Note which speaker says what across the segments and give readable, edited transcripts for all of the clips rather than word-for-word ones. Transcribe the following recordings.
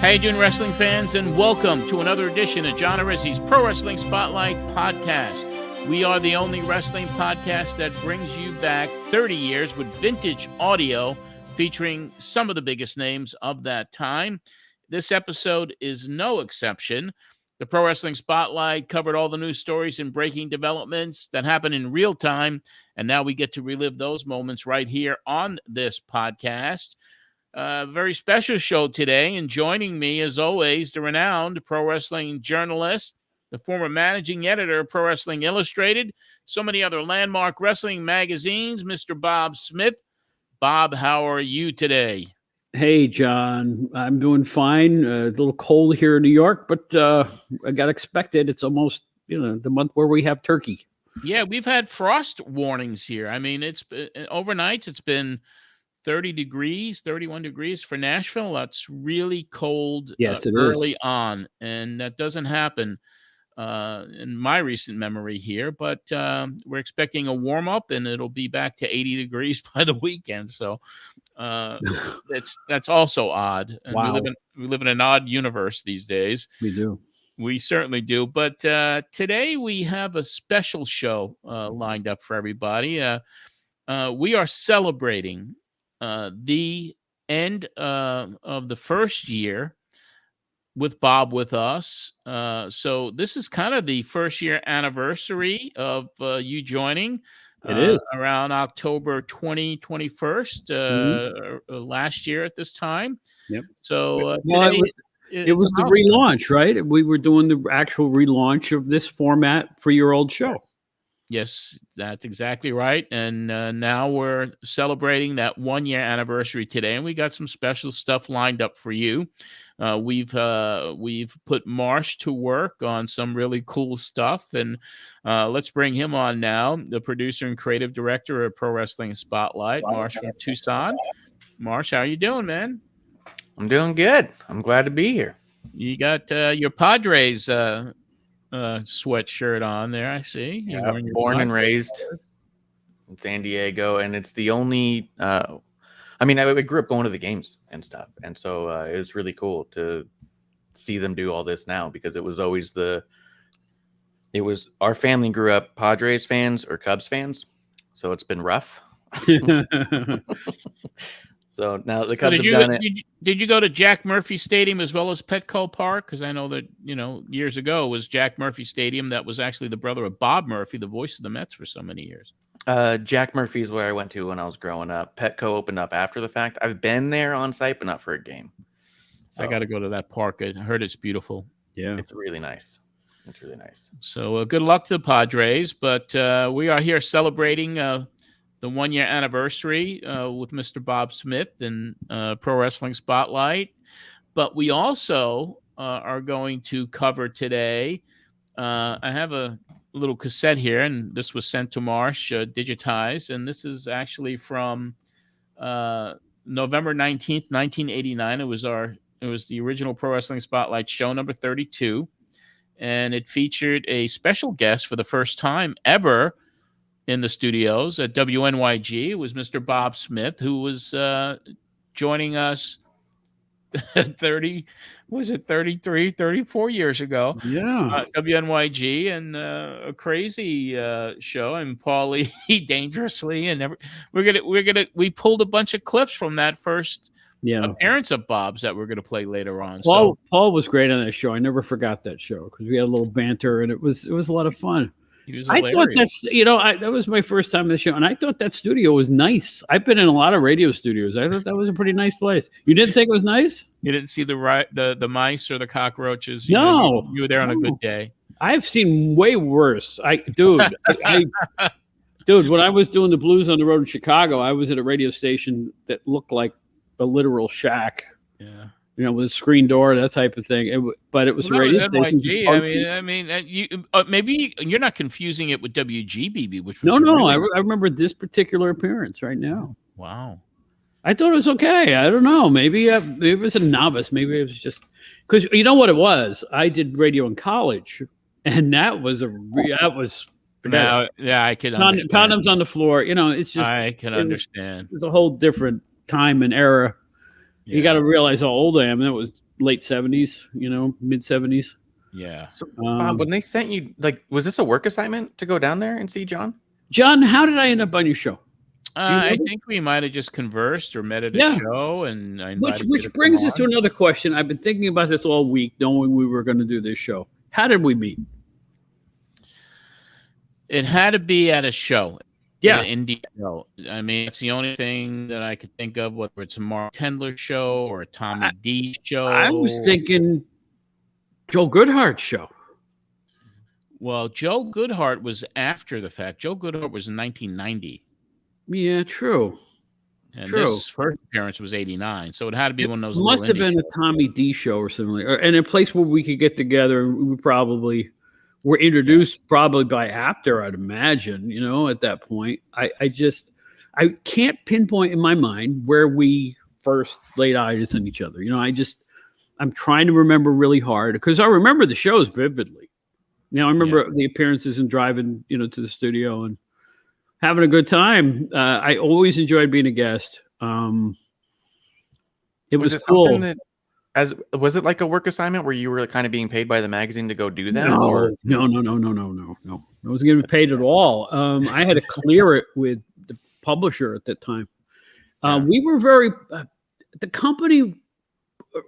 Speaker 1: How you doing, wrestling fans? And welcome to another edition of John Arizzi's Pro Wrestling Spotlight Podcast. We are the only wrestling podcast that brings you back 30 years with vintage audio featuring some of the biggest names of that time. This episode is no exception. The Pro Wrestling Spotlight covered all the news stories and breaking developments that happen in real time, and now we get to relive those moments right here on this podcast. Very special show today, and joining me, as always, the renowned pro wrestling journalist, the former managing editor of Pro Wrestling Illustrated, so many other landmark wrestling magazines, Mr. Bob Smith. Bob, how are you today?
Speaker 2: Hey, John. I'm doing fine. A little cold here in New York, but I got expected. It's almost, the month where we have turkey.
Speaker 1: Yeah, we've had frost warnings here. I mean, it's overnights. It's been 30 degrees, 31 degrees for Nashville. That's really cold.
Speaker 2: Yes, it
Speaker 1: early
Speaker 2: is.
Speaker 1: on, and that doesn't happen in my recent memory here. But we're expecting a warm up, and it'll be back to 80 degrees by the weekend. So that's also odd. And
Speaker 2: wow.
Speaker 1: we live in an odd universe these days.
Speaker 2: We do.
Speaker 1: We certainly do. But today we have a special show lined up for everybody. We are celebrating the end of the first year with Bob with us. So this is kind of the first year anniversary of you joining.
Speaker 2: It is.
Speaker 1: Around October 21st, last year at this time.
Speaker 2: Yep.
Speaker 1: So
Speaker 2: today it was the relaunch, right? We were doing the actual relaunch of this format for your old show.
Speaker 1: Yes, that's exactly right. And now we're celebrating that 1 year anniversary today, and we got some special stuff lined up for you. We've put Marsh to work on some really cool stuff, and let's bring him on now, the producer and creative director of Pro Wrestling Spotlight, Marsh from Tucson. Marsh, how you doing, man?
Speaker 3: I'm doing good. I'm glad to be here.
Speaker 1: You got your Padres sweatshirt on there, I see.
Speaker 3: Yeah, born and raised in San Diego, and it's the only I grew up going to the games and stuff, and so it was really cool to see them do all this now, because it was our family grew up Padres fans or Cubs fans, so it's been rough. So now the Cubs have done it.
Speaker 1: Did you go to Jack Murphy Stadium as well as Petco Park? Because I know that, years ago it was Jack Murphy Stadium that was actually the brother of Bob Murphy, the voice of the Mets for so many years.
Speaker 3: Jack Murphy is where I went to when I was growing up. Petco opened up after the fact. I've been there on site, but not for a game.
Speaker 1: So I got to go to that park. I heard it's beautiful.
Speaker 3: Yeah, it's really nice. It's really nice.
Speaker 1: So good luck to the Padres. But we are here celebrating the 1 year anniversary with Mr. Bob Smith and Pro Wrestling Spotlight. But we also are going to cover today. I have a little cassette here, and this was sent to Marsh, digitized. And this is actually from November 19th, 1989. It was the original Pro Wrestling Spotlight show, number 32. And it featured a special guest for the first time ever in the studios at WNYG. It was Mr. Bob Smith, who was joining us 33, 34 years ago.
Speaker 2: Yeah.
Speaker 1: WNYG, and a crazy show, and Paulie Dangerously, and we pulled a bunch of clips from that first appearance of Bob's that we're going to play later on.
Speaker 2: Paul was great on that show. I never forgot that show, because we had a little banter, and it was a lot of fun. I thought that was my first time on the show, and I thought that studio was nice. I've been in a lot of radio studios. I thought that was a pretty nice place. You didn't think it was nice?
Speaker 1: You didn't see the mice or the cockroaches?
Speaker 2: No.
Speaker 1: You were there on a good day.
Speaker 2: I've seen way worse. Dude, when I was doing the Blues on the Road in Chicago, I was at a radio station that looked like a literal shack.
Speaker 1: Yeah.
Speaker 2: With a screen door, that type of thing. But it was a radio station.
Speaker 1: Maybe you're not confusing it with WGBB, which was
Speaker 2: no. I remember this particular appearance right now.
Speaker 1: Wow.
Speaker 2: I thought it was okay. I don't know. Maybe it was a novice. Maybe it was just because you know what it was. I did radio in college, and that was I can understand. Condoms on the floor. It's just
Speaker 1: I can understand.
Speaker 2: It's a whole different time and era. Yeah. You got to realize how old I am. That was late 70s, mid 70s.
Speaker 1: Yeah.
Speaker 3: So, Bob, when they sent you, like, was this a work assignment to go down there and see John?
Speaker 2: John, how did I end up on your show?
Speaker 1: I think we might have just conversed or met at a show, and I invited you
Speaker 2: which brings us to another question. I've been thinking about this all week, knowing we were going to do this show. How did we meet?
Speaker 1: It had to be at a show.
Speaker 2: Yeah.
Speaker 1: An indie show. I mean, it's the only thing that I could think of, whether it's a Mark Tendler show or a Tommy D show.
Speaker 2: I was thinking Joe Goodhart's show.
Speaker 1: Well, Joe Goodhart was after the fact. Joe Goodhart was in 1990.
Speaker 2: Yeah, true.
Speaker 1: And this first appearance was 89. So it had to be one of those.
Speaker 2: Must have been a Tommy D show or something. And a place where we could get together. We probably were introduced probably by Apter, I'd imagine, at that point. I can't pinpoint in my mind where we first laid eyes on each other. I'm trying to remember really hard because I remember the shows vividly. I remember the appearances and driving, to the studio and having a good time. I always enjoyed being a guest. It was cool.
Speaker 3: Was it like a work assignment where you were kind of being paid by the magazine to go do that?
Speaker 2: No. I wasn't getting paid at all. I had to clear it with the publisher at that time. We were the company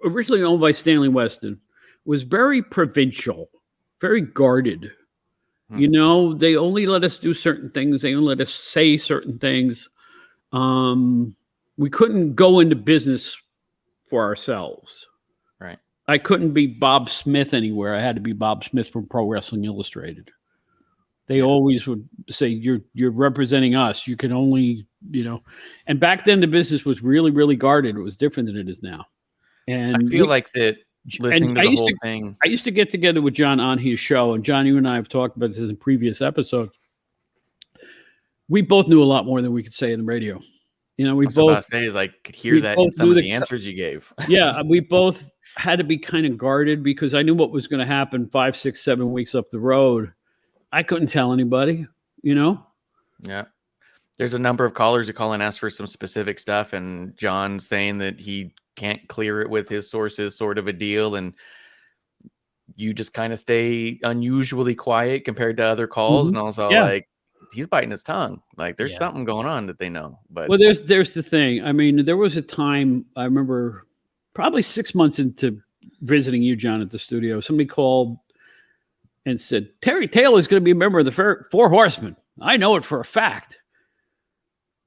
Speaker 2: originally owned by Stanley Weston was very provincial. Very guarded. They only let us do certain things. They only let us say certain things. We couldn't go into business for ourselves.
Speaker 3: Right.
Speaker 2: I couldn't be Bob Smith anywhere. I had to be Bob Smith from Pro Wrestling Illustrated. They always would say, you're representing us. You can only, and back then the business was really, really guarded. It was different than it is now. And
Speaker 3: I feel like that. Listening to the whole thing.
Speaker 2: I used to get together with John on his show, and John, you and I have talked about this in previous episodes. We both knew a lot more than we could say in the radio. We both
Speaker 3: could hear that in some of the answers you gave.
Speaker 2: Yeah, we both had to be kind of guarded because I knew what was going to happen 5, 6, 7 weeks up the road. I couldn't tell anybody,
Speaker 3: Yeah. There's a number of callers who call and ask for some specific stuff, and John's saying that he can't clear it with his sources, sort of a deal, and you just kind of stay unusually quiet compared to other calls. And also like he's biting his tongue, like there's something going on that they know. But
Speaker 2: there's the thing. I mean, there was a time I remember probably 6 months into visiting you, John, at the studio, somebody called and said, Terry Taylor is going to be a member of the Four Horsemen. I know it for a fact.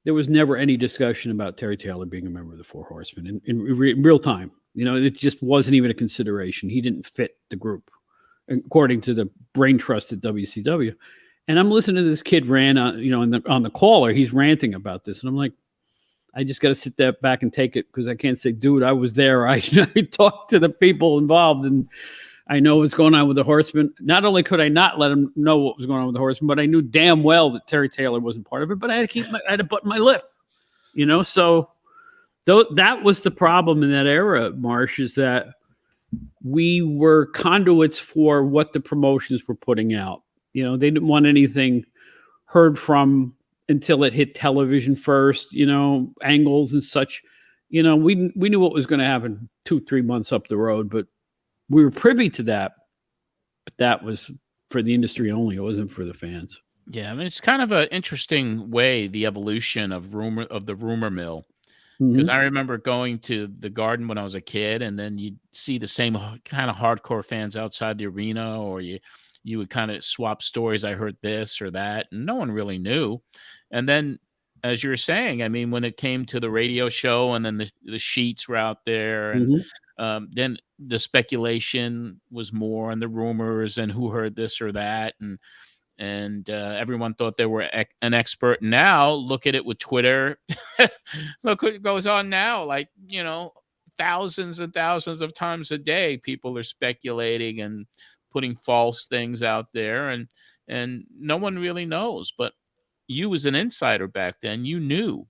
Speaker 2: There was never any discussion about Terry Taylor being a member of the Four Horsemen in real time. It just wasn't even a consideration. He didn't fit the group, according to the brain trust at WCW. And I'm listening to this kid rant on the caller. He's ranting about this. And I'm like, I just got to sit there back and take it because I can't say, dude, I was there. I talked to the people involved and I know what's going on with the Horsemen. Not only could I not let him know what was going on with the Horsemen, but I knew damn well that Terry Taylor wasn't part of it. But I had to button my lip, So that was the problem in that era, Marsh, is that we were conduits for what the promotions were putting out. They didn't want anything heard from until it hit television first. Angles and such. We knew what was going to happen 2-3 months up the road, but we were privy to that, but that was for the industry only. It wasn't for the fans.
Speaker 1: Yeah, I mean, it's kind of an interesting way, the evolution of the rumor mill. Because I remember going to the Garden when I was a kid, and then you'd see the same kind of hardcore fans outside the arena, or you would kind of swap stories. I heard this or that, and no one really knew. And then, as you're saying, I mean, when it came to the radio show, and then the sheets were out there, and then the speculation was more, and the rumors, and who heard this or that, and everyone thought they were an expert. Now look at it with Twitter. Look what goes on now. Like, thousands and thousands of times a day, people are speculating and putting false things out there, and no one really knows. But you, as an insider back then, you knew.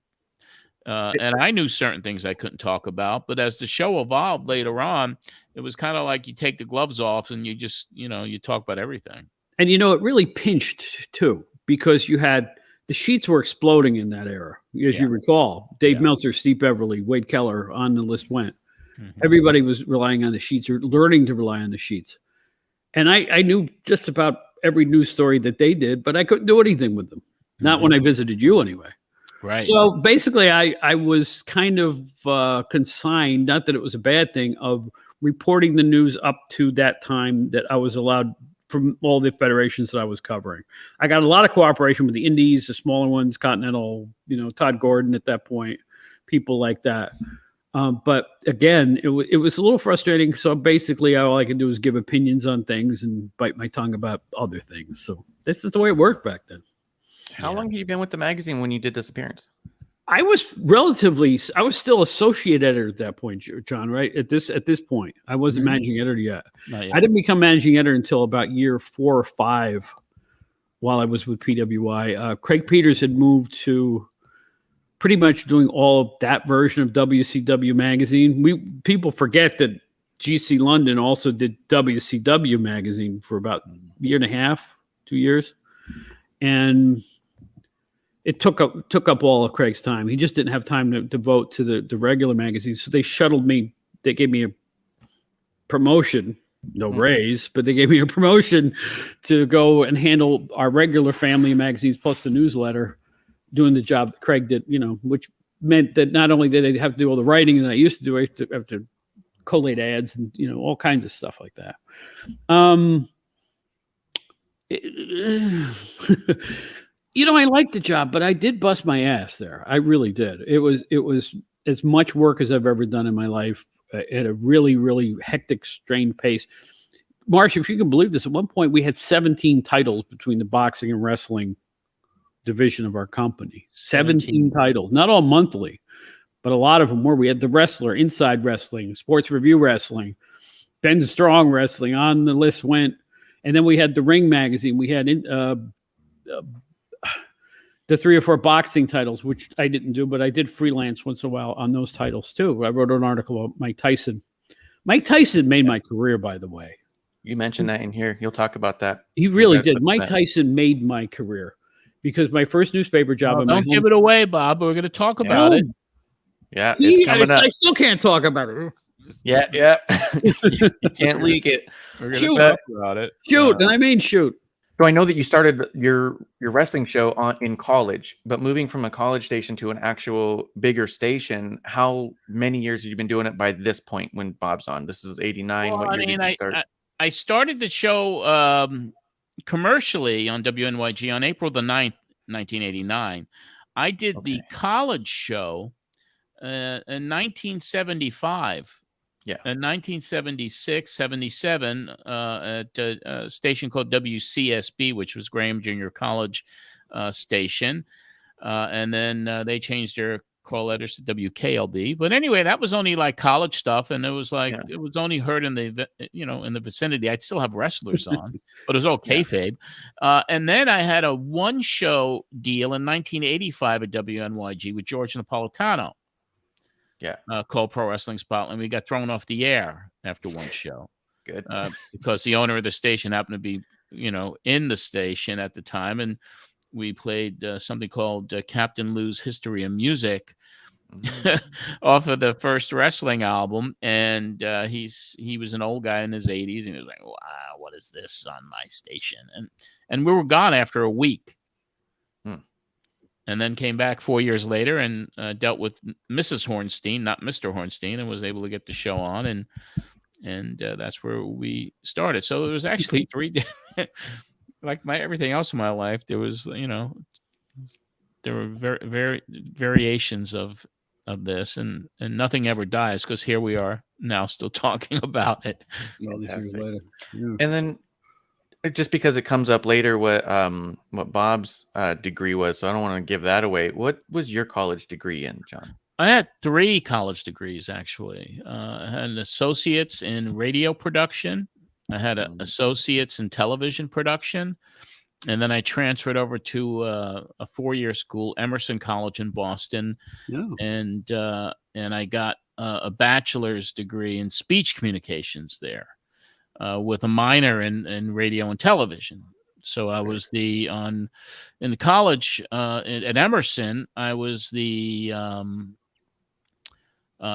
Speaker 1: And I knew certain things I couldn't talk about, but as the show evolved later on, it was kind of like you take the gloves off and you just, you talk about everything.
Speaker 2: And, it really pinched too, because you had the sheets were exploding in that era. As you recall, Dave Meltzer, Steve Beverly, Wade Keller, on the list went. Everybody was relying on the sheets or learning to rely on the sheets. And I knew just about every news story that they did, but I couldn't do anything with them. Not when I visited you anyway.
Speaker 1: Right.
Speaker 2: So basically I was kind of consigned, not that it was a bad thing, of reporting the news up to that time that I was allowed from all the federations that I was covering. I got a lot of cooperation with the Indies, the smaller ones, Continental, Todd Gordon at that point, people like that. But again, it was a little frustrating. So basically all I could do was give opinions on things and bite my tongue about other things. So this is the way it worked back then.
Speaker 3: How long have you been with the magazine when you did this appearance?
Speaker 2: I was still associate editor at that point, John, right? At this point, I wasn't managing editor yet. I didn't become managing editor until about year 4 or 5 while I was with PWI. Craig Peters had moved to pretty much doing all of that version of WCW magazine. People forget that GC London also did WCW magazine for about a year and a half, 2 years. And it took up all of Craig's time. He just didn't have time to devote to the regular magazines. So they shuttled me. They gave me a promotion, no raise, but they gave me a promotion to go and handle our regular family magazines plus the newsletter, doing the job that Craig did, which meant that not only did I have to do all the writing that I used to do, I have to collate ads and, all kinds of stuff like that. I liked the job, but I did bust my ass there. I really did. It was as much work as I've ever done in my life at a really, really hectic, strained pace. Marsh, if you can believe this, at one point we had 17 titles between the boxing and wrestling division of our company. 17 titles, not all monthly, but a lot of them were. We had The Wrestler, Inside Wrestling, Sports Review Wrestling, Ben Strong Wrestling, on the list went. And then we had the Ring magazine. We had the 3 or 4 boxing titles, which I didn't do, but I did freelance once in a while on those titles too. I wrote an article about Mike Tyson. Mike Tyson made my career, by the way.
Speaker 3: You mentioned that in here. You'll talk about that.
Speaker 2: He really did. Mike Tyson made my career because my first newspaper job.
Speaker 1: Don't give it away, Bob. We're going to talk about it.
Speaker 3: Yeah,
Speaker 2: see, it's coming up. I still can't talk about it.
Speaker 3: Yeah. You can't leak it.
Speaker 1: We're going to talk about it.
Speaker 2: Shoot, and I mean shoot.
Speaker 3: So I know that you started your wrestling show in college, but moving from a college station to an actual bigger station, how many years have you been doing it by this point when Bob's on? This is 89.
Speaker 1: Well,
Speaker 3: what year did you start?
Speaker 1: I started the show commercially on WNYG on April the 9th, 1989. I did the college show in 1975.
Speaker 3: Yeah.
Speaker 1: In 1976, 77, at a station called WCSB, which was Graham Junior College station. And then they changed their call letters to WKLB. But anyway, that was only like college stuff. And it was like, it was only heard in the, in the vicinity. I'd still have wrestlers on, but it was all kayfabe. And then I had a one show deal in 1985 at WNYG with George Napolitano. Called Pro Wrestling Spotlight. And we got thrown off the air after one show.
Speaker 3: Good.
Speaker 1: Because the owner of the station happened to be, in the station at the time. And we played something called Captain Lou's History of Music off of the first wrestling album. And he was an old guy in his 80s. And he was like, wow, what is this on my station? And we were gone after a week. And then came back 4 years later and dealt with Mrs. Hornstein, not Mr. Hornstein, and was able to get the show on, and that's where we started. So it was actually 3 like everything else in my life. There was, there were very variations of this, and nothing ever dies because here we are now still talking about it.
Speaker 2: Later.
Speaker 3: Yeah. And then, just because it comes up later, what Bob's degree was, so I don't want to give that away. What was your college degree in, John?
Speaker 1: I had 3 college degrees, actually. I had an associate's in radio production. I had an associate's in television production. And then I transferred over to a 4-year school, Emerson College in Boston. And I got a bachelor's degree in speech communications there. With a minor in radio and television. So I was in college at Emerson, I was the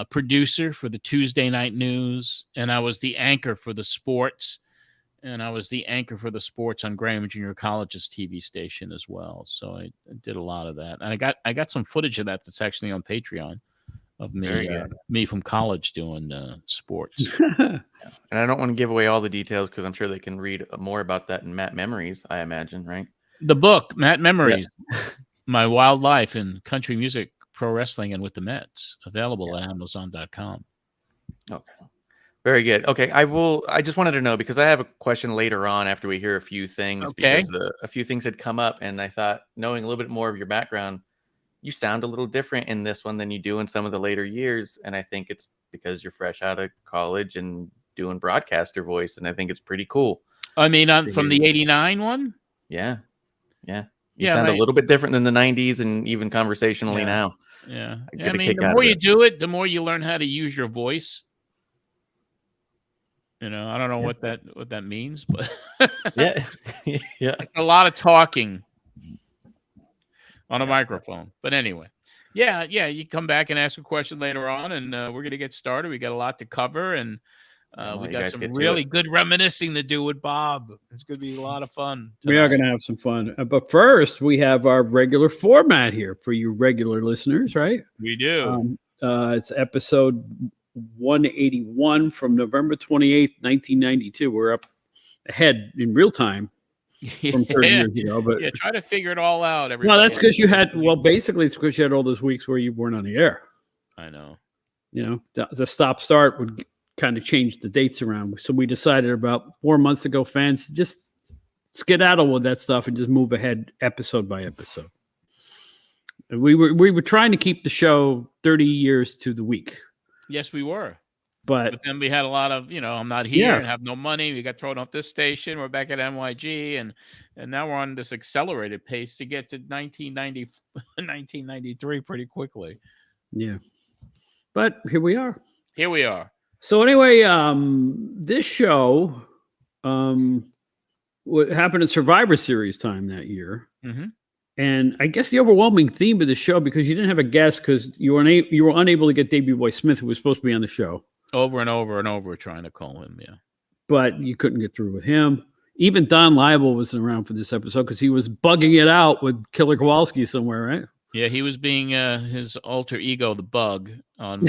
Speaker 1: producer for the Tuesday night news, and I was the anchor for the sports. And I was the anchor for the sports on Graham Junior College's TV station as well. So I did a lot of that. And I got some footage of that that's actually on Patreon of me from college doing sports.
Speaker 3: And I don't want to give away all the details because I'm sure they can read more about that in Matt Memories, I imagine, right?
Speaker 1: The book, Matt Memories, My Wild Life in Country Music, Pro Wrestling, and with the Mets, available at Amazon.com.
Speaker 3: Okay. Very good. Okay, I just wanted to know because I have a question later on after we hear a few things because a few things had come up, and I thought knowing a little bit more of your background, you sound a little different in this one than you do in some of the later years, and I think it's because you're fresh out of college and doing broadcaster voice, and I think it's pretty cool.
Speaker 1: I mean, from the '89 one.
Speaker 3: Yeah. You sound a little bit different than the '90s and even conversationally now.
Speaker 1: Yeah. I mean, the more you do it, the more you learn how to use your voice. You know, I don't know what that means, but
Speaker 3: yeah.
Speaker 1: A lot of talking on a microphone. But anyway, you come back and ask a question later on, and we're going to get started. We got a lot to cover, and we got some really good reminiscing to do with Bob. It's going to be a lot of fun tonight.
Speaker 2: We are going to have some fun. But first, we have our regular format here for you regular listeners, right?
Speaker 1: We do.
Speaker 2: It's episode 181 from November 28th, 1992. We're up ahead in real time from 30 years ago. But
Speaker 1: try to figure it all out. Everybody.
Speaker 2: No, that's because basically it's because you had all those weeks where you weren't on the air.
Speaker 1: I know.
Speaker 2: You know, the stop-start would kind of change the dates around. So we decided about 4 months ago, fans, just skedaddle with that stuff and just move ahead episode by episode. And we were trying to keep the show 30 years to the week.
Speaker 1: Yes, we were.
Speaker 2: But
Speaker 1: then we had a lot of, I'm not here and have no money. We got thrown off this station. We're back at NYG. And now we're on this accelerated pace to get to 1993 pretty quickly.
Speaker 2: Yeah. But here we are.
Speaker 1: So
Speaker 2: anyway, this show what happened in Survivor Series time that year.
Speaker 1: Mm-hmm.
Speaker 2: And I guess the overwhelming theme of the show, because you didn't have a guest because you were unable to get Davey Boy Smith, who was supposed to be on the show.
Speaker 1: Over and over and over trying to call him, yeah.
Speaker 2: But you couldn't get through with him. Even Don Liable wasn't around for this episode because he was bugging it out with Killer Kowalski somewhere, right?
Speaker 1: Yeah, he was being his alter ego, the Bug, on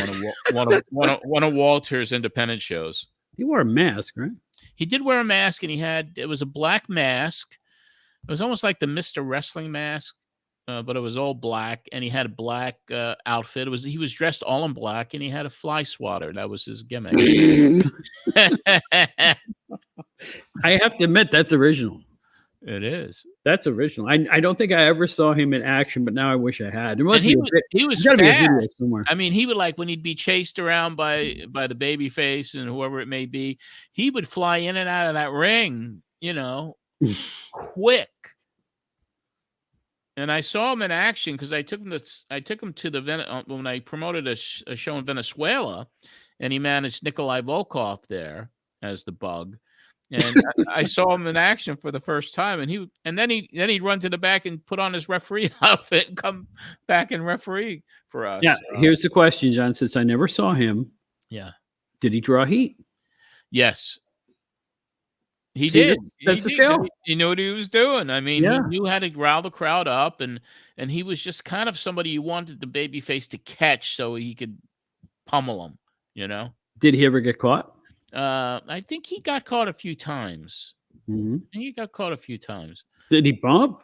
Speaker 1: one of Walter's independent shows.
Speaker 2: He wore a mask, right?
Speaker 1: He did wear a mask, and it was a black mask. It was almost like the Mr. Wrestling mask, but it was all black, and he had a black outfit. He was dressed all in black, and he had a fly swatter. That was his gimmick.
Speaker 2: I have to admit, that's original.
Speaker 1: It is.
Speaker 2: That's original. I don't think I ever saw him in action, but now I wish I had.
Speaker 1: He was fast. I mean, he would when he'd be chased around by the baby face and whoever it may be, he would fly in and out of that ring, quick. And I saw him in action because I took him to when I promoted a show in Venezuela, and he managed Nikolai Volkov there as the Bug. And I saw him in action for the first time, and then he'd run to the back and put on his referee outfit and come back and referee for us.
Speaker 2: Yeah, here's the question, John. Since I never saw him, did he draw heat?
Speaker 1: Yes, he did.
Speaker 2: That's the skill.
Speaker 1: He knew what he was doing. I mean, he knew how to rile the crowd up, and he was just kind of somebody you wanted the babyface to catch so he could pummel him.
Speaker 2: Did he ever get caught?
Speaker 1: I think he got caught a few times.
Speaker 2: Mm-hmm.
Speaker 1: Did
Speaker 2: he bump?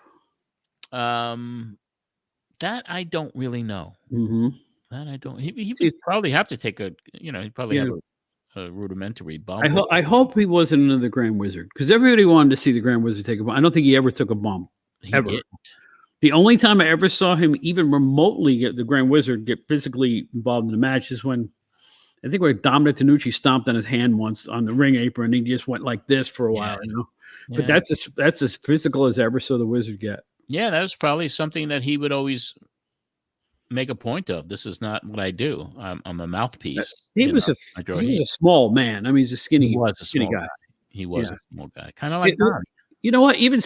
Speaker 1: That I don't really know.
Speaker 2: Mm-hmm.
Speaker 1: That I don't. He would probably have to take he'd probably have a rudimentary bump.
Speaker 2: I hope he wasn't another Grand Wizard because everybody wanted to see the Grand Wizard take a bump. I don't think he ever took a bump.
Speaker 1: He
Speaker 2: ever.
Speaker 1: Didn't.
Speaker 2: The only time I ever saw him even remotely get the Grand Wizard get physically involved in the match is when I think Dominic Tanucci stomped on his hand once on the ring apron, and he just went like this for a while,
Speaker 1: Yeah.
Speaker 2: But that's as physical as I ever saw the Wizard get.
Speaker 1: Yeah, that was probably something that he would always make a point of. This is not what I do. I'm a mouthpiece.
Speaker 2: He was a small man. I mean, he's a skinny.
Speaker 1: He was a
Speaker 2: skinny
Speaker 1: small
Speaker 2: guy.
Speaker 1: He was a small guy, kind of like Don.
Speaker 2: You know what? Even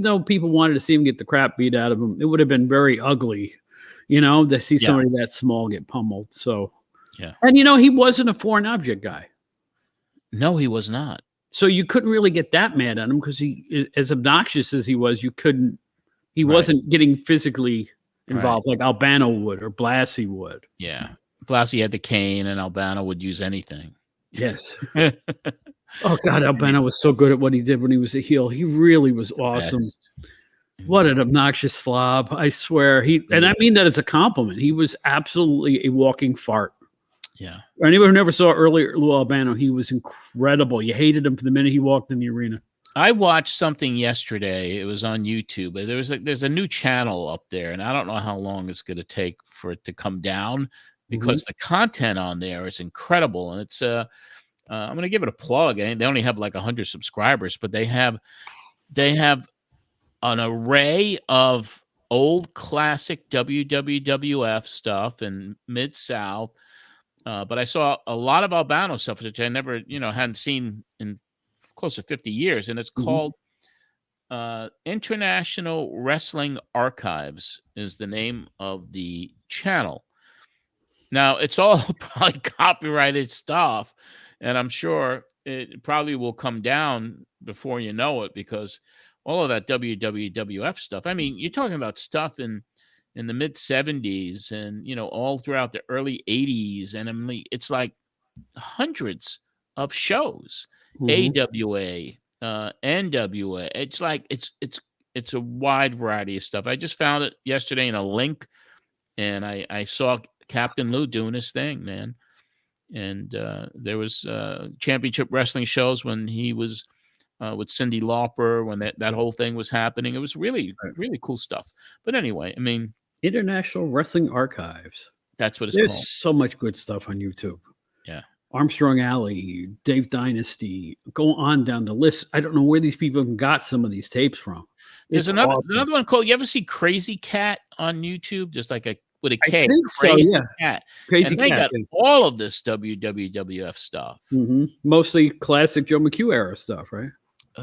Speaker 2: though people wanted to see him get the crap beat out of him, it would have been very ugly, to see somebody that small get pummeled. So.
Speaker 1: Yeah.
Speaker 2: And, he wasn't a foreign object guy.
Speaker 1: No, he was not.
Speaker 2: So you couldn't really get that mad at him because he, as obnoxious as he was, he wasn't getting physically involved like Albano would or Blassie would.
Speaker 1: Yeah. Blassie had the cane and Albano would use anything.
Speaker 2: Yes. Oh, God, Albano was so good at what he did when he was a heel. He really was awesome. What an obnoxious slob. I swear. And I mean that as a compliment. He was absolutely a walking fart.
Speaker 1: Yeah.
Speaker 2: Anyone who never saw earlier Lou Albano, he was incredible. You hated him from the minute he walked in the arena.
Speaker 1: I watched something yesterday. It was on YouTube. There's a new channel up there, and I don't know how long it's going to take for it to come down because the content on there is incredible. And it's I'm going to give it a plug. They only have like 100 subscribers, but they have an array of old classic WWF stuff and Mid-South. But I saw a lot of Albano stuff, which I never, hadn't seen in close to 50 years. And it's called International Wrestling Archives is the name of the channel. Now, it's all probably copyrighted stuff, and I'm sure it probably will come down before you know it because all of that WWF stuff, I mean, you're talking about stuff in the mid-'70s and, all throughout the early 80s, and I mean, it's like hundreds of shows, AWA, NWA. It's like it's a wide variety of stuff. I just found it yesterday in a link, and I saw Captain Lou doing his thing, man. And there was championship wrestling shows when he was with Cyndi Lauper, when that whole thing was happening. It was really, really cool stuff. But anyway, I mean,
Speaker 2: International Wrestling Archives.
Speaker 1: That's what it's called.
Speaker 2: There's so much good stuff on YouTube.
Speaker 1: Yeah.
Speaker 2: Armstrong Alley, Dave Dynasty, go on down the list. I don't know where these people got some of these tapes from.
Speaker 1: There's another one called, you ever see Crazy Cat on YouTube? Just like with a K.
Speaker 2: I think
Speaker 1: Crazy
Speaker 2: so, yeah.
Speaker 1: Cat.
Speaker 2: Crazy
Speaker 1: and they
Speaker 2: Cat.
Speaker 1: got all of this WWF stuff.
Speaker 2: Mostly classic Joe McHugh era stuff, right?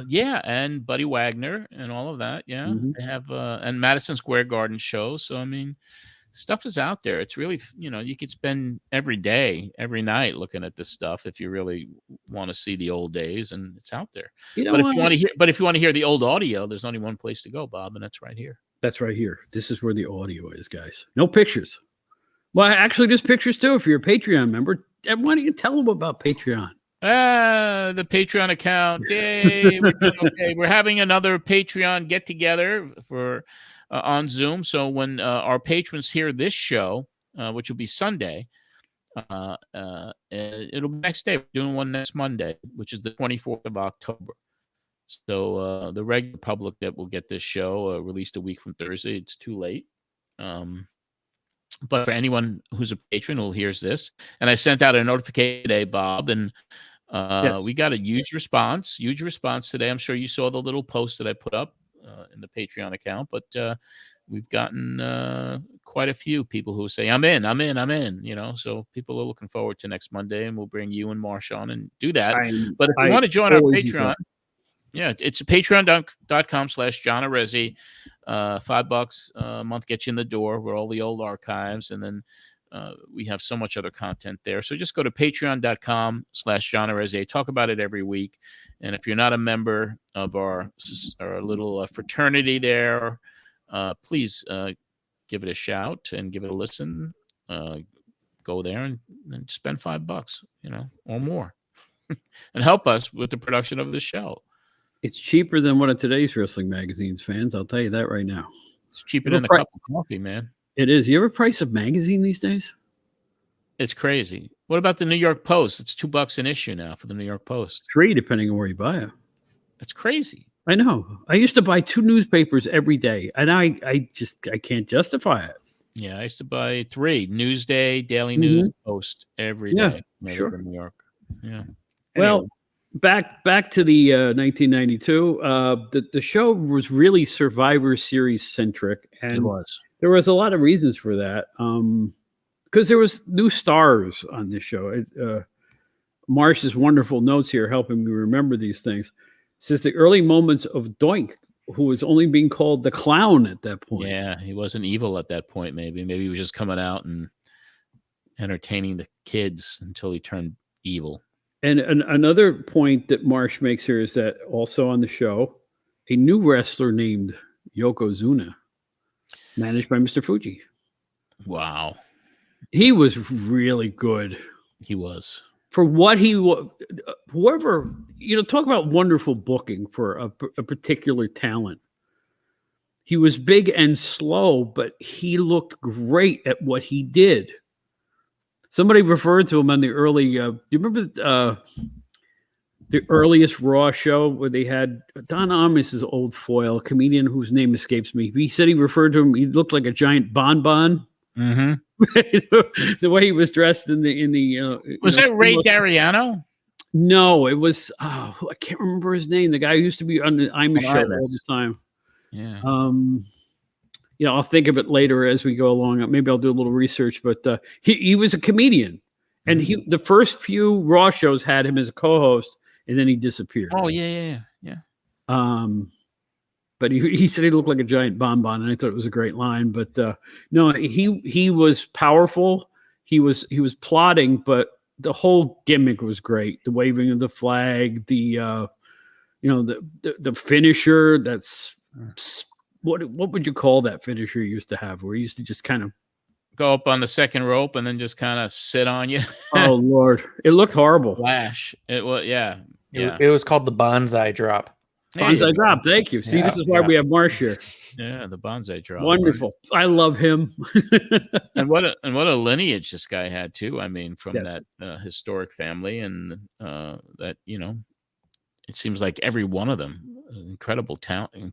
Speaker 1: Yeah, and Buddy Wagner and all of that. Yeah, they have and Madison Square Garden shows. So I mean, stuff is out there. It's really, you could spend every day, every night looking at this stuff if you really want to see the old days, and it's out there. But if you want to hear the old audio, there's only one place to go, Bob, and that's right here.
Speaker 2: That's right here. This is where the audio is, guys. No pictures. Well, actually, there's pictures too. If you're a Patreon member, why don't you tell them about Patreon?
Speaker 1: The Patreon account. Yay, we're having another Patreon get together for on Zoom. So when our patrons hear this show, which will be Sunday, it'll be next day. We're doing one next Monday, which is the 24th of October. So the regular public that will get this show released a week from Thursday, it's too late. But for anyone who's a patron who hears this, and I sent out a notification today, Bob, and we got a huge response today. I'm sure you saw the little post that I put up in the Patreon account, but we've gotten quite a few people who say, I'm in, so people are looking forward to next Monday, and we'll bring you and Marsh on and do that. But if you want to join our Patreon, it's patreon.com/John Arezzi. $5 a month gets you in the door where all the old archives, and then we have so much other content there. So just go to patreon.com/John Arezzi. I talk about it every week. And if you're not a member of our little fraternity there, please give it a shout and give it a listen. Go there and spend $5, or more, and help us with the production of the show.
Speaker 2: It's cheaper than one of today's wrestling magazines, fans. I'll tell you that right now.
Speaker 1: It's cheaper than a cup of coffee, man.
Speaker 2: It is. You ever price a magazine these days?
Speaker 1: It's crazy. What about the New York Post? It's $2 an issue now for the New York Post.
Speaker 2: $3, depending on where you buy it.
Speaker 1: It's crazy.
Speaker 2: I know. I used to buy 2 newspapers every day, and I can't justify it.
Speaker 1: Yeah, I used to buy 3: Newsday, Daily News, Post every day.
Speaker 2: Sure.
Speaker 1: In New York. Yeah.
Speaker 2: Well, back to the 1992. The show was really Survivor Series centric, and
Speaker 1: it was.
Speaker 2: There was a lot of reasons for that. Because there was new stars on this show. Marsh's wonderful notes here helping me remember these things. Says the early moments of Doink, who was only being called the Clown at that point.
Speaker 1: Yeah, he wasn't evil at that point. Maybe he was just coming out and entertaining the kids until he turned evil.
Speaker 2: And another point that Marsh makes here is that also on the show, a new wrestler named Yokozuna, managed by Mr. Fuji.
Speaker 1: Wow.
Speaker 2: He was really good.
Speaker 1: He was.
Speaker 2: For what he was, whoever, talk about wonderful booking for a particular talent. He was big and slow, but he looked great at what he did. Somebody referred to him on the early, do you remember the earliest Raw show where they had Don Amos' old foil, a comedian whose name escapes me. He said he referred to him, he looked like a giant bonbon.
Speaker 1: Mm-hmm.
Speaker 2: The way he was dressed in the
Speaker 1: was that Ray Dariano?
Speaker 2: No, it was I can't remember his name. The guy who used to be on the Imus show all the time.
Speaker 1: Yeah.
Speaker 2: I'll think of it later as we go along. Maybe I'll do a little research, but he was a comedian, and the first few Raw shows had him as a co-host, and then he disappeared.
Speaker 1: Oh yeah.
Speaker 2: But he said he looked like a giant bonbon, and I thought it was a great line. But no, he was powerful. He was plotting, but the whole gimmick was great. The waving of the flag, the finisher. That's what would you call that finisher you used to have, where he used to just kind of
Speaker 1: go up on the second rope and then just kind of sit on you?
Speaker 2: Oh Lord, it looked horrible.
Speaker 1: Flash. It was
Speaker 3: It was called the bonsai drop.
Speaker 2: Bonsai drop. Thank you. See, this is why we have Marsh here.
Speaker 1: Yeah, the bonsai drop.
Speaker 2: Wonderful. I love him.
Speaker 1: and what a lineage this guy had too. I mean, from that historic family, and that it seems like every one of them incredibly talented.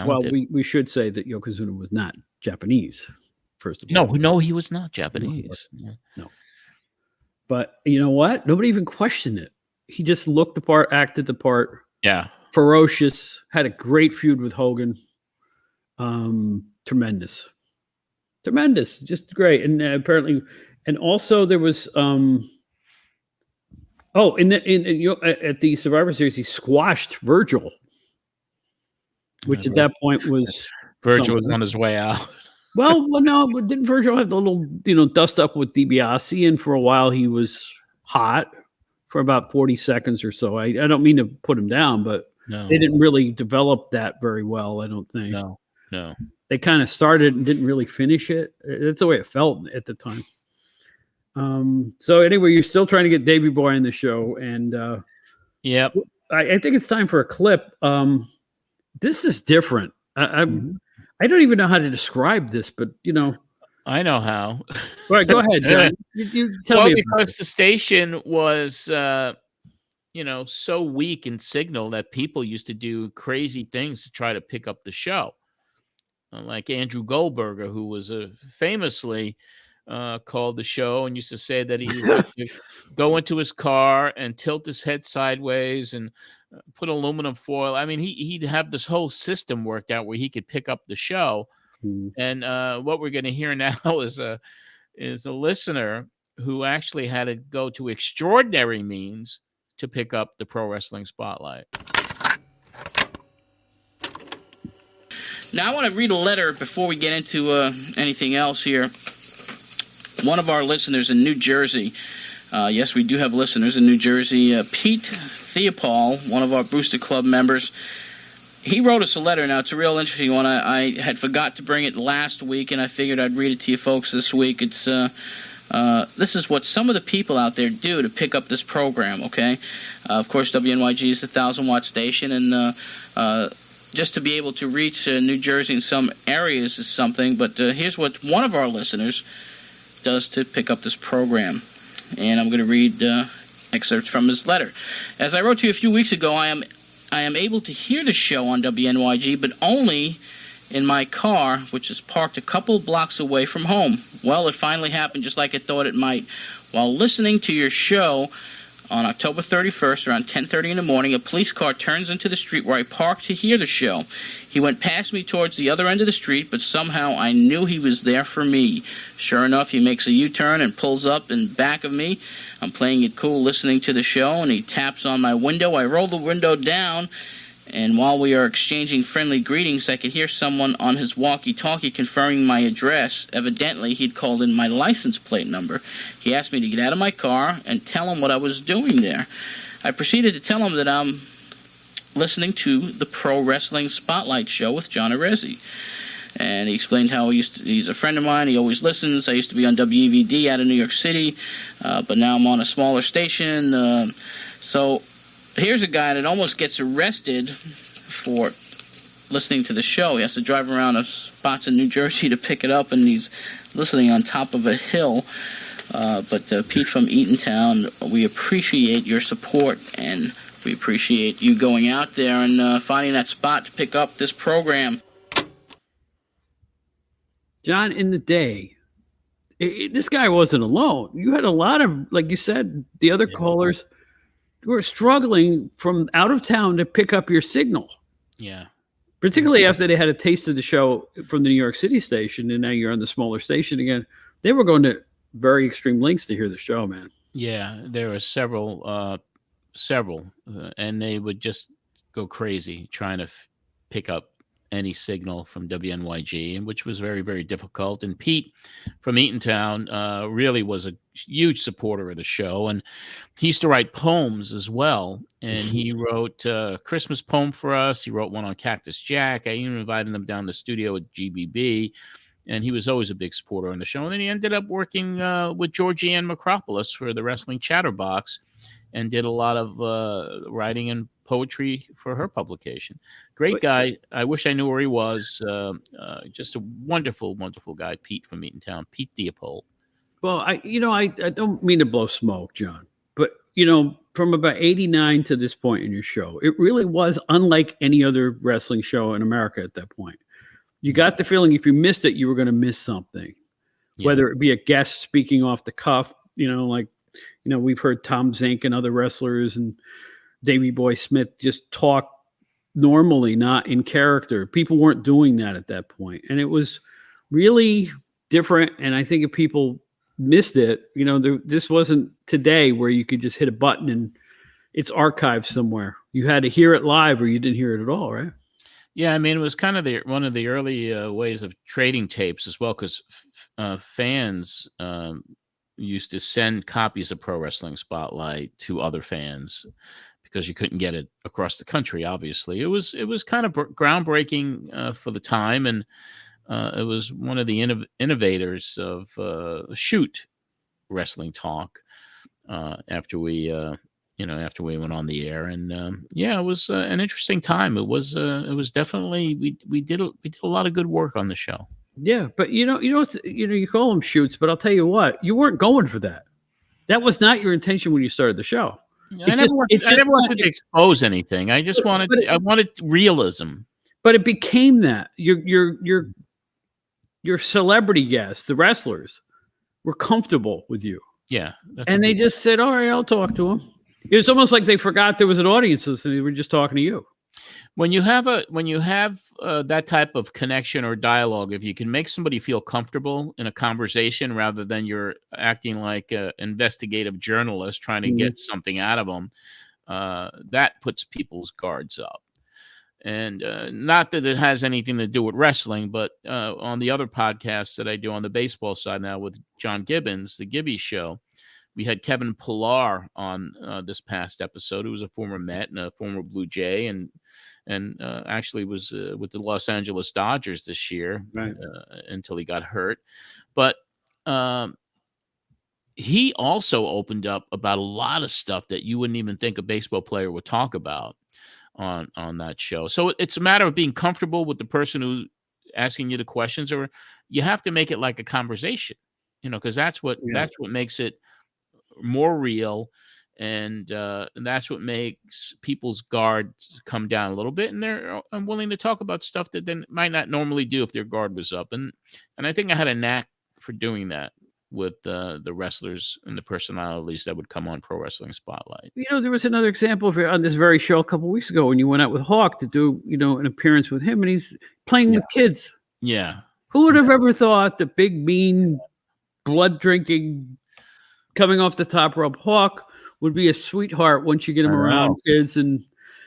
Speaker 2: Well, we should say that Yokozuna was not Japanese. First of all,
Speaker 1: no, he was not Japanese.
Speaker 2: No. But you know what? Nobody even questioned it. He just looked the part, acted the part.
Speaker 1: Yeah.
Speaker 2: Ferocious, had a great feud with Hogan. Tremendous, just great. And apparently, and also there was at the Survivor Series, he squashed Virgil, which at that point was
Speaker 1: Virgil was on his way out.
Speaker 2: well, no, but didn't Virgil have the little dust up with DiBiase, and for a while he was hot for about 40 seconds or so. I don't mean to put him down, but they didn't really develop that very well, I don't think.
Speaker 1: No.
Speaker 2: They kind of started and didn't really finish it. That's the way it felt at the time. So anyway, you're still trying to get Davey Boy on the show, and
Speaker 1: yep.
Speaker 2: I think it's time for a clip. This is different. I don't even know how to describe this, but
Speaker 1: I know how.
Speaker 2: All right, go ahead, John. You tell me.
Speaker 1: Because the station was, so weak in signal that people used to do crazy things to try to pick up the show. Like Andrew Goldberger, who was famously called the show and used to say that he would go into his car and tilt his head sideways and put aluminum foil. I mean, he'd have this whole system worked out where he could pick up the show. And what we're going to hear now is a listener who actually had to go to extraordinary means to pick up the Pro Wrestling Spotlight.
Speaker 4: Now, I want to read a letter before we get into anything else here. One of our listeners in New Jersey, yes, we do have listeners in New Jersey, Pete Theopol, one of our Booster Club members, he wrote us a letter. Now, it's a real interesting one. I had forgot to bring it last week, and I figured I'd read it to you folks this week. It's this is what some of the people out there do to pick up this program, okay? Of course, WNYG is a 1,000-watt station, and just to be able to reach New Jersey in some areas is something. But here's what one of our listeners does to pick up this program. And I'm going to read excerpts from his letter. As I wrote to you a few weeks ago, I am able to hear the show on WNYG, but only in my car, which is parked a couple blocks away from home. Well, it finally happened just like I thought it might. While listening to your show on October 31st, around 10:30 in the morning, a police car turns into the street where I parked to hear the show. He went past me towards the other end of the street, but somehow I knew he was there for me. Sure enough, he makes a U-turn and pulls up in back of me. I'm playing it cool, listening to the show, and he taps on my window. I roll the window down, And while we are exchanging friendly greetings, I could hear someone on his walkie-talkie confirming my address. Evidently, he'd called in my license plate number. He asked me to get out of my car and tell him what I was doing there. I proceeded to tell him that I'm listening to the Pro Wrestling Spotlight show with John Arezzi. And he explained how he's a friend of mine. He always listens. I used to be on WEVD out of New York City, but now I'm on a smaller station. So here's a guy that almost gets arrested for listening to the show. He has to drive around spots in New Jersey to pick it up, and he's listening on top of a hill. But Pete from Eatontown, we appreciate your support, and we appreciate you going out there and finding that spot to pick up this program.
Speaker 2: John, in the day, this guy wasn't alone. You had a lot of, like you said, the other callers were struggling from out of town to pick up your signal.
Speaker 1: Yeah.
Speaker 2: Particularly after they had a taste of the show from the New York City station, and now you're on the smaller station again. They were going to very extreme lengths to hear the show, man.
Speaker 1: Yeah, there were several, and they would just go crazy trying to pick up any signal from WNYG, and which was very, very difficult. And Pete from Eatontown really was a huge supporter of the show, and he used to write poems as well. And he wrote a Christmas poem for us. He wrote one on Cactus Jack. I even invited him down to the studio at GBB, and he was always a big supporter on the show. And then he ended up working with Georgianne Macropolis for the Wrestling Chatterbox, and did a lot of writing and poetry for her publication. Great guy. I wish I knew where he was. Just a wonderful, wonderful guy, Pete from Eatontown, Pete Deopold.
Speaker 2: Well, I don't mean to blow smoke, John, but from about 89 to this point in your show, it really was unlike any other wrestling show in America at that point. You got the feeling if you missed it, you were going to miss something, whether it be a guest speaking off the cuff, we've heard Tom Zink and other wrestlers and Davey Boy Smith just talk normally, not in character. People weren't doing that at that point. And it was really different. And I think if people missed it, this wasn't today where you could just hit a button and it's archived somewhere. You had to hear it live or you didn't hear it at all, right?
Speaker 1: Yeah, I mean, it was kind of one of the early ways of trading tapes as well, because fans used to send copies of Pro Wrestling Spotlight to other fans because you couldn't get it across the country. Obviously, it was kind of groundbreaking for the time, and it was one of the innovators of shoot wrestling talk after we went on the air. And it was an interesting time. It was definitely we did a lot of good work on the show.
Speaker 2: Yeah, but you call them shoots, but I'll tell you what, you weren't going for that. That was not your intention when you started the show.
Speaker 1: I never wanted to expose anything. I just I wanted realism.
Speaker 2: But it became that. Your celebrity guests, the wrestlers, were comfortable with you.
Speaker 1: Yeah.
Speaker 2: And they just said, all right, I'll talk to them. It's almost like they forgot there was an audience listening. They were just talking to you.
Speaker 1: When you have that type of connection or dialogue, if you can make somebody feel comfortable in a conversation rather than you're acting like an investigative journalist trying to get something out of them, that puts people's guards up. And not that it has anything to do with wrestling, but on the other podcasts that I do on the baseball side now with John Gibbons, the Gibby Show, we had Kevin Pillar on this past episode, who was a former Met and a former Blue Jay, and actually was with the Los Angeles Dodgers this year, right, until he got hurt. But he also opened up about a lot of stuff that you wouldn't even think a baseball player would talk about on that show. So it's a matter of being comfortable with the person who's asking you the questions, or you have to make it like a conversation, because that's what makes it more real, and that's what makes people's guards come down a little bit, and they're unwilling to talk about stuff that they might not normally do if their guard was up. And I think I had a knack for doing that with the wrestlers and the personalities that would come on Pro Wrestling Spotlight.
Speaker 2: There was another example of it on this very show a couple of weeks ago when you went out with Hawk to do an appearance with him, and he's playing with kids.
Speaker 1: Yeah,
Speaker 2: who would have ever thought the big, mean, blood drinking, coming off the top rope Hawk would be a sweetheart once you get him around kids, and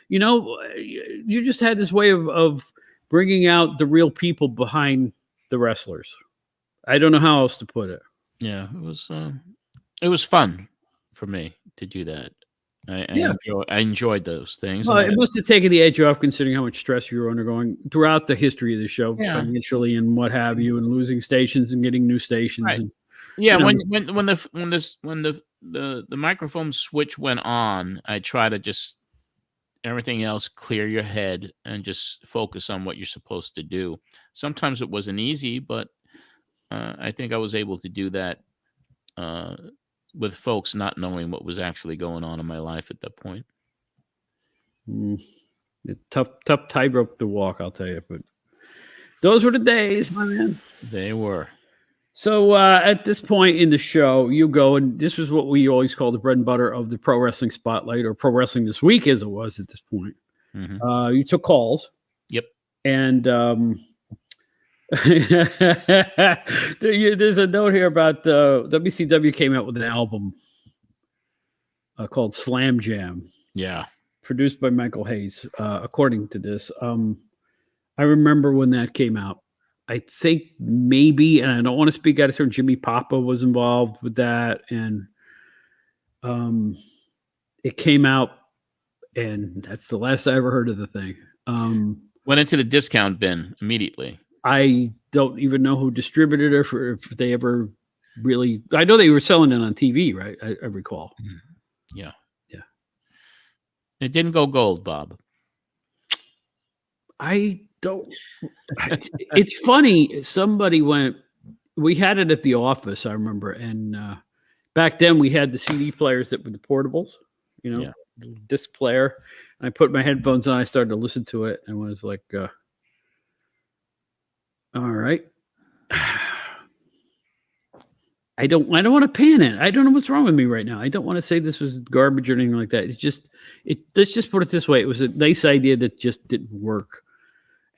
Speaker 2: you know, you just had this way of bringing out the real people behind the wrestlers. I don't know how else to put it.
Speaker 1: Yeah, it was fun for me to do that. I enjoyed those things.
Speaker 2: Well, it must have taken the edge off, considering how much stress you were undergoing throughout the history of the show, financially and what have you, and losing stations and getting new stations.
Speaker 1: Right.
Speaker 2: And,
Speaker 1: when the microphone switch went on, I try to just everything else clear your head and just focus on what you're supposed to do. Sometimes it wasn't easy, but I think I was able to do that with folks not knowing what was actually going on in my life at that point.
Speaker 2: Tough tightrope to walk, I'll tell you. But those were the days, my man.
Speaker 1: They were.
Speaker 2: So at this point in the show, you go, and this was what we always call the bread and butter of the Pro Wrestling Spotlight, or Pro Wrestling This Week, as it was at this point.
Speaker 1: Mm-hmm.
Speaker 2: You took calls.
Speaker 1: Yep.
Speaker 2: And there's a note here about WCW came out with an album called Slam Jam.
Speaker 1: Yeah.
Speaker 2: Produced by Michael Hayes, according to this. I remember when that came out. I think maybe, and I don't want to speak out of turn, Jimmy Papa was involved with that. And it came out, and that's the last I ever heard of the thing.
Speaker 1: Went into the discount bin immediately.
Speaker 2: I don't even know who distributed it, or if they ever really. I know they were selling it on TV, right? I recall.
Speaker 1: Yeah.
Speaker 2: Yeah.
Speaker 1: It didn't go gold, Bob.
Speaker 2: I don't. It's funny. Somebody went. We had it at the office, I remember, and back then we had the CD players that were the portables, disc player. And I put my headphones on. I started to listen to it, and was like, "All right." I don't want to pan it. I don't know what's wrong with me right now. I don't want to say this was garbage or anything like that. Let's just put it this way. It was a nice idea that just didn't work.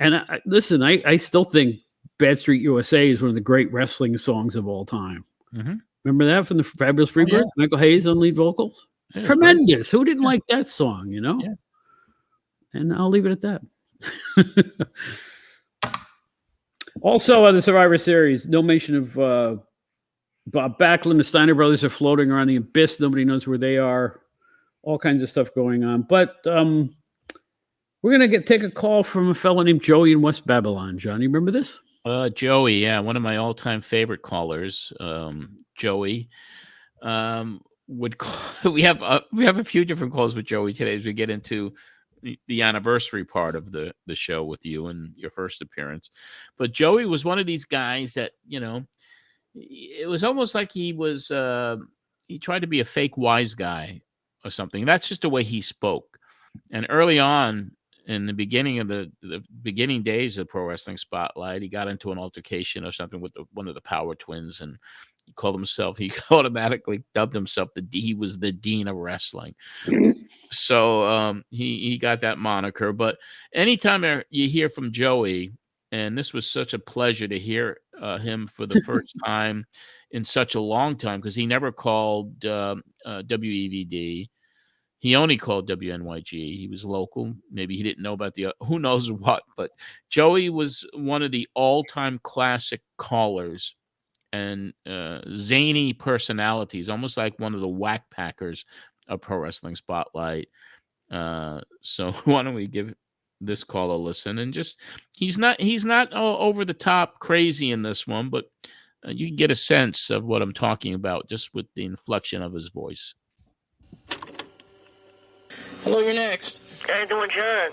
Speaker 2: And I still think Bad Street USA is one of the great wrestling songs of all time.
Speaker 1: Mm-hmm.
Speaker 2: Remember that from the Fabulous Freebirds? Yeah. Michael Hayes on lead vocals?
Speaker 1: Yeah,
Speaker 2: tremendous. Great. Who didn't like that song,
Speaker 1: Yeah.
Speaker 2: And I'll leave it at that. Also on the Survivor Series, no mention of Bob Backlund. The Steiner brothers are floating around the abyss. Nobody knows where they are. All kinds of stuff going on. But we're going to take a call from a fellow named Joey in West Babylon. John, you remember this?
Speaker 1: Joey, yeah, one of my all-time favorite callers. Joey would call. We have a few different calls with Joey today as we get into the anniversary part of the show with you and your first appearance. But Joey was one of these guys that, it was almost like he was he tried to be a fake wise guy or something. That's just the way he spoke. And early on in the beginning of the beginning days of Pro Wrestling Spotlight, he got into an altercation or something with one of the Power Twins, and he automatically dubbed himself he was the Dean of Wrestling. So he got that moniker. But anytime you hear from Joey, and this was such a pleasure to hear him for the first time in such a long time, because he never called WEVD. He only called WNYG. He was local. Maybe he didn't know about who knows what, but Joey was one of the all-time classic callers and zany personalities, almost like one of the whack packers of Pro Wrestling Spotlight. So why don't we give this call a listen? And just he's not over the top crazy in this one, but you can get a sense of what I'm talking about just with the inflection of his voice.
Speaker 4: Hello, you're next.
Speaker 5: How you doing, John?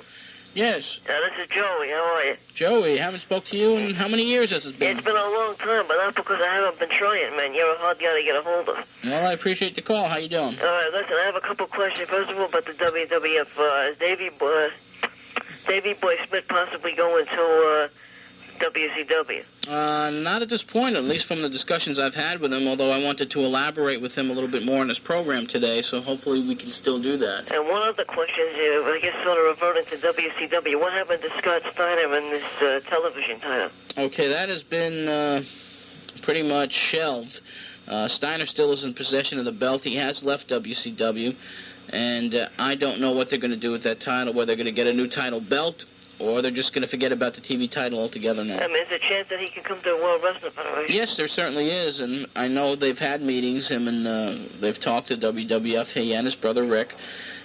Speaker 4: Yes.
Speaker 5: This is Joey. How are you?
Speaker 4: Joey, haven't spoke to you in how many years has it been?
Speaker 5: It's been a long time, but not because I haven't been trying, man. You're a hard guy to get a hold of.
Speaker 4: Well, I appreciate the call. How you doing?
Speaker 5: All right, listen, I have a couple questions. First of all, about the WWF. Is Davey Boy Smith possibly going to WCW?
Speaker 4: Not at this point, at least from the discussions I've had with him, although I wanted to elaborate with him a little bit more in this program today, so hopefully we can still do that.
Speaker 5: And one other question is, I guess sort of reverting to WCW, what happened to Scott Steiner in this television title?
Speaker 4: Okay, that has been pretty much shelved. Steiner still is in possession of the belt. He has left WCW. And I don't know what they're going to do with that title, whether they're going to get a new title belt, or they're just going to forget about the TV title altogether now.
Speaker 5: I mean, is there a chance that he can come to the World Wrestling Federation?
Speaker 4: Yes, there certainly is, and I know they've had meetings, him and they've talked to WWF, he and his brother Rick,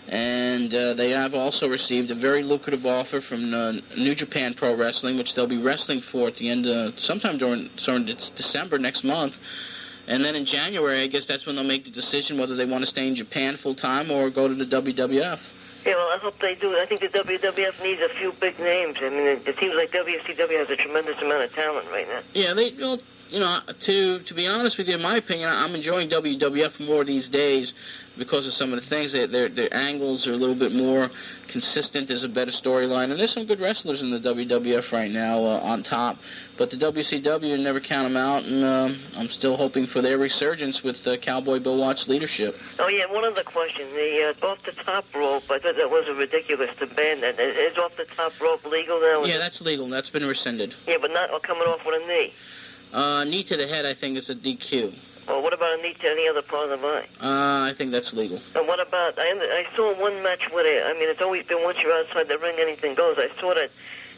Speaker 4: and they have also received a very lucrative offer from New Japan Pro Wrestling, which they'll be wrestling for at the end, sometime during December next month. And then in January, I guess that's when they'll make the decision whether they want to stay in Japan full-time or go to the WWF.
Speaker 5: Yeah, well, I hope they do. I think the WWF needs a few big names. I mean, it seems like WCW has a tremendous amount of talent right now.
Speaker 4: Yeah, to be honest with you, in my opinion, I'm enjoying WWF more these days because of some of the things. Their angles are a little bit more consistent. There's a better storyline. And there's some good wrestlers in the WWF right now on top. But the WCW, never count them out. And I'm still hoping for their resurgence with Cowboy Bill Watts' leadership.
Speaker 5: Oh, yeah, one other question. The off-the-top rope, I thought that was ridiculous to ban that. Is off-the-top rope legal now?
Speaker 4: Yeah, that's legal. That's been rescinded.
Speaker 5: Yeah, but not coming off with a knee.
Speaker 4: Knee to the head, I think, is a DQ.
Speaker 5: Well, what about a knee to any other part of the body?
Speaker 4: I think that's legal.
Speaker 5: And what about, I saw one match with it. I mean, it's always been once you're outside the ring, anything goes. I saw that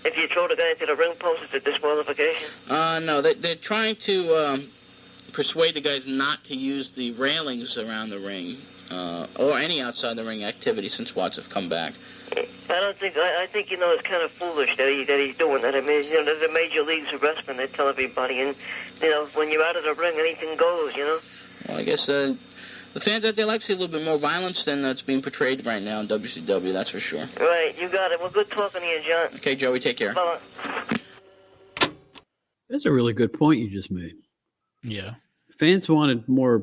Speaker 5: if you throw the guy into the ring post, it's a disqualification.
Speaker 4: No, they're trying to persuade the guys not to use the railings around the ring or any outside the ring activity since Watts have come back.
Speaker 5: I think, it's kind of foolish that he's doing that. I mean, there's the major leagues of wrestling, they tell everybody, and, when you're out of the ring, anything goes,
Speaker 4: Well, I guess the fans out there like to see a little bit more violence than that's being portrayed right now in WCW, that's for sure.
Speaker 5: Right, you got it. Well, good talking to you, John.
Speaker 4: Okay, Joey, take care.
Speaker 5: Bye-bye.
Speaker 2: That's a really good point you just made.
Speaker 1: Yeah.
Speaker 2: Fans wanted more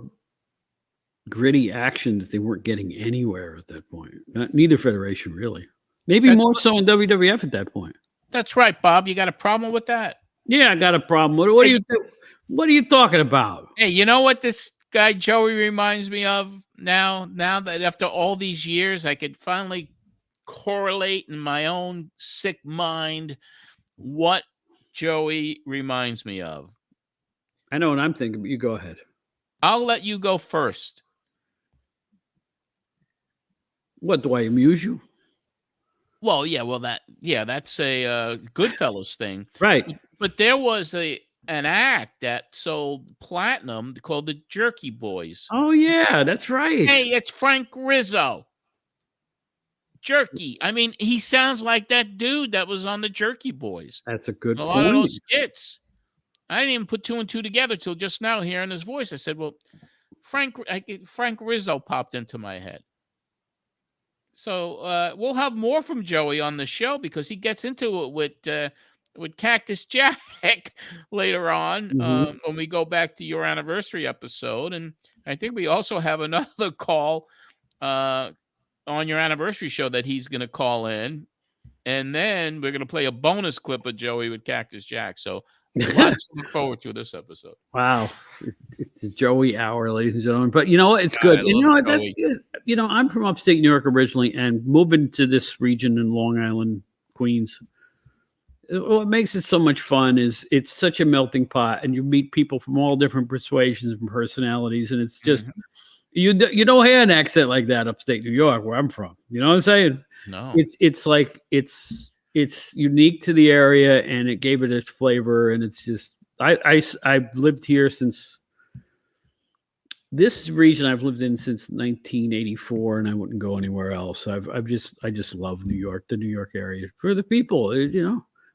Speaker 2: gritty action that they weren't getting anywhere at that point. Neither federation, really. Maybe more so in WWF at that point.
Speaker 1: That's right, Bob. You got a problem with that?
Speaker 2: Yeah, I got a problem. What do you think? What are you talking about?
Speaker 1: Hey, you know what this guy Joey reminds me of now? Now that after all these years, I could finally correlate in my own sick mind what Joey reminds me of.
Speaker 2: I know what I'm thinking, but you go ahead.
Speaker 1: I'll let you go first.
Speaker 2: What, do I amuse you?
Speaker 1: Well, that's a Goodfellas thing.
Speaker 2: Right.
Speaker 1: But there was an act that sold platinum called the Jerky Boys.
Speaker 2: Oh, yeah, that's right.
Speaker 1: Hey, it's Frank Rizzo. Jerky. I mean, he sounds like that dude that was on the Jerky Boys.
Speaker 2: That's a good
Speaker 1: point.
Speaker 2: A lot
Speaker 1: of those skits. I didn't even put two and two together till just now hearing his voice. I said, well, Frank Rizzo popped into my head. So we'll have more from Joey on the show because he gets into it with Cactus Jack later on when we go back to your anniversary episode. And I think we also have another call on your anniversary show that he's going to call in. And then we're going to play a bonus clip of Joey with Cactus Jack. So lots to look forward to this episode.
Speaker 2: Wow. It's a Joey hour, ladies and gentlemen. But you know what? It's good. And you know what? That's good. I'm from upstate New York originally and moving to this region in Long Island, Queens. What makes it so much fun is it's such a melting pot and you meet people from all different persuasions and personalities. And it's just, you don't hear an accent like that upstate New York where I'm from. You know what I'm saying?
Speaker 1: No.
Speaker 2: It's like, it's unique to the area and it gave it its flavor. And it's just, I've lived here since this region I've lived in since 1984 and I wouldn't go anywhere else. I just love New York, the New York area for the people,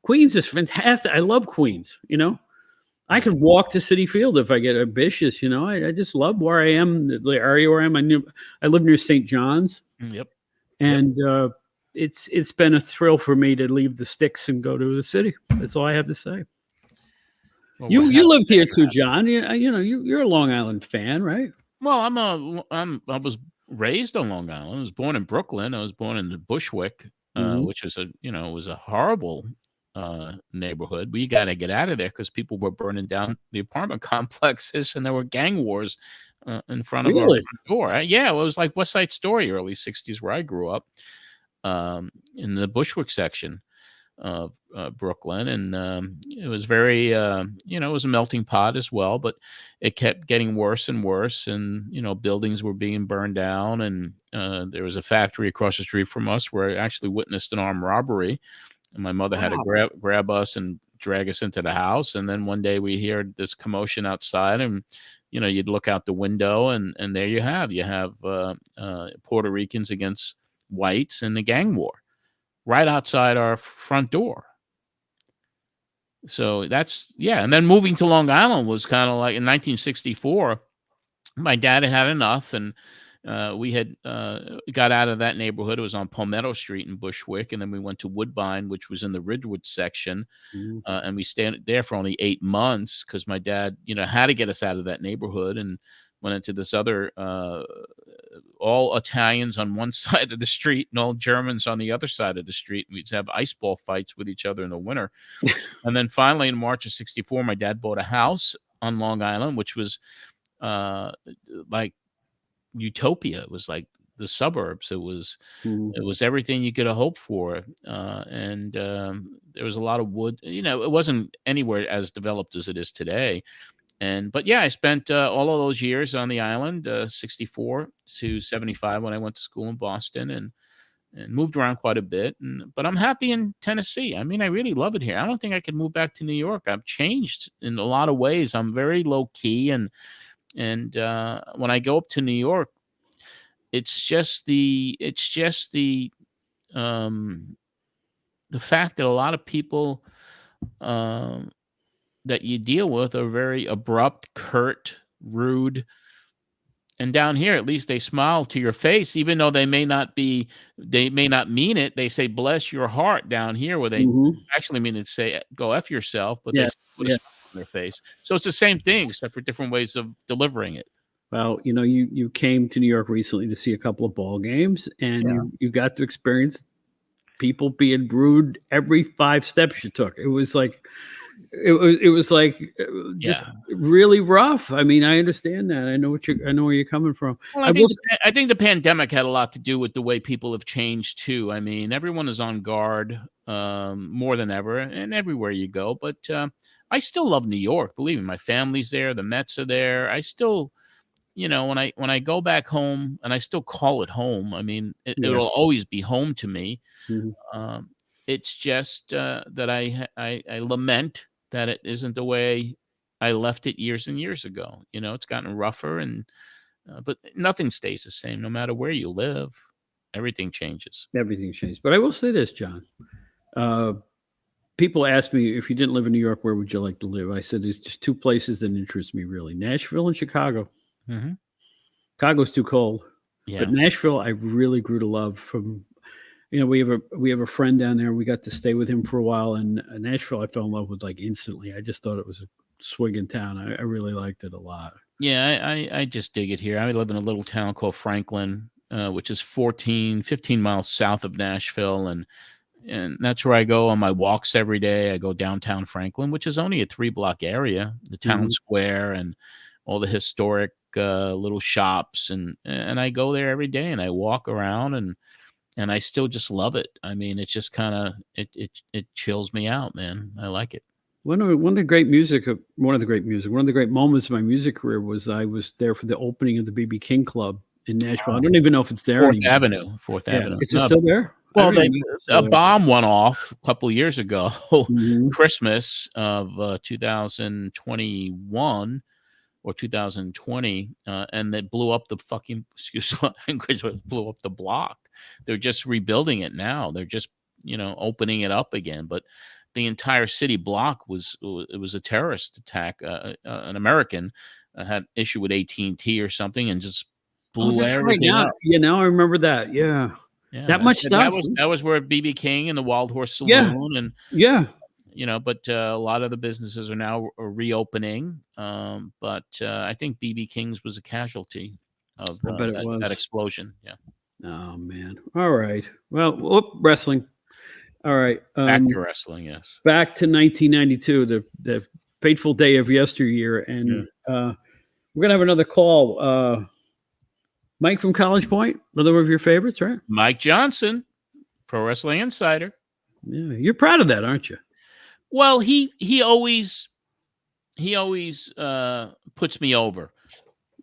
Speaker 2: Queens is fantastic. I love Queens, I could walk to Citi Field if I get ambitious, I just love where I am, the area where I am. I live near St. John's.
Speaker 1: Yep.
Speaker 2: And it's been a thrill for me to leave the sticks and go to the city. That's all I have to say. Well, you lived here too, John. You're a Long Island fan, right?
Speaker 1: Well, I was raised on Long Island. I was born in Brooklyn. I was born in the Bushwick, which was was a horrible neighborhood. We got to get out of there because people were burning down the apartment complexes and there were gang wars in front of our front door. Yeah, it was like West Side Story, early 60s, where I grew up in the Bushwick section. of Brooklyn, and it was very, it was a melting pot as well, but it kept getting worse and worse, and buildings were being burned down, and there was a factory across the street from us where I actually witnessed an armed robbery, and my mother had to grab us and drag us into the house, and then one day we heard this commotion outside, and you'd look out the window, and there you have Puerto Ricans against whites in the gang war right outside our front door. So that's, and then moving to Long Island was kind of like in 1964, my dad had enough, and we had got out of that neighborhood. It was on Palmetto Street in Bushwick, and then we went to Woodbine, which was in the Ridgewood section, and we stayed there for only 8 months because my dad, had to get us out of that neighborhood, and went into this other, all Italians on one side of the street and all Germans on the other side of the street. We'd have ice ball fights with each other in the winter. And then finally in March of 64, my dad bought a house on Long Island, which was like utopia. It was like the suburbs. It was everything you could have hoped for. And there was a lot of wood, it wasn't anywhere as developed as it is today. But I spent all of those years on the island, 64 to 75 when I went to school in Boston, and moved around quite a bit. But I'm happy in Tennessee. I mean, I really love it here. I don't think I could move back to New York. I've changed in a lot of ways. I'm very low key, and when I go up to New York, it's just the fact that a lot of people that you deal with are very abrupt, curt, rude. And down here, at least they smile to your face, even though they may not mean it. They say, bless your heart down here, where they actually mean to say, go F yourself, but they put a smile on their face. So it's the same thing, except for different ways of delivering it.
Speaker 2: Well, you came to New York recently to see a couple of ball games, and you got to experience people being rude every 5 steps you took. It was like, just really rough. I mean, I understand that. I know where you're coming from.
Speaker 1: Well, I think the pandemic had a lot to do with the way people have changed too. I mean, everyone is on guard more than ever, and everywhere you go. But I still love New York. Believe me, my family's there. The Mets are there. I still, when I go back home, and I still call it home. I mean, it'll always be home to me. It's just that I lament that it isn't the way I left it years and years ago. It's gotten rougher, but nothing stays the same. No matter where you live, everything changes.
Speaker 2: Everything changes. But I will say this, John. People ask me, if you didn't live in New York, where would you like to live? I said there's just 2 places that interest me really: Nashville and Chicago. Chicago's too cold. But Nashville, I really grew to love from. We have a friend down there. We got to stay with him for a while, and Nashville I fell in love with like instantly. I just thought it was a swinging town. I really liked it a lot.
Speaker 1: Yeah, I just dig it here. I live in a little town called Franklin, which is 15 miles south of Nashville, and that's where I go on my walks every day. I go downtown Franklin, which is only a 3-block area, the town square and all the historic little shops, and I go there every day, and I walk around, and I still just love it. I mean, it's just kind of it chills me out, man. I like it.
Speaker 2: One of the great moments of my music career was I was there for the opening of the B.B. King Club in Nashville. I don't even know if it's there anymore.
Speaker 1: Fourth Avenue.
Speaker 2: Is it still there?
Speaker 1: Well, a bomb went off a couple of years ago, Christmas of 2021. Or 2020, and they blew up the fucking, blew up the block. They're just rebuilding it now. They're just, opening it up again. But the entire city block was a terrorist attack. An American had issue with AT&T or something, and just blew everything up.
Speaker 2: Yeah, now I remember that. Yeah, that much stuff.
Speaker 1: That was where B.B. King and the Wild Horse Saloon and but a lot of the businesses are now reopening. But I think B.B. King's was a casualty of that explosion. Yeah.
Speaker 2: Oh, man. All right. Well, wrestling. All right.
Speaker 1: Back to wrestling, yes.
Speaker 2: Back to 1992, the fateful day of yesteryear. And we're going to have another call. Mike from College Point, another of your favorites, right?
Speaker 1: Mike Johnson, Pro Wrestling Insider.
Speaker 2: Yeah, you're proud of that, aren't you?
Speaker 1: Well, he always puts me over,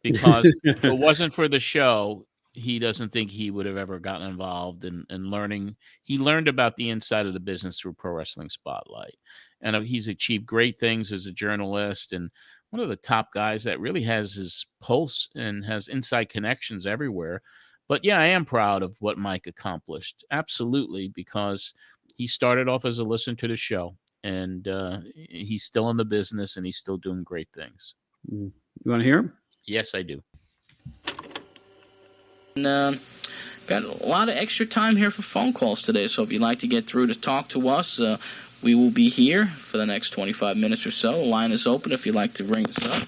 Speaker 1: because if it wasn't for the show, he doesn't think he would have ever gotten involved in learning. He learned about the inside of the business through Pro Wrestling Spotlight. And he's achieved great things as a journalist, and one of the top guys that really has his pulse and has inside connections everywhere. But yeah, I am proud of what Mike accomplished. Absolutely, because he started off as a listener to the show, and he's still in the business, and he's still doing great things.
Speaker 2: You want to hear him?
Speaker 1: Yes, I do.
Speaker 4: And, got a lot of extra time here for phone calls today, so if you'd like to get through to talk to us, we will be here for the next 25 minutes or so. The line is open if you'd like to ring us up.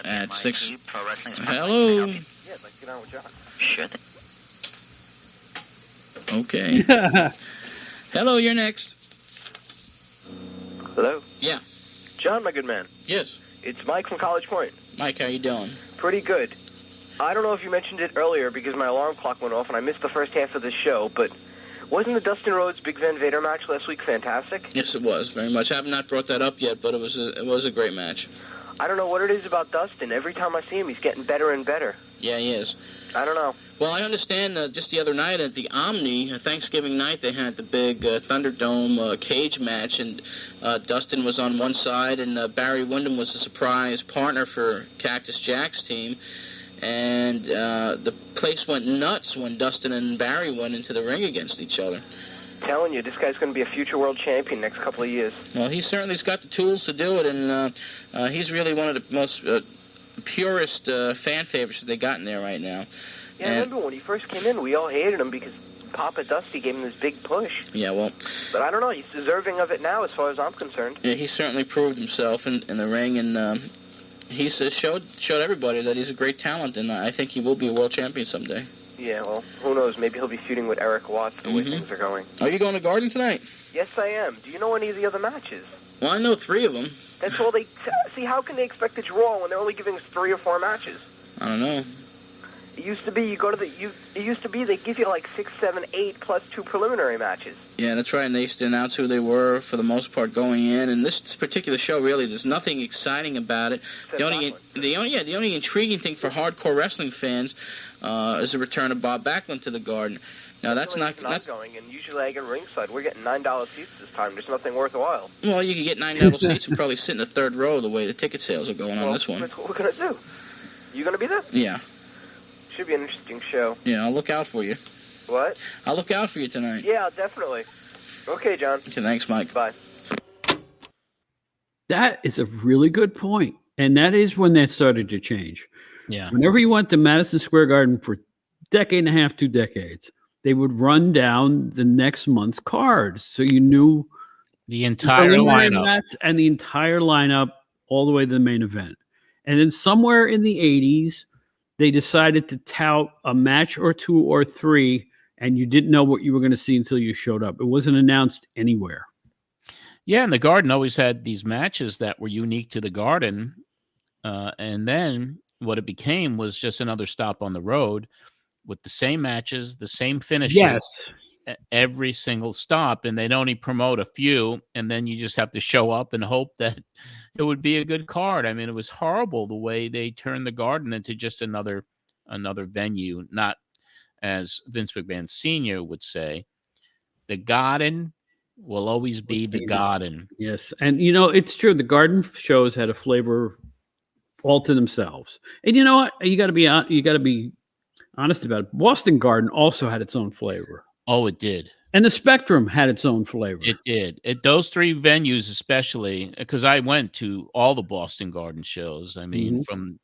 Speaker 4: At 6. Hello.
Speaker 5: Yeah, I'd like to get on with John.
Speaker 4: Sure. Okay. Hello, you're next.
Speaker 5: Hello?
Speaker 4: Yeah.
Speaker 5: John, my good man.
Speaker 4: Yes.
Speaker 5: It's Mike from College Point.
Speaker 4: Mike, how you doing?
Speaker 5: Pretty good. I don't know if you mentioned it earlier because my alarm clock went off and I missed the first half of the show, but wasn't the Dustin Rhodes Big Van Vader match last week fantastic?
Speaker 4: Yes, it was, very much. I have not brought that up yet, but it was a great match.
Speaker 5: I don't know what it is about Dustin. Every time I see him, he's getting better and better.
Speaker 4: Yeah, he is.
Speaker 5: I don't know.
Speaker 4: Well, I understand just the other night at the Omni, Thanksgiving night, they had the big Thunderdome cage match, and Dustin was on one side, and Barry Windham was a surprise partner for Cactus Jack's team. And the place went nuts when Dustin and Barry went into the ring against each other.
Speaker 5: Telling you, this guy's going to be a future world champion next couple of years.
Speaker 4: Well, he certainly's got the tools to do it, and he's really one of the most purest fan favorites that they got in there right now.
Speaker 5: Yeah, I remember when he first came in, we all hated him because Papa Dusty gave him this big push.
Speaker 4: Yeah, well...
Speaker 5: But I don't know, he's deserving of it now as far as I'm concerned.
Speaker 4: Yeah, he certainly proved himself in the ring, and he showed everybody that he's a great talent, and I think he will be a world champion someday.
Speaker 5: Yeah, well, who knows? Maybe he'll be feuding with Eric Watts the way things are going.
Speaker 4: Are you going to Garden tonight?
Speaker 5: Yes, I am. Do you know any of the other matches?
Speaker 4: Well, I know 3 of them.
Speaker 5: That's all they... See, how can they expect to draw when they're only giving us 3 or 4 matches?
Speaker 4: I don't know.
Speaker 5: It used to be it used to be they give you like 6, 7, 8 plus 2 preliminary matches.
Speaker 4: Yeah, that's right. And they used to announce who they were for the most part going in. And this particular show, really, there's nothing exciting about it. The only intriguing thing for hardcore wrestling fans is the return of Bob Backlund to the Garden. Now that's not
Speaker 5: going, and usually I get ringside. We're getting $9 seats this time. There's nothing worthwhile.
Speaker 4: Well, you can get $9 seats and probably sit in the 3rd row the way the ticket sales are going on this one.
Speaker 5: That's what we're gonna do. You gonna be there?
Speaker 4: Yeah.
Speaker 5: Should be an interesting show.
Speaker 4: Yeah, I'll look out for you.
Speaker 5: What?
Speaker 4: I'll look out for you tonight.
Speaker 5: Yeah, definitely. Okay, John.
Speaker 4: Okay, thanks, Mike.
Speaker 5: Bye.
Speaker 2: That is a really good point. And that is when that started to change.
Speaker 1: Yeah.
Speaker 2: Whenever you went to Madison Square Garden for a decade and a half, 2 decades, they would run down the next month's cards. So you knew
Speaker 1: the entire lineup.
Speaker 2: And the entire lineup all the way to the main event. And then somewhere in the 80s, they decided to tout a match or 2 or 3, and you didn't know what you were going to see until you showed up. It wasn't announced anywhere.
Speaker 1: Yeah, and the Garden always had these matches that were unique to the Garden. And then what it became was just another stop on the road with the same matches, the same finishes.
Speaker 2: Yes.
Speaker 1: Every single stop, and they'd only promote a few, and then you just have to show up and hope that it would be a good card. I mean, it was horrible the way they turned the Garden into just another venue, not, as Vince McMahon Sr. would say, the Garden will always be the Garden.
Speaker 2: Yes, and it's true. The Garden shows had a flavor all to themselves, and you know what? You got to be honest about it. Boston Garden also had its own flavor.
Speaker 1: Oh, it did.
Speaker 2: And the Spectrum had its own flavor.
Speaker 1: It did. Those 3 venues especially, because I went to all the Boston Garden shows. I mean, from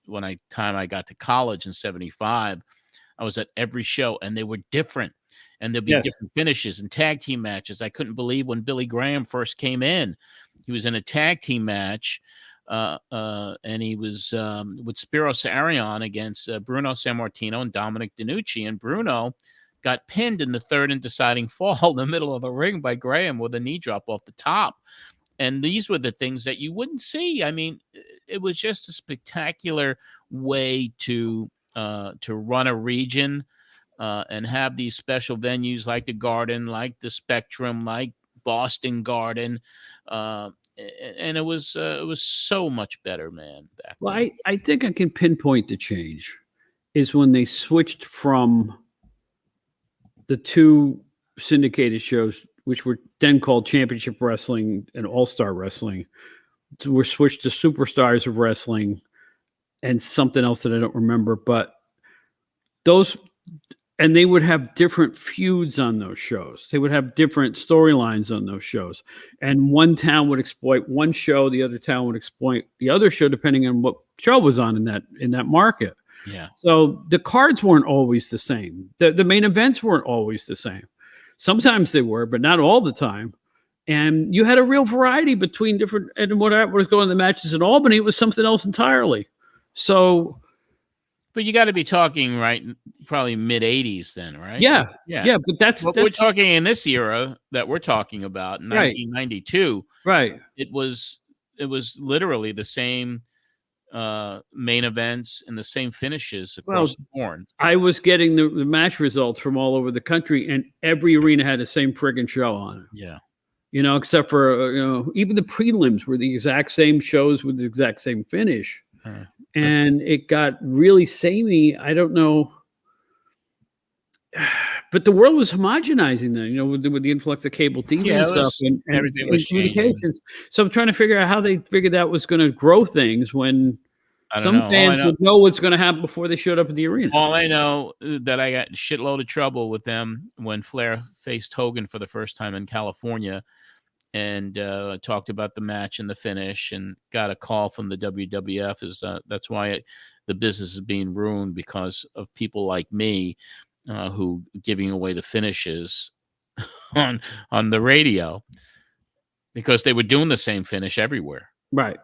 Speaker 1: time I got to college in 75, I was at every show, and they were different. And there'd be different finishes and tag team matches. I couldn't believe when Billy Graham first came in. He was in a tag team match, and he was with Spiros Arion against Bruno Sammartino and Dominic DeNucci. And Bruno got pinned in the 3rd and deciding fall in the middle of the ring by Graham with a knee drop off the top. And these were the things that you wouldn't see. I mean, it was just a spectacular way to run a region. and have these special venues like the Garden, like the Spectrum, like Boston Garden. And it was so much better, man.
Speaker 2: Well, I think I can pinpoint the change is when they switched from the two syndicated shows, which were then called Championship Wrestling and All-Star Wrestling, were switched to Superstars of Wrestling and something else that I don't remember. But those, and they would have different feuds on those shows. They would have different storylines on those shows. And one town would exploit one show, the other town would exploit the other show, depending on what show was on in that market.
Speaker 1: Yeah.
Speaker 2: So the cards weren't always the same. The main events weren't always the same. Sometimes they were, but not all the time. And you had a real variety between different, and what was going on in the matches in Albany, it was something else entirely. So,
Speaker 1: but you got to be talking probably mid '80s then, right?
Speaker 2: Yeah. But that's
Speaker 1: we're talking in this era that we're talking about, 1992.
Speaker 2: Right.
Speaker 1: It was literally the same main events and the same finishes across the board.
Speaker 2: I was getting the match results from all over the country, and every arena had the same friggin' show on it.
Speaker 1: Yeah.
Speaker 2: Except for, even the prelims were the exact same shows with the exact same finish. And it got really samey. I don't know. But the world was homogenizing then, with the influx of cable TV and stuff. And
Speaker 1: everything was
Speaker 2: communications. So I'm trying to figure out how they figured that was going to grow things when some fans would know what's going to happen before they showed up at the arena.
Speaker 1: All I know that I got shitload of trouble with them when Flair faced Hogan for the first time in California and talked about the match and the finish and got a call from the WWF. That's why the business is being ruined because of people like me who giving away the finishes on the radio because they were doing the same finish everywhere.
Speaker 2: Right.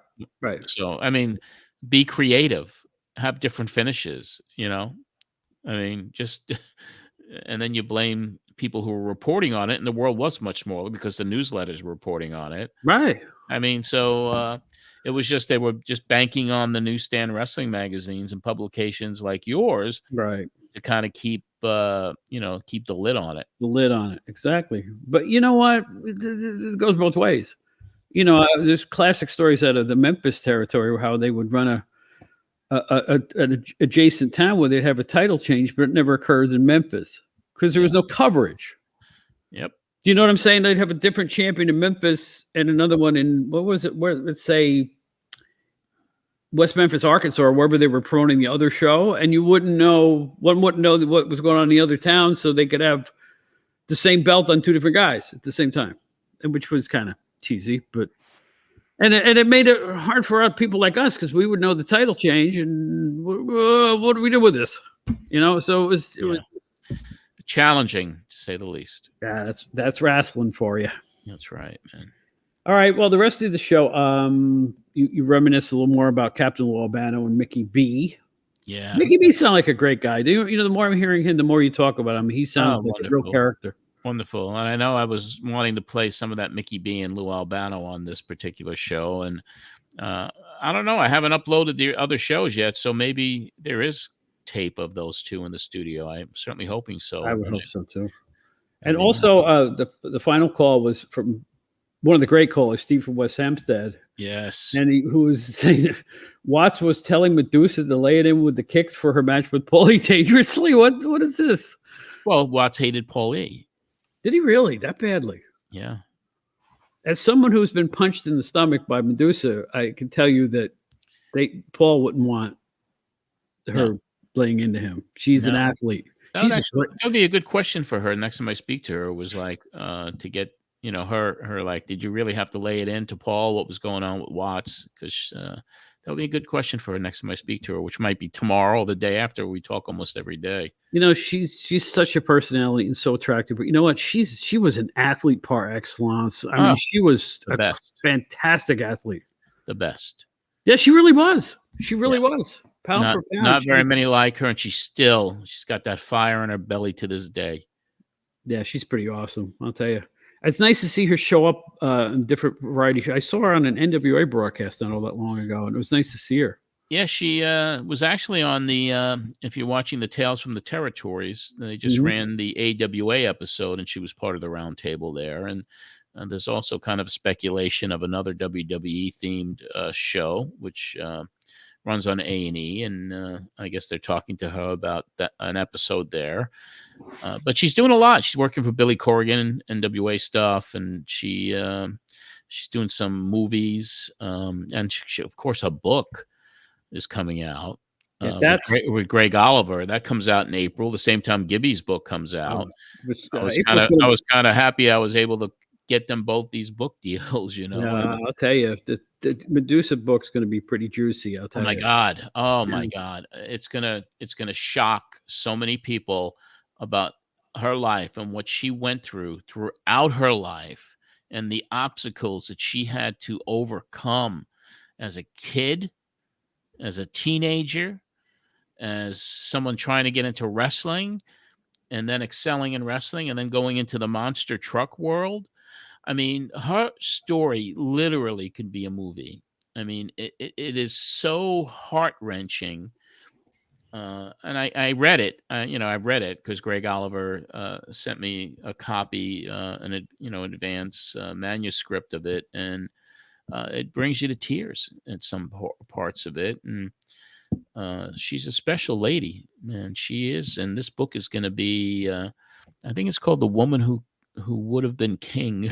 Speaker 1: So, I mean, be creative, have different finishes, and then you blame people who were reporting on it, and the world was much smaller because the newsletters were reporting on it.
Speaker 2: Right.
Speaker 1: I mean, so it was just they were just banking on the newsstand wrestling magazines and publications like yours,
Speaker 2: right,
Speaker 1: to kind of keep the lid on it.
Speaker 2: The lid on it, exactly. But you know what? It goes both ways. There's classic stories out of the Memphis territory how they would run an adjacent town where they'd have a title change, but it never occurred in Memphis because there was no coverage.
Speaker 1: Yep.
Speaker 2: Do you know what I'm saying? They'd have a different champion in Memphis and another one in, what was it? Where, let's say, West Memphis, Arkansas, or wherever they were promoting the other show, and one wouldn't know what was going on in the other town, so they could have the same belt on two different guys at the same time, and which was kind of cheesy, but and it made it hard for people like us because we would know the title change and what do we do with this, So it was
Speaker 1: challenging to say the least.
Speaker 2: Yeah, that's wrestling for you.
Speaker 1: That's right, man. All
Speaker 2: right, well, the rest of the show, you reminisce a little more about Captain Lou Albano and Mickey B.
Speaker 1: Yeah,
Speaker 2: Mickey B sounds like a great guy. The more I'm hearing him, the more you talk about him. He sounds like a real character.
Speaker 1: Wonderful. And I know I was wanting to play some of that Mickey B and Lou Albano on this particular show. And I don't know. I haven't uploaded the other shows yet. So maybe there is tape of those two in the studio. I'm certainly hoping so.
Speaker 2: I would hope so too. And also the final call was from one of the great callers, Steve from West Hampstead.
Speaker 1: Yes.
Speaker 2: And who was saying that Watts was telling Medusa to lay it in with the kicks for her match with Paulie dangerously. What is this?
Speaker 1: Well, Watts hated Paulie.
Speaker 2: Did he really? That badly?
Speaker 1: Yeah.
Speaker 2: As someone who's been punched in the stomach by Medusa, I can tell you that Paul wouldn't want her laying into him. She's an athlete.
Speaker 1: That would be a good question for her next time I speak to her. Was like to get her like, did you really have to lay it into Paul? What was going on with Watts? Because that would be a good question for her next time I speak to her, which might be tomorrow or the day after. We talk almost every day.
Speaker 2: She's such a personality and so attractive. But you know what? She was an athlete par excellence. I mean, she was a fantastic athlete.
Speaker 1: The best.
Speaker 2: Yeah, she really was. She really was. Pound for pound.
Speaker 1: Not very many like her, and she's got that fire in her belly to this day.
Speaker 2: Yeah, she's pretty awesome. I'll tell you. It's nice to see her show up in different variety. I saw her on an NWA broadcast not all that long ago, and it was nice to see her.
Speaker 1: Yeah, she was actually on the, if you're watching the Tales from the Territories, they just ran the AWA episode, and she was part of the roundtable there. And there's also kind of speculation of another WWE-themed show, which runs on A&E, and I guess they're talking to her about an episode there. But she's doing a lot. She's working for Billy Corgan and NWA stuff, and she's doing some movies, and she, of course, her book is coming out with Greg Oliver. That comes out in April, the same time Gibby's book comes out. I was kind of happy I was able to get them both these book deals.
Speaker 2: I'll tell you, the Medusa book's going to be pretty juicy. I'll tell you.
Speaker 1: Oh my God, it's gonna shock so many people about her life and what she went throughout her life, and the obstacles that she had to overcome as a kid, as a teenager, as someone trying to get into wrestling and then excelling in wrestling and then going into the monster truck world. I mean, her story literally could be a movie. I mean, it is so heart-wrenching. And I read it. I've read it because Greg Oliver sent me a copy, an advance manuscript of it, and it brings you to tears at some parts of it. And she's a special lady, man. She is. And this book is going to be, I think it's called The Woman Who Would Have Been King.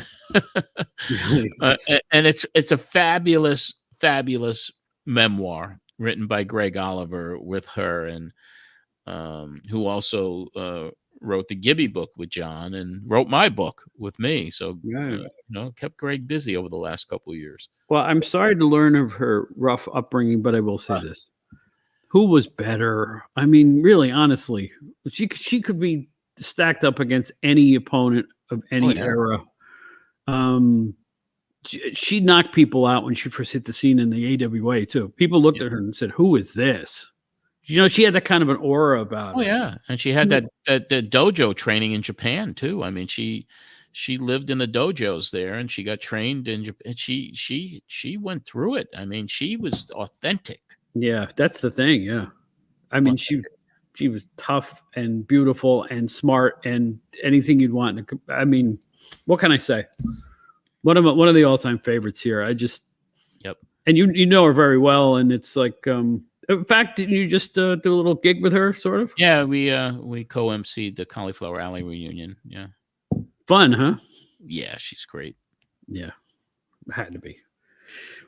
Speaker 1: And it's a fabulous, fabulous memoir written by Greg Oliver with her, and who also wrote the Gibby book with John and wrote my book with me. So, kept Greg busy over the last couple of years.
Speaker 2: Well, I'm sorry to learn of her rough upbringing, but I will say this. Who was better? I mean, really, honestly, she could be stacked up against any opponent of any era. She knocked people out when she first hit the scene in the AWA too. People looked at her and said, "Who is this?" She had that kind of an aura about her.
Speaker 1: Oh yeah, and she had that dojo training in Japan too. I mean, she lived in the dojos there, and she got trained in Japan. She went through it. I mean, she was authentic.
Speaker 2: Yeah, that's the thing. Yeah, I mean, she was tough and beautiful and smart and anything you'd want. I mean, what can I say? One of the all-time favorites here.
Speaker 1: Yep.
Speaker 2: And you know her very well, and it's like, in fact, didn't you just do a little gig with her, sort of?
Speaker 1: Yeah, we co-emceed the Cauliflower Alley reunion. Yeah.
Speaker 2: Fun, huh?
Speaker 1: Yeah, she's great.
Speaker 2: Yeah, had to be.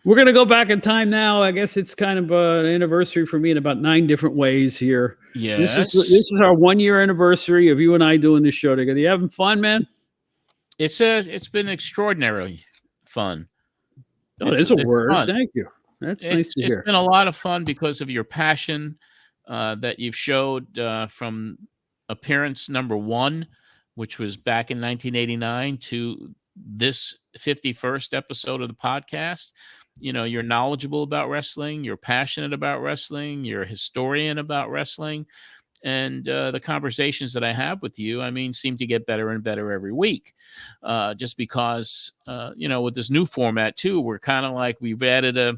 Speaker 2: We're gonna go back in time now. I guess it's kind of an anniversary for me in about 9 different ways here.
Speaker 1: Yeah.
Speaker 2: This is our 1-year anniversary of you and I doing this show together. You having fun, man?
Speaker 1: It's been extraordinarily fun.
Speaker 2: Oh, there's a word. Fun. Thank you. That's nice to hear.
Speaker 1: It's been a lot of fun because of your passion that you've showed from appearance number 1, which was back in 1989, to this 51st episode of the podcast. You're knowledgeable about wrestling. You're passionate about wrestling. You're a historian about wrestling. And the conversations that I have with you, I mean, seem to get better and better every week. Just because, with this new format too, we're kind of like we've added a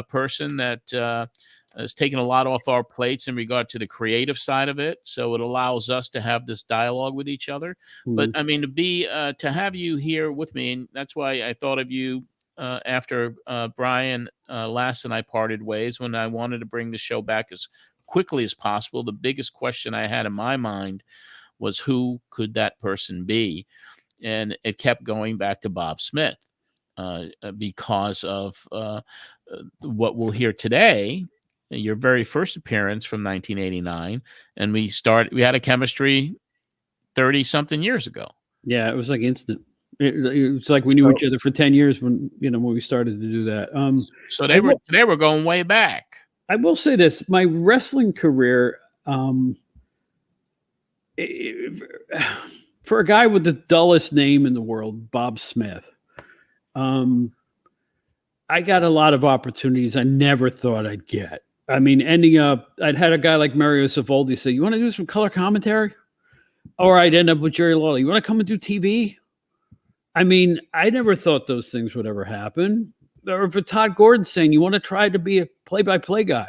Speaker 1: person that has taken a lot off our plates in regard to the creative side of it. So it allows us to have this dialogue with each other. Mm-hmm. But I mean, to have you here with me, and that's why I thought of you. After Brian Last and I parted ways, when I wanted to bring the show back as quickly as possible, the biggest question I had in my mind was, who could that person be? And it kept going back to Bob Smith because of what we'll hear today, your very first appearance from 1989. And we had a chemistry 30-something years ago.
Speaker 2: Yeah, it was like instant. It's like we knew each other for 10 years when we started to do that.
Speaker 1: So they were going way back.
Speaker 2: I will say this: my wrestling career, for a guy with the dullest name in the world, Bob Smith, I got a lot of opportunities I never thought I'd get. I mean, ending up, I'd had a guy like Mario Savoldi say, "You want to do some color commentary?" Or I'd end up with Jerry Lawler. "You want to come and do TV?" I mean, I never thought those things would ever happen. for Todd Gordon saying you want to try to be a play-by-play guy.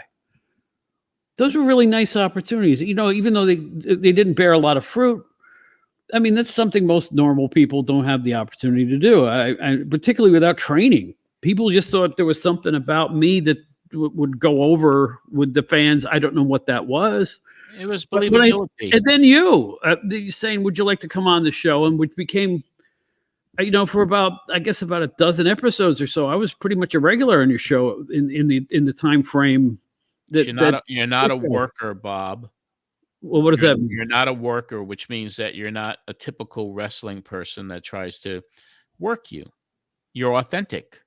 Speaker 2: Those were really nice opportunities. Even though they didn't bear a lot of fruit, I mean, that's something most normal people don't have the opportunity to do. I particularly without training. People just thought there was something about me that would go over with the fans. I don't know what that was.
Speaker 1: It was believability.
Speaker 2: And then you saying, would you like to come on the show? And which became, for about a dozen episodes or so, I was pretty much a regular on your show in the time frame.
Speaker 1: You're not a worker, Bob.
Speaker 2: Well, what does that mean?
Speaker 1: You're not a worker, which means that you're not a typical wrestling person that tries to work you. You're authentic.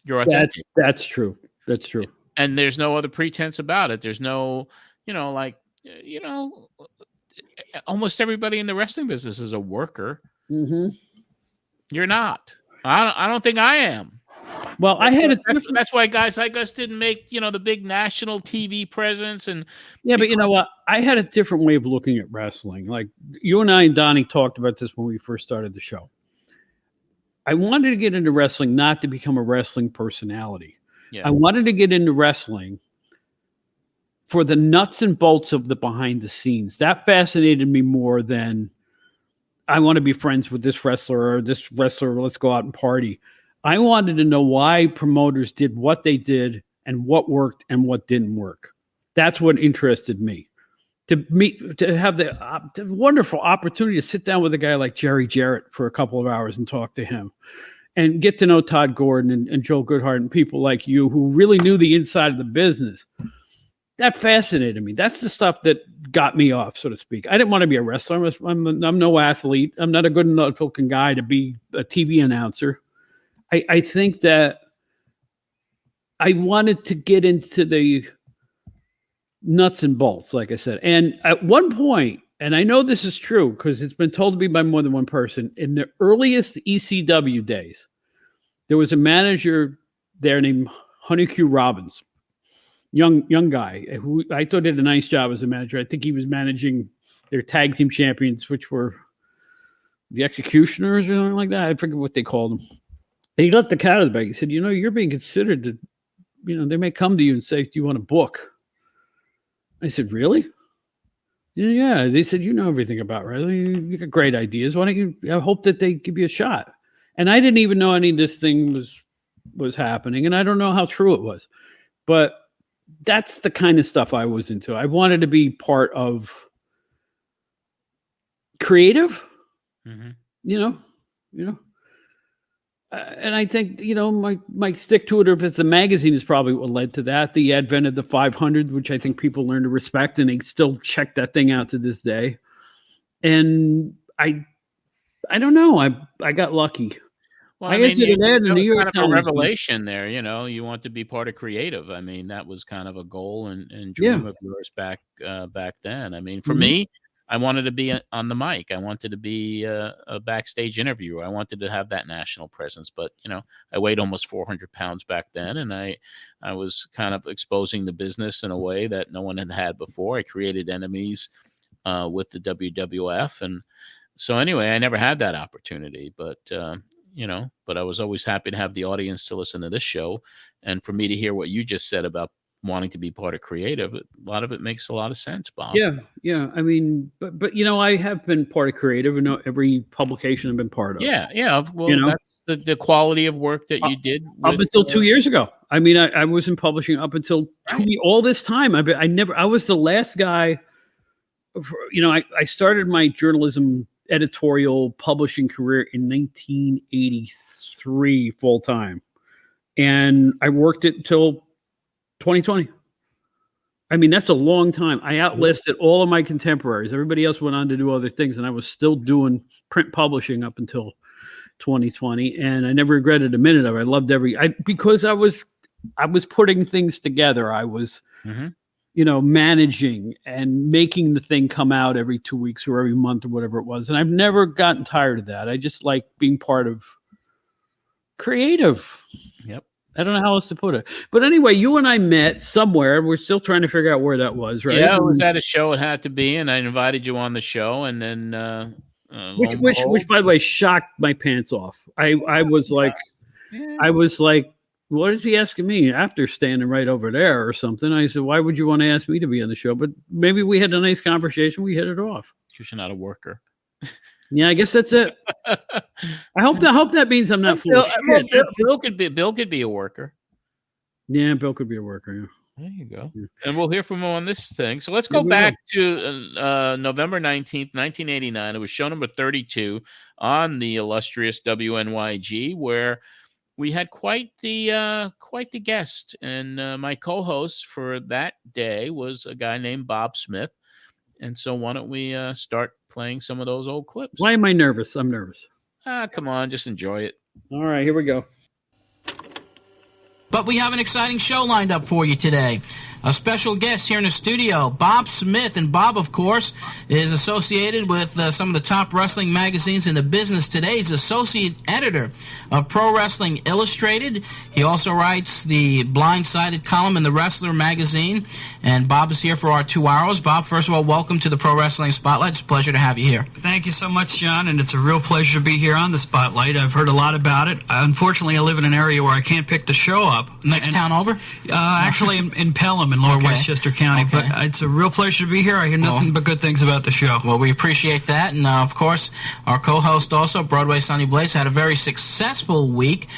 Speaker 2: That's true. That's true.
Speaker 1: And there's no other pretense about it. There's no, almost everybody in the wrestling business is a worker.
Speaker 2: Mm-hmm.
Speaker 1: You're not. I don't think I am.
Speaker 2: Well,
Speaker 1: that's why guys like us didn't make, the big national TV presence. And
Speaker 2: but you know what? I had a different way of looking at wrestling. Like you and I and Donnie talked about this when we first started the show. I wanted to get into wrestling not to become a wrestling personality.
Speaker 1: Yeah.
Speaker 2: I wanted to get into wrestling for the nuts and bolts of the behind the scenes. That fascinated me more than I want to be friends with this wrestler or this wrestler. Let's go out and party. I wanted to know why promoters did what they did and what worked and what didn't work. That's what interested me. To have the wonderful opportunity to sit down with a guy like Jerry Jarrett for a couple of hours and talk to him and get to know Todd Gordon and Joel Goodhart and people like you who really knew the inside of the business. That fascinated me. That's the stuff that got me off, so to speak. I didn't want to be a wrestler. I'm no athlete. I'm not a good enough looking guy to be a TV announcer. I think that I wanted to get into the nuts and bolts, like I said. And at one point, and I know this is true because it's been told to me by more than one person, in the earliest ECW days, there was a manager there named Honey Q Robbins, young guy, who I thought did a nice job as a manager. I think he was managing their tag team champions, which were the Executioners or something like that. I forget what they called them. And he let the cat out of the bag. He said, you're being considered to, they may come to you and say, do you want a book? I said, really? Yeah. They said, you know everything about wrestling. You got great ideas. Why don't you? I hope that they give you a shot. And I didn't even know any of this thing was happening. And I don't know how true it was. But that's the kind of stuff I was into. I wanted to be part of creative, and I think, my stick to it, if it's the magazine, is probably what led to that. The advent of the 500, which I think people learn to respect, and they still check that thing out to this day. And I don't know. I got lucky.
Speaker 1: Well, I mean, kind of a revelation there. You want to be part of creative. I mean, that was kind of a goal and dream of yours back then. I mean, for me, I wanted to be on the mic. I wanted to be a backstage interviewer. I wanted to have that national presence. But, I weighed almost 400 pounds back then, and I was kind of exposing the business in a way that no one had before. I created enemies with the WWF. And so anyway, I never had that opportunity. But, but I was always happy to have the audience to listen to this show. And for me to hear what you just said about wanting to be part of creative, a lot of it makes a lot of sense, Bob.
Speaker 2: Yeah. I mean, but I have been part of creative, and every publication I've been part of.
Speaker 1: Yeah. Well, that's the quality of work that you did
Speaker 2: up until 2 years ago. I mean, I was in publishing up until all this time. I was the last guy. I started my journalism editorial publishing career in 1983 full time, and I worked it until 2020. I mean, that's a long time. I outlisted all of my contemporaries. Everybody else went on to do other things, and I was still doing print publishing up until 2020. And I never regretted a minute of it. I loved because I was putting things together. I was, managing and making the thing come out every 2 weeks or every month or whatever it was. And I've never gotten tired of that. I just like being part of creative.
Speaker 1: Yep.
Speaker 2: I don't know how else to put it. But anyway, you and I met somewhere. We're still trying to figure out where that was, right?
Speaker 1: Yeah, it was at a show. It had to be, and I invited you on the show, and then
Speaker 2: which by the way shocked my pants off. I was like what is he asking me? Apter standing right over there or something. I said, why would you want to ask me to be on the show? But maybe we had a nice conversation. We hit it off.
Speaker 1: You're not a worker.
Speaker 2: Yeah, I guess that's it. I hope that means I'm not full of shit.
Speaker 1: Bill could be a worker.
Speaker 2: Yeah, Bill could be a worker. Yeah.
Speaker 1: There you go. Yeah. And we'll hear from him on this thing. So let's go back to November 19th, 1989. It was show number 32 on the illustrious WNYG, where we had quite the guest. And my co-host for that day was a guy named Bob Smith. And so why don't we start playing some of those old clips?
Speaker 2: Why am I nervous? I'm nervous.
Speaker 1: Come on, just enjoy it.
Speaker 2: All right, here we go.
Speaker 4: But we have an exciting show lined up for you today. A special guest here in the studio, Bob Smith. And Bob, of course, is associated with some of the top wrestling magazines in the business today. He's associate editor of Pro Wrestling Illustrated. He also writes the Blindsided column in the Wrestler magazine. And Bob is here for our 2 hours. Bob, first of all, welcome to the Pro Wrestling Spotlight. It's a pleasure to have you here.
Speaker 6: Thank you so much, John, and it's a real pleasure to be here on the Spotlight. I've heard a lot about it. Unfortunately, I live in an area where I can't pick the show up.
Speaker 4: Next town over?
Speaker 6: Actually, in Pelham, in Lower Westchester County.
Speaker 4: Okay.
Speaker 6: But it's a real pleasure to be here. I hear nothing but good things about the show.
Speaker 4: Well, we appreciate that. And, of course, our co-host also, Broadway Sonny Blaze, had a very successful week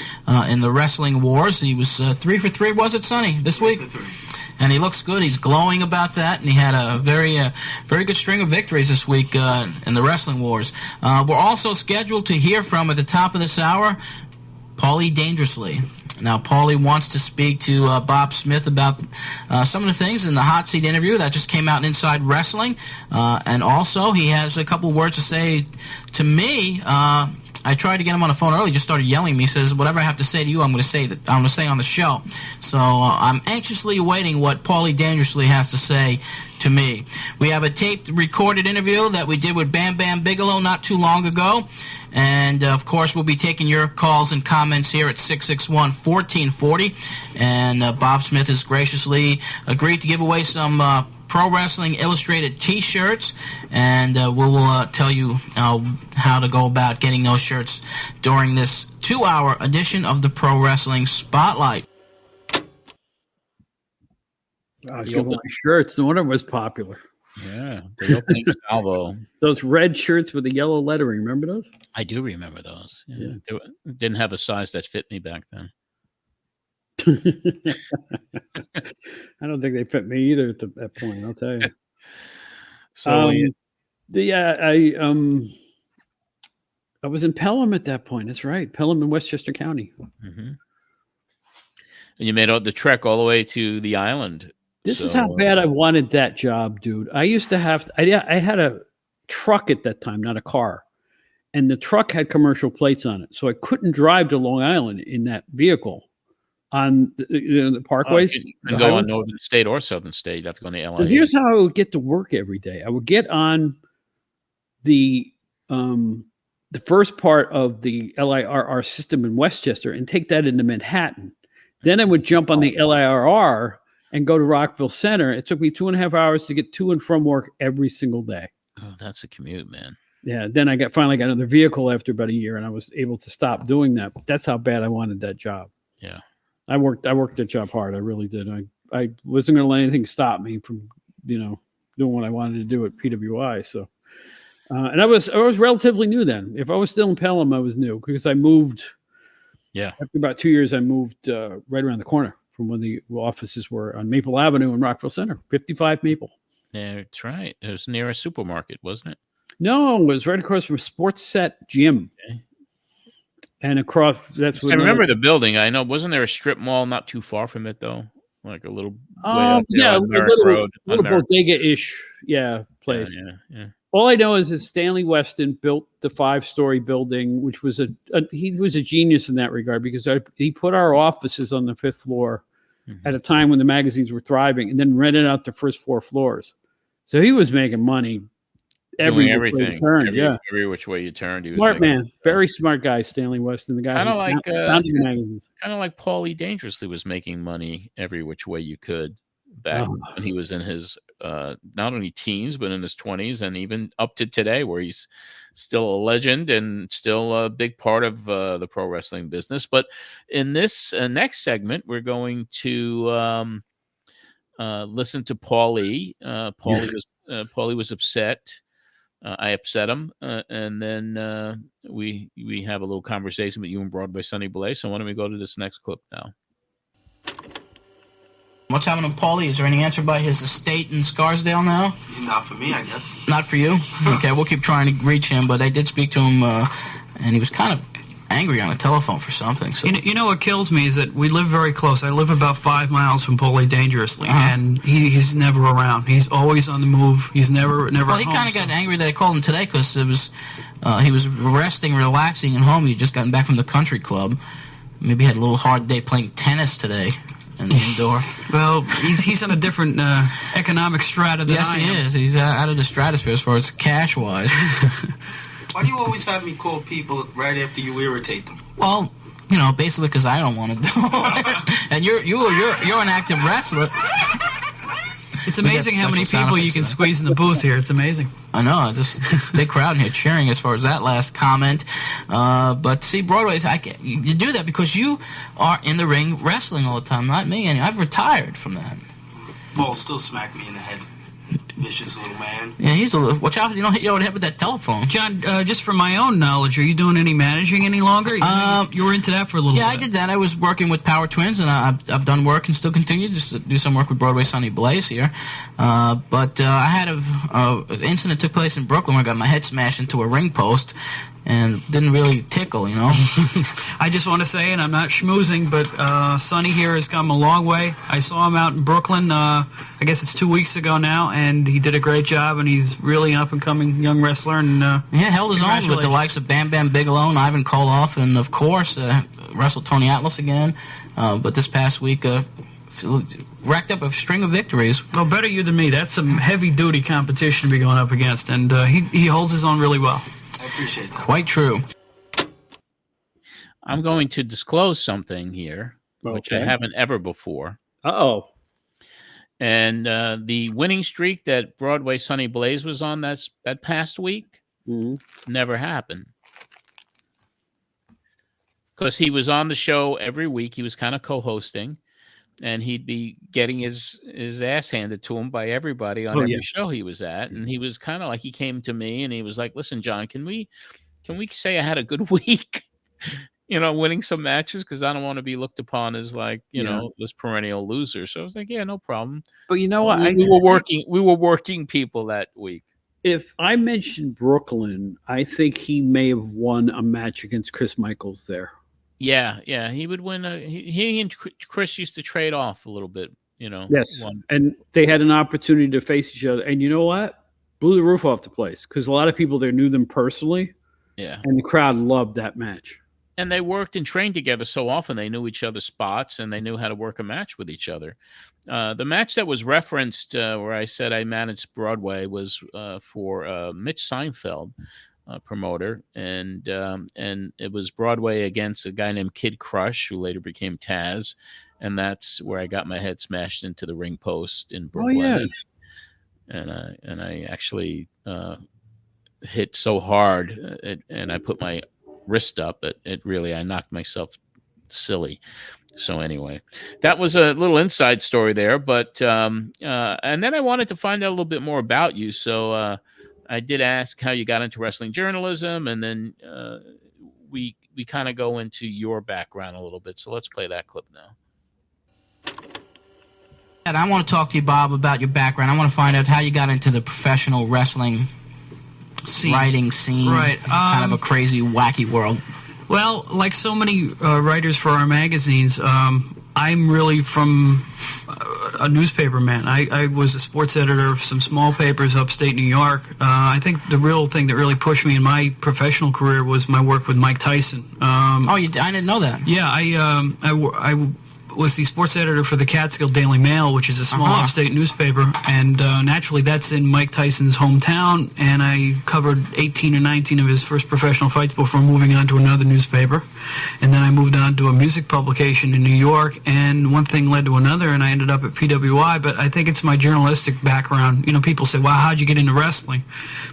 Speaker 4: in the Wrestling Wars. He was 3 for 3, was it, Sonny, this week? And he looks good. He's glowing about that. And he had a very good string of victories this week in the Wrestling Wars. We're also scheduled to hear from, at the top of this hour, Paulie Dangerously. Now, Paulie wants to speak to Bob Smith about some of the things in the hot seat interview that just came out in Inside Wrestling. And also, he has a couple words to say to me. I tried to get him on the phone early. He just started yelling at me. He says, whatever I have to say to you, I'm going to say on the show. So I'm anxiously awaiting what Paulie Dangerously has to say to me. We have a taped, recorded interview that we did with Bam Bam Bigelow not too long ago. And, of course, we'll be taking your calls and comments here at 661-1440. And Bob Smith has graciously agreed to give away some Pro Wrestling Illustrated T-shirts. And we'll tell you how to go about getting those shirts during this 2-hour edition of the Pro Wrestling Spotlight.
Speaker 2: Shirts. No wonder it was popular.
Speaker 1: Yeah, the opening salvo.
Speaker 2: Those red shirts with the yellow lettering. Remember those?
Speaker 1: I do remember those. Yeah. They didn't have a size that fit me back then.
Speaker 2: I don't think they fit me either at that point. I'll tell you.
Speaker 1: So
Speaker 2: I was in Pelham at that point. That's right, Pelham in Westchester County.
Speaker 1: Mm-hmm. And you made the trek all the way to the island.
Speaker 2: This is how bad I wanted that job, dude. I used to have I had a truck at that time, not a car. And the truck had commercial plates on it. So I couldn't drive to Long Island in that vehicle on the parkways.
Speaker 1: You can go on Northern State or Southern State. You'd have to go on the LA.
Speaker 2: And here's how I would get to work every day. I would get on the first part of the LIRR system in Westchester and take that into Manhattan. Then I would jump on the LIRR and go to Rockville Center. It took me 2.5 hours to get to and from work every single day.
Speaker 1: Oh, that's a commute, man.
Speaker 2: Yeah. Then I finally got another vehicle after about a year, and I was able to stop doing that. But that's how bad I wanted that job.
Speaker 1: Yeah.
Speaker 2: I worked that job hard. I really did. I wasn't going to let anything stop me from, doing what I wanted to do at PWI. So, and I was relatively new then. If I was still in Pelham, I was new because I moved.
Speaker 1: Yeah.
Speaker 2: After about 2 years, I moved right around the corner from when the offices were on Maple Avenue in Rockville Center. 55 Maple.
Speaker 1: Yeah, that's right. It was near a supermarket, wasn't it?
Speaker 2: No, it was right across from Sports Set Gym. Okay. And across, that's what
Speaker 1: I remember the building. I know. Wasn't there a strip mall not too far from it, though? Like a little way
Speaker 2: a little bodega-ish, place.
Speaker 1: Yeah.
Speaker 2: All I know is that Stanley Weston built the 5-story building, which was he was a genius in that regard because he put our offices on the 5th floor at a time when the magazines were thriving, and then rented out the first 4 floors. So he was making money everything.
Speaker 1: Every which way you turned. He was
Speaker 2: smart man, very smart guy, Stanley Weston, the guy
Speaker 1: kind of like
Speaker 2: magazines.
Speaker 1: Kind of like Paulie Dangerously was making money every which way you could back when he was in his not only teens, but in his 20s and even up to today, where he's still a legend and still a big part of the pro wrestling business. But in this next segment, we're going to listen to Paulie. Paulie was upset. I upset him, and then we have a little conversation with you and Broadway Sonny Blaze. So why don't we go to this next clip now?
Speaker 4: What's happening to Paulie? Is there any answer by his estate in Scarsdale now?
Speaker 7: Not for me, I guess.
Speaker 4: Not for you? Okay, we'll keep trying to reach him, but I did speak to him, and he was kind of angry on the telephone for something. So
Speaker 6: you know what kills me is that we live very close. I live about 5 miles from Paulie Dangerously, and he's never around. He's always on the move. He's never
Speaker 4: Well, he kind of got angry that I called him today because it was he was resting, relaxing at home. He had just gotten back from the country club. Maybe he had a little hard day playing tennis today in the indoor.
Speaker 6: Well, he's on a different economic strata than I am.
Speaker 4: Yes, he is. He's out of the stratosphere as far as cash-wise.
Speaker 7: Why do you always have me call people right after you irritate them?
Speaker 4: Well, you know, basically because I don't want to do it. And you're an active wrestler.
Speaker 6: It's amazing how many people you can squeeze in the booth here. It's amazing.
Speaker 4: I know. Just big crowd in here cheering as far as that last comment. But see, Broadway's, you do that because you are in the ring wrestling all the time, not me. And I've retired from that.
Speaker 7: Paul still smacked me in the head. Vicious little man.
Speaker 4: Yeah, he's a little... Watch out, you don't hit you over the head with that telephone.
Speaker 6: John, just for my own knowledge, are you doing any managing any longer? You were into that for a little bit.
Speaker 4: Yeah, I did that. I was working with Power Twins, and I've done work and still continue just to do some work with Broadway Sonny Blaze here. But I had an incident took place in Brooklyn where I got my head smashed into a ring post, and didn't really tickle, you know.
Speaker 6: I just want to say, and I'm not schmoozing, but Sonny here has come a long way. I saw him out in Brooklyn, I guess it's 2 weeks ago now, and he did a great job, and he's really an up-and-coming young wrestler. And
Speaker 4: held his own with the likes of Bam Bam Bigelow and Ivan Koloff, and, of course, wrestled Tony Atlas again. But this past week, racked up a string of victories.
Speaker 6: Well, better you than me. That's some heavy-duty competition to be going up against, and he holds his own really well.
Speaker 7: I appreciate that.
Speaker 4: Quite true.
Speaker 1: I'm going to disclose something here, which I haven't ever before.
Speaker 2: Uh-oh.
Speaker 1: And the winning streak that Broadway Sonny Blaze was on that past week never happened. Because he was on the show every week. He was kind of co-hosting. And he'd be getting his ass handed to him by everybody on every show he was at. And he was kind of like, he came to me and he was like, listen, John, can we say I had a good week, winning some matches? Because I don't want to be looked upon as like, know, this perennial loser. So I was like, yeah, no problem.
Speaker 2: But you know what?
Speaker 1: We were working people that week.
Speaker 2: If I mentioned Brooklyn, I think he may have won a match against Chris Michaels there.
Speaker 1: Yeah, he would win. He and Chris used to trade off a little bit,
Speaker 2: Yes, and they had an opportunity to face each other. And you know what? Blew the roof off the place because a lot of people there knew them personally.
Speaker 1: Yeah,
Speaker 2: and the crowd loved that match.
Speaker 1: And they worked and trained together so often they knew each other's spots and they knew how to work a match with each other. The match that was referenced where I said I managed Broadway was for Mitch Seinfeld. Promoter, and it was Broadway against a guy named Kid Crush, who later became Taz, and that's where I got my head smashed into the ring post in Brooklyn. And I actually hit so hard, and I put my wrist up. I knocked myself silly. So anyway, that was a little inside story there, but and then I wanted to find out a little bit more about you. So. I did ask how you got into wrestling journalism, and then we kind of go into your background a little bit. So let's play that clip now.
Speaker 4: And I want to talk to you, Bob, about your background. I want to find out how you got into the professional wrestling writing scene.
Speaker 6: Right.
Speaker 4: Kind of a crazy, wacky world.
Speaker 6: Well, like so many writers for our magazines, I'm really from a newspaper man. I was a sports editor of some small papers upstate New York. I think the real thing that really pushed me in my professional career was my work with Mike Tyson.
Speaker 4: I didn't know that.
Speaker 6: Yeah, I was the sports editor for the Catskill Daily Mail, which is a small upstate newspaper, and naturally that's in Mike Tyson's hometown, and I covered 18 or 19 of his first professional fights before moving on to another newspaper. And then I moved on to a music publication in New York, and one thing led to another, and I ended up at PWI. But I think it's my journalistic background. You know, people say, wow, how'd you get into wrestling?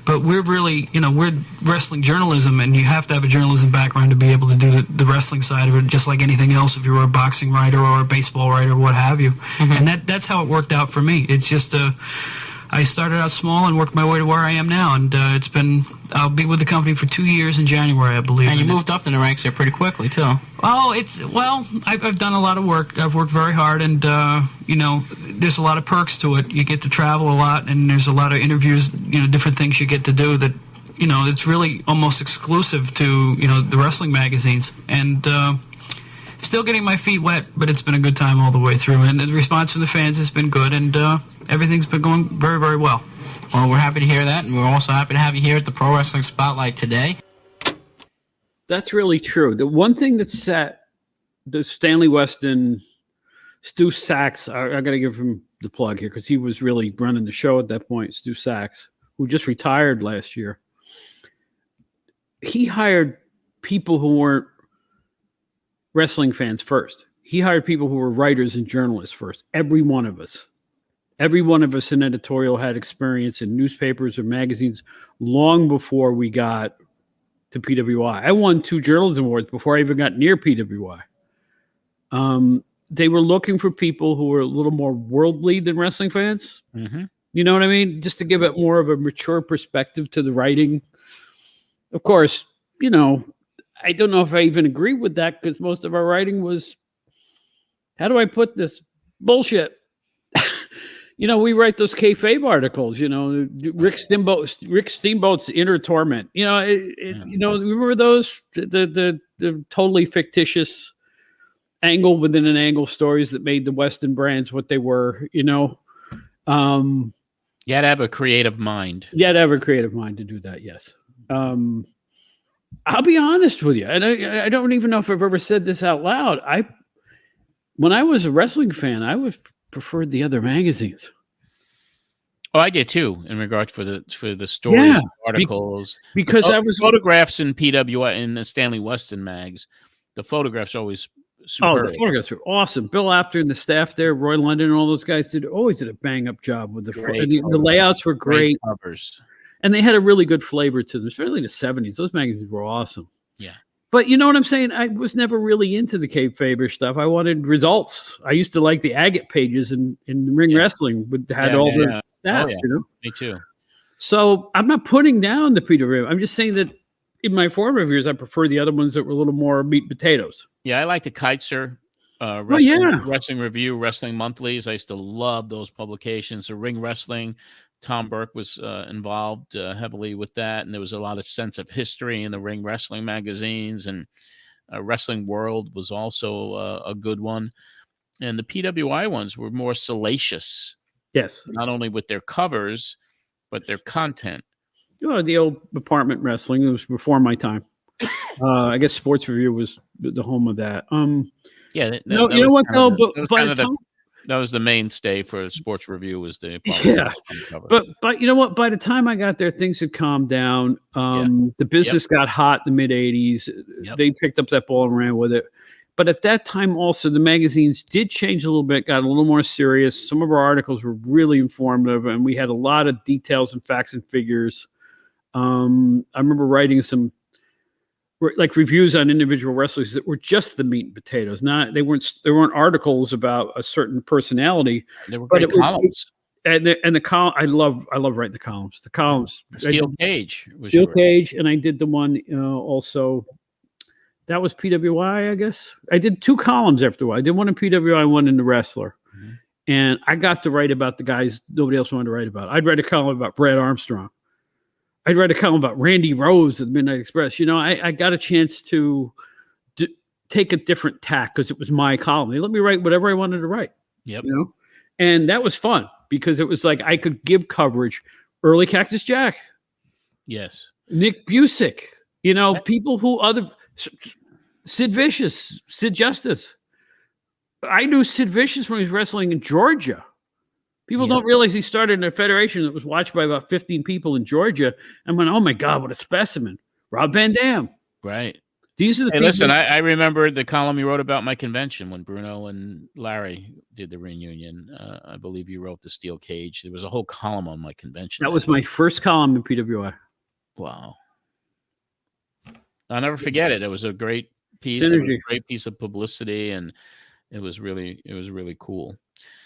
Speaker 6: But we're really, you know, we're wrestling journalism, and you have to have a journalism background to be able to do the wrestling side of it, just like anything else if you were a boxing writer or a baseball writer or what have you. And that's how it worked out for me. It's just I started out small and worked my way to where I am now, and I'll be with the company for 2 years in January, I believe.
Speaker 4: And you moved up in the ranks there pretty quickly, too.
Speaker 6: Oh, I've done a lot of work. I've worked very hard, and, you know, there's a lot of perks to it. You get to travel a lot, and there's a lot of interviews, you know, different things you get to do that, you know, it's really almost exclusive to, you know, the wrestling magazines. And still getting my feet wet, but it's been a good time all the way through. And the response from the fans has been good, and everything's been going very, very well.
Speaker 4: Well, we're happy to hear that, and we're also happy to have you here at the Pro Wrestling Spotlight today.
Speaker 2: That's really true. The one thing that set the Stanley Weston, Stu Sachs, I got to give him the plug here because he was really running the show at that point, Stu Sachs, who just retired last year. He hired people who weren't wrestling fans first. He hired people who were writers and journalists first. Every one of us in editorial had experience in newspapers or magazines long before we got to PWI. I won 2 journalism awards before I even got near PWI. They were looking for people who were a little more worldly than wrestling fans. You know what I mean? Just to give it more of a mature perspective to the writing. Of course, you know, I don't know if I even agree with that because most of our writing was, how do I put this? Bullshit. You know, we write those kayfabe articles, you know, Rick Steamboat's Inner Torment. You know, you know, remember those? The totally fictitious angle within an angle stories that made the Weston brands what they were, you know.
Speaker 1: You had to have a creative mind.
Speaker 2: You had to have a creative mind to do that, yes. I'll be honest with you, and I don't even know if I've ever said this out loud. When I was a wrestling fan, I preferred the other magazines.
Speaker 1: Oh, I did too. In regard for the stories, articles,
Speaker 2: because I was
Speaker 1: photographs in PWI in the Stanley Weston mags. The photographs always superb.
Speaker 2: Oh, the photographs were awesome. Bill Apter and the staff there, Roy London, and all those guys always did a bang up job with the layouts were great
Speaker 1: covers.
Speaker 2: And they had a really good flavor to them, especially in the 70s. Those magazines were awesome.
Speaker 1: Yeah.
Speaker 2: But you know what I'm saying? I was never really into the kayfabe stuff. I wanted results. I used to like the agate pages in Ring Wrestling, but had all the stats, you know?
Speaker 1: Me too.
Speaker 2: So I'm not putting down the PWI. I'm just saying that in my former reviews, I prefer the other ones that were a little more meat and potatoes.
Speaker 1: Yeah, I like the Kaiser Wrestling Review, Wrestling Monthlies. I used to love those publications. The Ring Wrestling, Tom Burke was involved heavily with that, and there was a lot of sense of history in the Ring Wrestling magazines, and Wrestling World was also a good one. And the PWI ones were more salacious.
Speaker 2: Yes.
Speaker 1: Not only with their covers, but their content.
Speaker 2: You know, the old apartment wrestling, it was before my time. I guess Sports Review was the home of that.
Speaker 1: Yeah.
Speaker 2: You know what, though?
Speaker 1: That was the mainstay for Sports Review was the
Speaker 2: cover. But you know what? By the time I got there, things had calmed down. The business got hot in the mid 80s. They picked up that ball and ran with it. But at that time, also the magazines did change a little bit, got a little more serious. Some of our articles were really informative, and we had a lot of details and facts and figures. I remember writing some like reviews on individual wrestlers that were just the meat and potatoes. They weren't articles about a certain personality.
Speaker 1: They were great columns.
Speaker 2: And the column, I love writing the columns. The columns,
Speaker 1: Steel Cage,
Speaker 2: and I did the one also. That was PWI, I guess. I did 2 columns after a while. I did one in PWI, one in The Wrestler. Mm-hmm. And I got to write about the guys nobody else wanted to write about. I'd write a column about Brad Armstrong. I'd write a column about Randy Rose at the Midnight Express. You know, I got a chance to take a different tack because it was my column. They let me write whatever I wanted to write.
Speaker 1: Yep.
Speaker 2: You know? And that was fun because it was like I could give coverage. Early Cactus Jack.
Speaker 1: Yes.
Speaker 2: Nick Busick. You know, people who Sid Vicious, Sid Justice, I knew Sid Vicious when he was wrestling in Georgia. People don't realize he started in a federation that was watched by about 15 people in Georgia. And went, oh my God, what a specimen. Rob Van Dam.
Speaker 1: Right.
Speaker 2: These are the people.
Speaker 1: Listen, I remember the column you wrote about my convention when Bruno and Larry did the reunion. I believe you wrote the Steel Cage. There was a whole column on my convention.
Speaker 2: That was my first column in PWI.
Speaker 1: Wow. I'll never forget it. It was a great piece. It was a great piece of publicity, and it was really cool.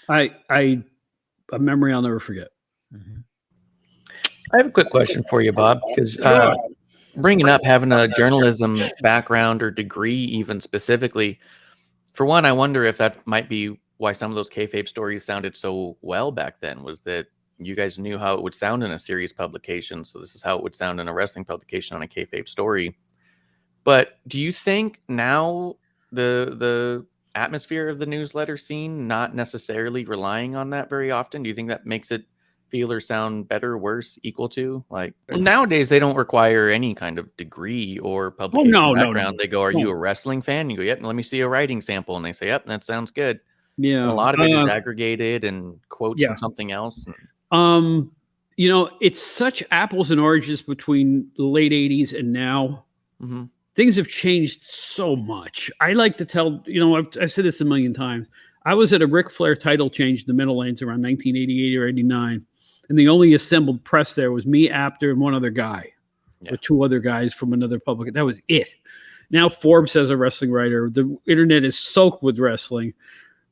Speaker 2: A memory I'll never forget.
Speaker 3: Mm-hmm. I have a quick question for you, Bob, because bringing up having a journalism background or degree, even specifically, for one, I wonder if that might be why some of those kayfabe stories sounded so well back then, was that you guys knew how it would sound in a serious publication. So this is how it would sound in a wrestling publication on a kayfabe story. But do you think now the atmosphere of the newsletter scene not necessarily relying on that very often? Do you think that makes it feel or sound better, worse, equal to? Like, well, nowadays they don't require any kind of degree or publication background. They go, are you a wrestling fan? You go, yep, let me see a writing sample. And they say, yep, that sounds good.
Speaker 2: Yeah.
Speaker 3: And a lot of it is aggregated and quotes from something else.
Speaker 2: It's such apples and oranges between the late 80s and now. Mm-hmm. Things have changed so much. I like to tell, I've said this a million times. I was at a Ric Flair title change in the Middle Lanes around 1988 or 89. And the only assembled press there was me, Apter, and one other guy, or two other guys from another public. That was it. Now Forbes has a wrestling writer. The internet is soaked with wrestling.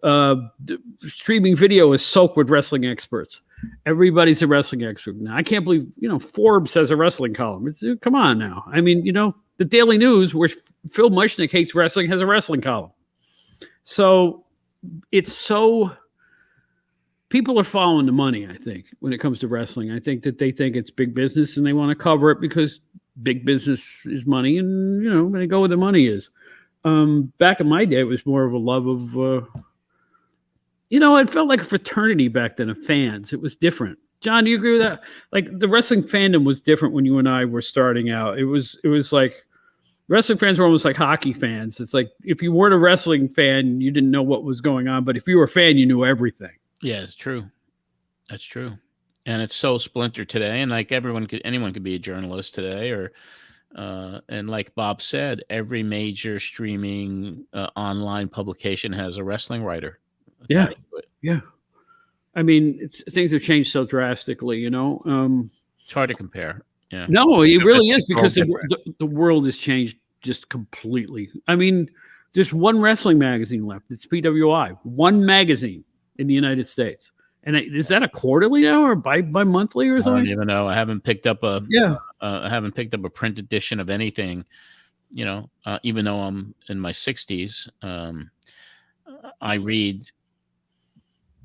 Speaker 2: The streaming video is soaked with wrestling experts. Everybody's a wrestling expert. Now, I can't believe, Forbes has a wrestling column. Come on now. I mean, the Daily News, where Phil Mushnick hates wrestling, has a wrestling column. So people are following the money, I think, when it comes to wrestling. I think that they think it's big business and they want to cover it because big business is money, and, they go where the money is. Back in my day, it was more of a love of, it felt like a fraternity back then of fans. It was different. John, do you agree with that? Like, the wrestling fandom was different when you and I were starting out. It was like wrestling fans were almost like hockey fans. It's like if you weren't a wrestling fan, you didn't know what was going on. But if you were a fan, you knew everything.
Speaker 1: Yeah, it's true. That's true. And it's so splintered today. And like anyone could be a journalist today, or and like Bob said, every major streaming online publication has a wrestling writer.
Speaker 2: Yeah. Yeah. I mean, things have changed so drastically, It's
Speaker 1: hard to compare. Yeah.
Speaker 2: No, it really is, because the world has changed just completely. I mean, there's one wrestling magazine left. It's PWI. One magazine in the United States. And is that a quarterly now or bi-monthly or something?
Speaker 1: I don't even know. I haven't picked up a print edition of anything, even though I'm in my 60s. I read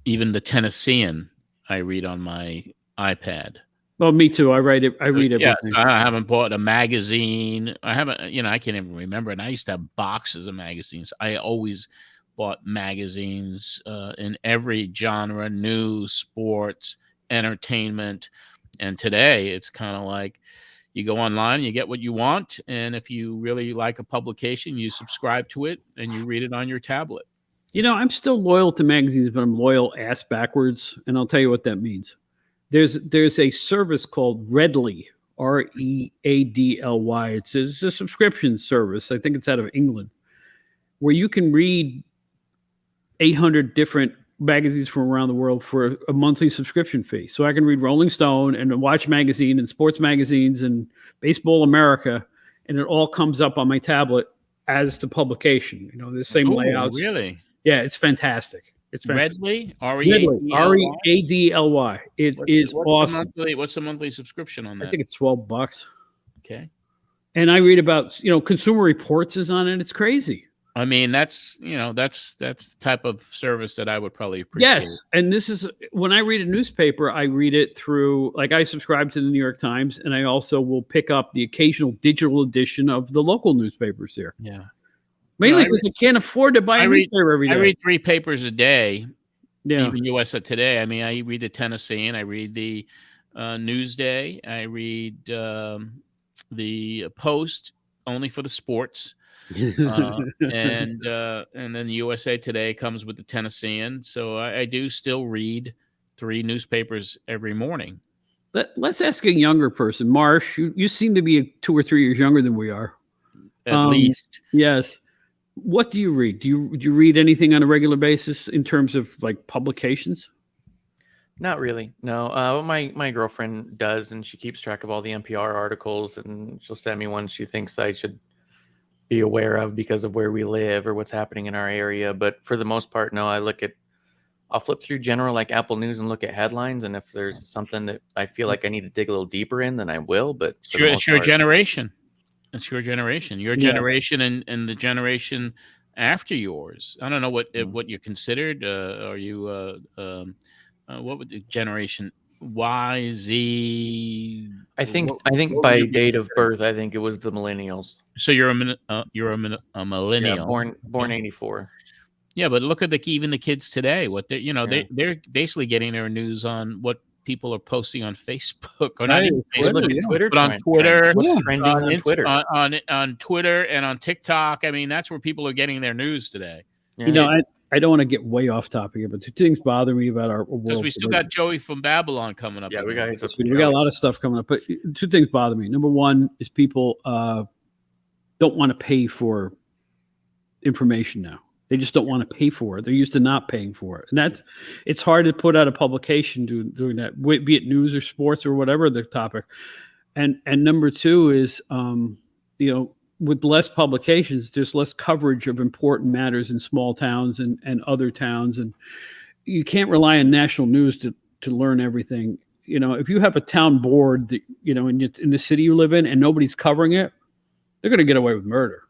Speaker 1: even the Tennessean. I read on my iPad.
Speaker 2: Well, me too. I read everything.
Speaker 1: Yeah, I haven't bought a magazine. I haven't, I can't even remember. And I used to have boxes of magazines. I always bought magazines in every genre: news, sports, entertainment. And today it's kind of like you go online, you get what you want. And if you really like a publication, you subscribe to it and you read it on your tablet.
Speaker 2: I'm still loyal to magazines, but I'm loyal ass backwards. And I'll tell you what that means. There's a service called Readly, Readly. It's a subscription service. I think it's out of England, where you can read 800 different magazines from around the world for a monthly subscription fee. So I can read Rolling Stone and Watch Magazine and sports magazines and Baseball America, and it all comes up on my tablet as the publication. The same layouts.
Speaker 1: Really?
Speaker 2: Yeah, it's fantastic. It's
Speaker 1: Readly,
Speaker 2: Readly. It is awesome.
Speaker 1: What's the monthly subscription on that?
Speaker 2: I think it's $12.
Speaker 1: Okay.
Speaker 2: And I read about, Consumer Reports is on it. It's crazy.
Speaker 1: I mean, that's the type of service that I would probably appreciate.
Speaker 2: Yes. And this is when I read a newspaper, I read it through, like, I subscribe to the New York Times, and I also will pick up the occasional digital edition of the local newspapers here.
Speaker 1: Yeah.
Speaker 2: Mainly because I can't afford to buy a newspaper every day.
Speaker 1: I read 3 papers a day. Yeah. Even USA Today. I mean, I read the Tennessean. I read the Newsday. I read the Post. only for the sports. And then USA Today comes with the Tennessean. So I do still read 3 newspapers every morning.
Speaker 2: Let's ask a younger person. Marsh, you seem to be 2 or 3 years younger than we are.
Speaker 1: At least.
Speaker 2: Yes. What do you read? Do you read anything on a regular basis in terms of like publications?
Speaker 3: Not really. No. My girlfriend does, and she keeps track of all the NPR articles, and she'll send me one she thinks I should be aware of because of where we live or what's happening in our area. But for the most part, no, I'll flip through general like Apple News and look at headlines. And if there's something that I feel like I need to dig a little deeper in, then I will. But
Speaker 1: it's your generation. It's your generation. Your generation and the generation after yours. I don't know what you're considered. Are you what would the generation Y, Z?
Speaker 3: I think by date of birth, I think it was the millennials.
Speaker 1: So you're a millennial.
Speaker 3: Yeah, born 84.
Speaker 1: Yeah, but look at even the kids today. What they're basically getting their news on what people are posting on Facebook, or not even Facebook,
Speaker 3: Twitter,
Speaker 1: but on Twitter.
Speaker 3: What's trending on Twitter?
Speaker 1: On Twitter and on TikTok. I mean, that's where people are getting their news today.
Speaker 2: Yeah. I don't want to get way off topic here, but 2 things bother me about our world.
Speaker 1: Because we still got Joey from Babylon coming up.
Speaker 3: Yeah, we got
Speaker 2: a lot of stuff coming up. But 2 things bother me. Number one is people don't want to pay for information now. They just don't want to pay for it. They're used to not paying for it. And it's hard to put out a publication doing that, be it news or sports or whatever the topic. And number 2 is, with less publications, there's less coverage of important matters in small towns and other towns. And you can't rely on national news to learn everything. If you have a town board that, in the city you live in and nobody's covering it, they're going to get away with murder.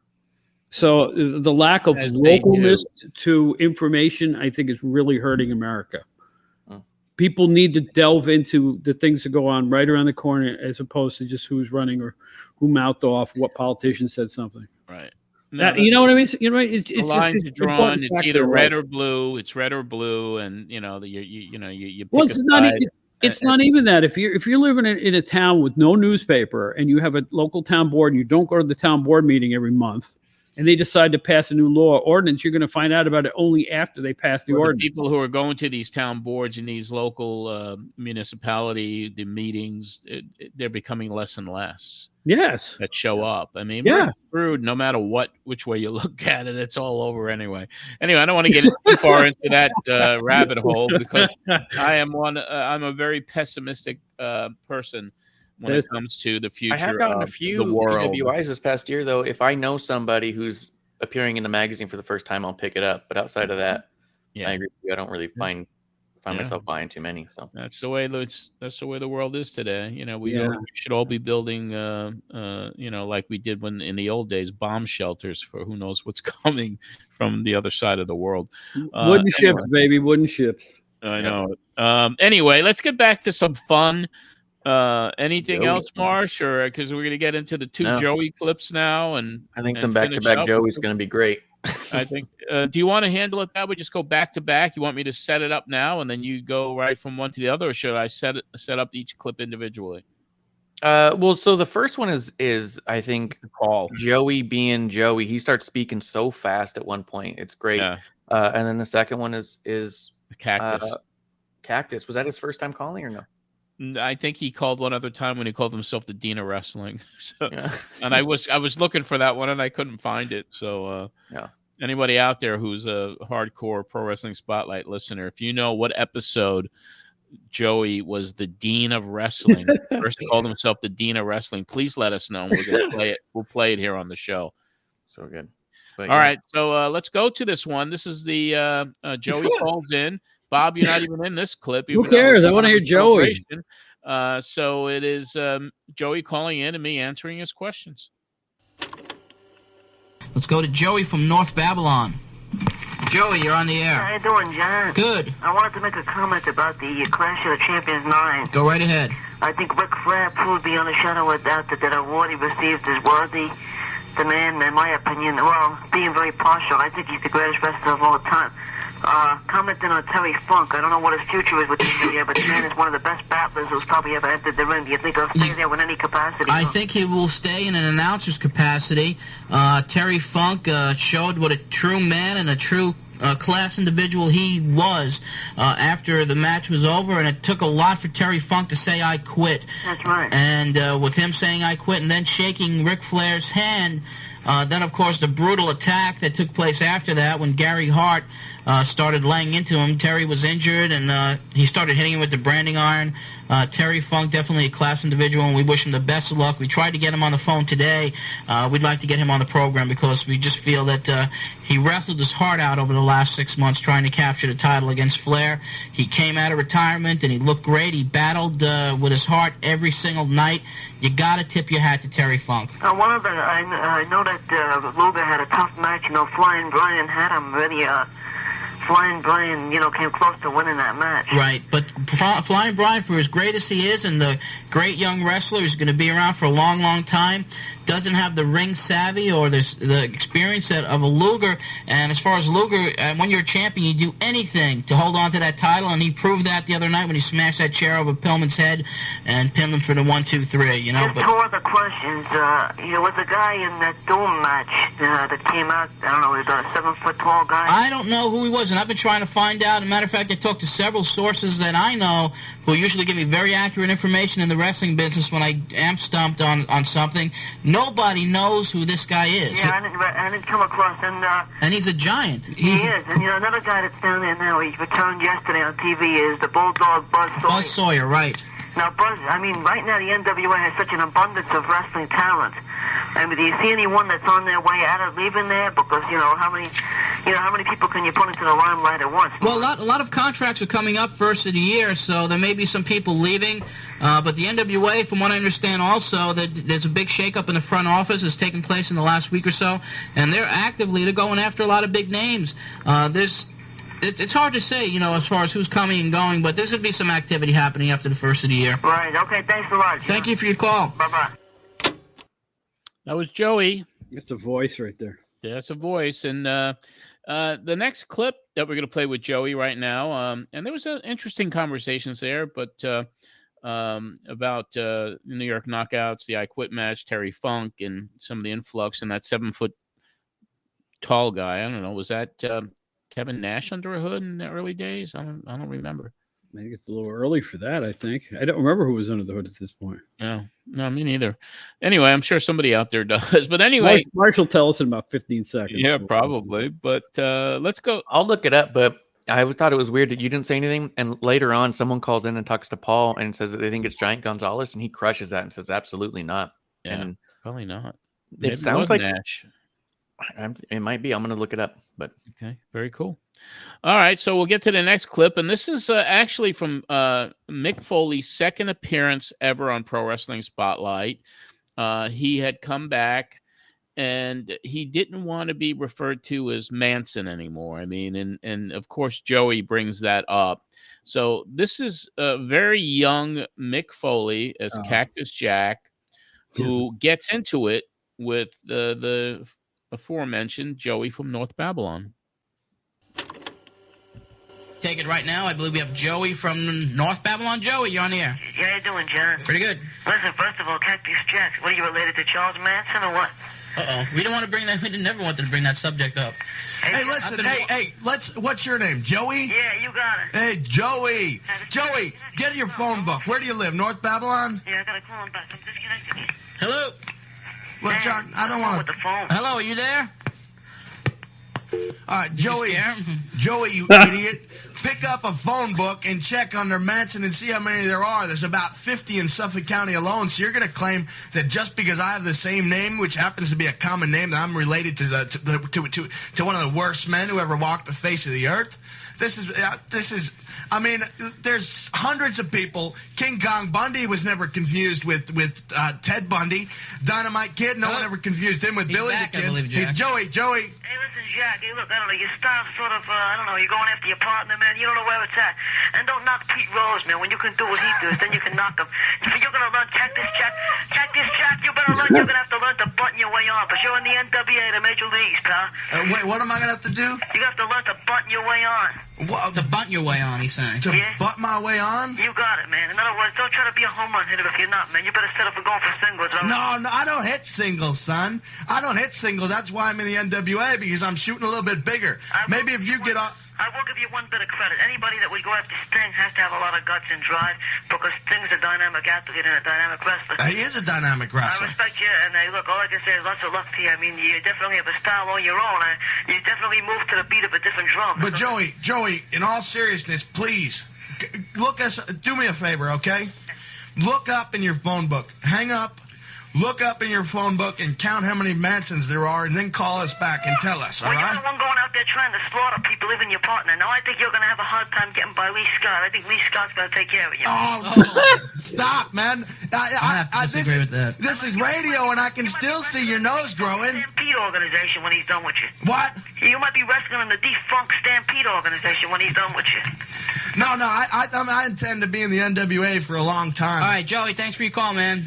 Speaker 2: So the lack of localness to information, I think, is really hurting America. People need to delve into the things that go on right around the corner, as opposed to just who's running or who mouthed off, what politician said something.
Speaker 1: Right.
Speaker 2: You know what I mean? It's
Speaker 1: the lines are drawn. It's either red or blue. It's red or blue, and you pick
Speaker 2: well,
Speaker 1: a side.
Speaker 2: It's not even that. If you're living in a town with no newspaper and you have a local town board and you don't go to the town board meeting every month, and they decide to pass a new law or ordinance, you're going to find out about it only after they pass the ordinance.
Speaker 1: The people who are going to these town boards in these local the meetings, they're becoming less and less.
Speaker 2: Yes.
Speaker 1: That show up. I mean, we're screwed no matter which way you look at it. It's all over anyway. Anyway, I don't want to get too far into that rabbit hole, because I'm a very pessimistic person when it comes to the future.
Speaker 3: I have gotten a few PWIs this past year, though. If I know somebody who's appearing in the magazine for the first time, I'll pick it up. But outside of that, I agree with you. I don't really find myself buying too many. So
Speaker 1: that's the way the world is today. We should all be building, like we did in the old days, bomb shelters for who knows what's coming from the other side of the world.
Speaker 2: Wooden ships, baby, wooden ships.
Speaker 1: I know. Anyway, let's get back to some fun. Anything else, Marsh, or because we're going to get into the 2 Joey clips now, and
Speaker 3: I think some back-to-back Joey's going to be great.
Speaker 1: I think. Do you want to handle it that way? Just go back to back. You want me to set it up now, and then you go right from one to the other, or should I set up each clip individually?
Speaker 3: Well, so the first one is I think Joey being Joey. He starts speaking so fast at one point. It's great. Yeah. And then the second one is
Speaker 1: Cactus.
Speaker 3: Cactus. Was that his first time calling or no?
Speaker 1: I think he called one other time when he called himself the Dean of Wrestling. So, and I was looking for that one and I couldn't find it. So anybody out there who's a hardcore Pro Wrestling Spotlight listener, if you know what episode Joey was the Dean of Wrestling, first called himself the Dean of Wrestling, please let us know. We're gonna play it. We'll play it here on the show.
Speaker 3: So good.
Speaker 1: All right, so let's go to this one. This is the Joey calls in. Bob, you're not even in this clip.
Speaker 2: Who cares? I want to hear Joey.
Speaker 1: So it is Joey calling in and me answering his questions.
Speaker 6: Let's go to Joey from North Babylon. Joey, you're on the air.
Speaker 5: How you doing, John?
Speaker 6: Good.
Speaker 5: I wanted to make a comment about the Clash of the Champions 9.
Speaker 6: Go right ahead.
Speaker 5: I think Ric Flair proved beyond a shadow of doubt that award he received is worthy. The man, in my opinion, well, being very partial, I think he's the greatest wrestler of all time. commenting on Terry Funk. I don't know what his future is with the media, but the man is one of the best battlers who's probably ever entered the ring. Do you think he'll stay there with any capacity?
Speaker 4: I think he will stay in an announcer's capacity. Terry Funk showed what a true man and a true class individual he was after the match was over, and it took a lot for Terry Funk to say, "I quit."
Speaker 5: That's right.
Speaker 4: And with him saying, "I quit," and then shaking Ric Flair's hand, then, of course, the brutal attack that took place after that when Gary Hart started laying into him. Terry was injured, and he started hitting him with the branding iron. Terry Funk, definitely a class individual, and we wish him the best of luck. We tried to get him on the phone today. We'd like to get him on the program because we just feel that he wrestled his heart out over the last 6 months trying to capture the title against Flair. He came out of retirement, and he looked great. He battled with his heart every single night. You got to tip your hat to Terry Funk.
Speaker 5: I know that Luger had a tough match. Flying Brian had him really... Flying Brian, came close to winning that match.
Speaker 4: Right, but Flying Brian, for as great as he is and the great young wrestler who's going to be around for a long, long time, doesn't have the ring savvy or the experience of a Luger. And as far as Luger, when you're a champion, you do anything to hold on to that title, and he proved that the other night when he smashed that chair over Pillman's head and pinned him for the 1-2-3.
Speaker 5: Just two other questions. Was the guy in that Doom match that came out, I don't know, he was a 7-foot-tall guy?
Speaker 4: I don't know who he was, and I've been trying to find out. As a matter of fact, I talked to several sources that I know who usually give me very accurate information in the wrestling business when I am stumped on something. Nobody knows who this guy is.
Speaker 5: Yeah, I didn't come across,
Speaker 4: and he's a giant.
Speaker 5: He is, and another guy that's down there now, he returned yesterday on TV, is the Bulldog Buzz Sawyer.
Speaker 4: Buzz Sawyer, right.
Speaker 5: Now, Buzz, right now the NWA has such an abundance of wrestling talent. Do you see anyone that's on their way out of leaving there? Because, how many people can you put into the limelight at once?
Speaker 4: Well, a lot of contracts are coming up first of the year, so there may be some people leaving. But the NWA, from what I understand also, that there's a big shakeup in the front office that's taken place in the last week or so, and they're going after a lot of big names. It's hard to say, as far as who's coming and going, but there's going to be some activity happening after the first of the year.
Speaker 5: Right, okay, thanks a lot.
Speaker 4: Thank you for your call.
Speaker 5: Bye-bye.
Speaker 1: That was Joey.
Speaker 2: It's a voice right there.
Speaker 1: Yeah, it's a voice. And the next clip that we're going to play with Joey right now, and there was interesting conversations there, but about New York Knockouts, the I Quit match, Terry Funk, and some of the influx, and that 7-foot-tall guy. I don't know. Was that Kevin Nash under a hood in the early days? I don't remember.
Speaker 2: I think it's a little early for that, I think. I don't remember who was under the hood at this point.
Speaker 1: No, me neither. Anyway, I'm sure somebody out there does. But anyway.
Speaker 2: Marshall tell us in about 15 seconds.
Speaker 1: Yeah, probably. But let's go.
Speaker 3: I'll look it up, but I thought it was weird that you didn't say anything. And later on, someone calls in and talks to Paul and says that they think it's Giant Gonzalez, and he crushes that and says, absolutely not.
Speaker 1: Yeah,
Speaker 3: and
Speaker 1: probably not.
Speaker 3: It sounds like
Speaker 1: Nash.
Speaker 3: It might be. I'm going to look it up. But
Speaker 1: okay, very cool. All right, so we'll get to the next clip, and this is actually from Mick Foley's second appearance ever on Pro Wrestling Spotlight. He had come back, and he didn't want to be referred to as Manson anymore. And of course, Joey brings that up. So this is a very young Mick Foley as Cactus Jack, who gets into it with the aforementioned Joey from North Babylon.
Speaker 4: Take it right now. I believe we have Joey from North Babylon. Joey, you're on the air.
Speaker 5: How you doing, John?
Speaker 4: Pretty good.
Speaker 5: Listen, first of all, Cactus Jack, what are you related to Charles Manson or what?
Speaker 4: Uh-oh. We don't want to bring that. We never wanted to bring that subject up.
Speaker 8: Hey, listen. What's your name? Joey?
Speaker 5: Yeah, you got it.
Speaker 8: Hey, Joey. Joey, get your phone book. Where do you live? North Babylon?
Speaker 5: Yeah, I got to call him back. I'm disconnected.
Speaker 4: Hello?
Speaker 8: Well, John, I don't want to.
Speaker 5: With the phone.
Speaker 4: Hello, are you there?
Speaker 8: All right, Joey, you idiot. Pick up a phone book and check under Manson and see how many there are. There's about 50 in Suffolk County alone. So you're going to claim that just because I have the same name, which happens to be a common name, that I'm related to one of the worst men who ever walked the face of the earth? This is. There's hundreds of people. King Kong Bundy was never confused with Ted Bundy. Dynamite Kid, no one ever confused him with Billy
Speaker 4: back,
Speaker 8: the Kid.
Speaker 4: I believe, Jack.
Speaker 8: Hey, Joey.
Speaker 5: Hey, listen, Jack. Jackie, look, I don't know, your style's sort of, I don't know, you're going after your partner, man. You don't know where it's at. And don't knock Pete Rose, man. When you can do what he does, then you can knock him. So you're going to learn, check this, Jack. You better learn, you're going to have to learn to button your way on. Because you're in the NWA, the Major Leagues, pal.
Speaker 8: Wait, what am I going to have to do?
Speaker 5: You have to learn to button your way on.
Speaker 8: What?
Speaker 6: To button your way on, he's saying.
Speaker 8: To butt my way on?
Speaker 5: You got it, man. In other words, don't try to be a home run hitter if you're not, man. You better set up for going for singles.
Speaker 8: No, I don't hit singles, son. I don't hit singles. That's why I'm in the NWA, because I'm shooting a little bit bigger. Maybe if you get off...
Speaker 5: I will give you one bit of credit. Anybody that would go after Sting has to have a lot of guts and drive, because Sting's a dynamic athlete and a dynamic wrestler.
Speaker 8: He is a dynamic wrestler.
Speaker 5: I respect you, and look, all I can say is lots of luck to you. I mean, you definitely have a style on your own. You definitely move to the beat of a different drum.
Speaker 8: But Joey, in all seriousness, please, do me a favor, okay? Look up in your phone book. Hang up. Look up in your phone book and count how many Mansons there are, and then call us back and tell us, all right?
Speaker 5: You're the one going out there trying to slaughter people, even your partner. Now, I think you're going to have a hard time getting by Lee Scott. I think Lee Scott's going to take care of you.
Speaker 8: Oh, stop, man.
Speaker 6: I have to disagree with that.
Speaker 8: This is radio, and I can still see your nose growing.
Speaker 5: Stampede organization when he's done with you.
Speaker 8: What?
Speaker 5: You might be wrestling in the defunct Stampede organization when he's done with you.
Speaker 8: No, I intend to be in the NWA for a long time.
Speaker 6: All right, Joey, thanks for your call, man.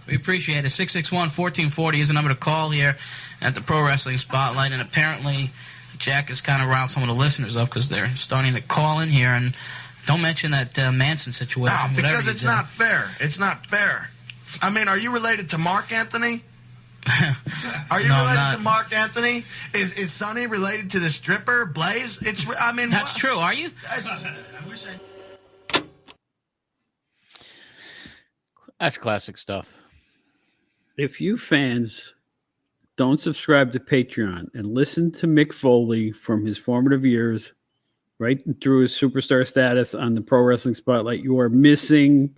Speaker 6: We appreciate it. 661-1440 is the number to call here at the Pro Wrestling Spotlight. And apparently, Jack has kind of riled some of the listeners up because they're starting to call in here. And don't mention that Manson situation.
Speaker 8: No, because it's not fair. It's not fair. I mean, are you related to Mark Anthony? Are you related to Mark Anthony? Is Sonny related to the stripper, Blaze?
Speaker 6: That's true. Are you?
Speaker 8: I wish I...
Speaker 1: That's classic stuff.
Speaker 2: If you fans don't subscribe to Patreon and listen to Mick Foley from his formative years right through his superstar status on the Pro Wrestling Spotlight, you are missing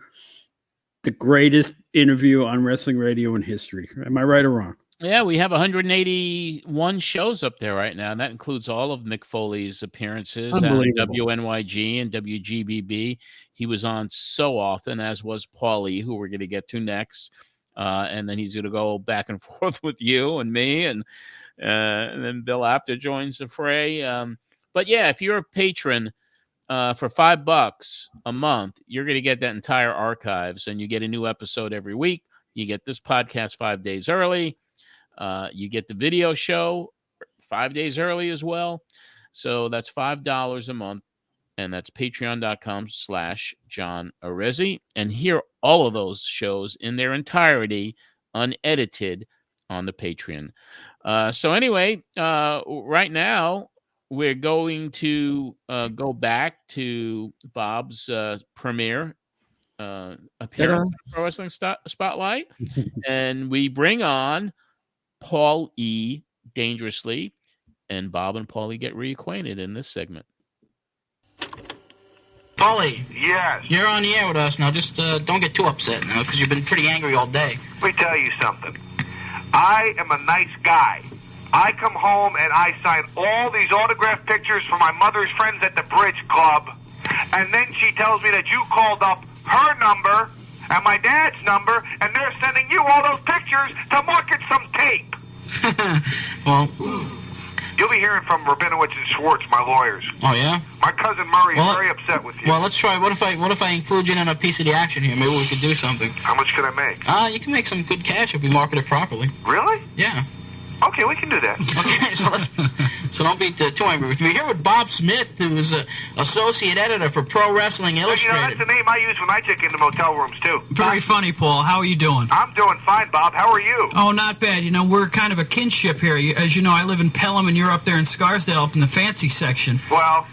Speaker 2: the greatest interview on wrestling radio in history. Am I right or wrong?
Speaker 1: Yeah, we have 181 shows up there right now, and that includes all of Mick Foley's appearances on WNYG and WGBB. He was on so often, as was Paulie, who we're going to get to next. And then he's going to go back and forth with you and me, and then Bill Apter joins the fray. But yeah, if you're a patron for $5 a month, you're going to get that entire archives, and you get a new episode every week. You get this podcast 5 days early. You get the video show 5 days early as well. So that's $5 a month. And that's patreon.com/John Arezzi. And hear all of those shows in their entirety, unedited, on the Patreon. So anyway, right now, we're going to go back to Bob's premiere appearance on Pro Wrestling Spotlight. And we bring on Paul E. Dangerously. And Bob and Paulie get reacquainted in this segment.
Speaker 6: Paulie.
Speaker 7: Yes.
Speaker 6: You're on the air with us now. Just don't get too upset now, because you've been pretty angry all day.
Speaker 7: Let me tell you something. I am a nice guy. I come home and I sign all these autographed pictures for my mother's friends at the Bridge Club. And then she tells me that you called up her number and my dad's number, and they're sending you all those pictures to market some tape.
Speaker 6: Well...
Speaker 7: You'll be hearing from Rabinowitz and Schwartz, my lawyers.
Speaker 6: Oh, yeah?
Speaker 7: My cousin Murray is very upset with you.
Speaker 6: Well, let's try. What if I include you in a piece of the action here? Maybe we could do something.
Speaker 7: How much can I make?
Speaker 6: You can make some good cash if we market it properly.
Speaker 7: Really?
Speaker 6: Yeah.
Speaker 7: Okay, we can do that.
Speaker 6: Okay, so don't be too angry with me. We're here with Bob Smith, who is an associate editor for Pro Wrestling Illustrated.
Speaker 7: That's the name I use when I check into motel rooms, too.
Speaker 9: Very funny, Paul. How are you doing?
Speaker 7: I'm doing fine, Bob. How are you?
Speaker 9: Oh, not bad. You know, we're kind of a kinship here. As you know, I live in Pelham, and you're up there in Scarsdale, up in the fancy section.
Speaker 7: Well,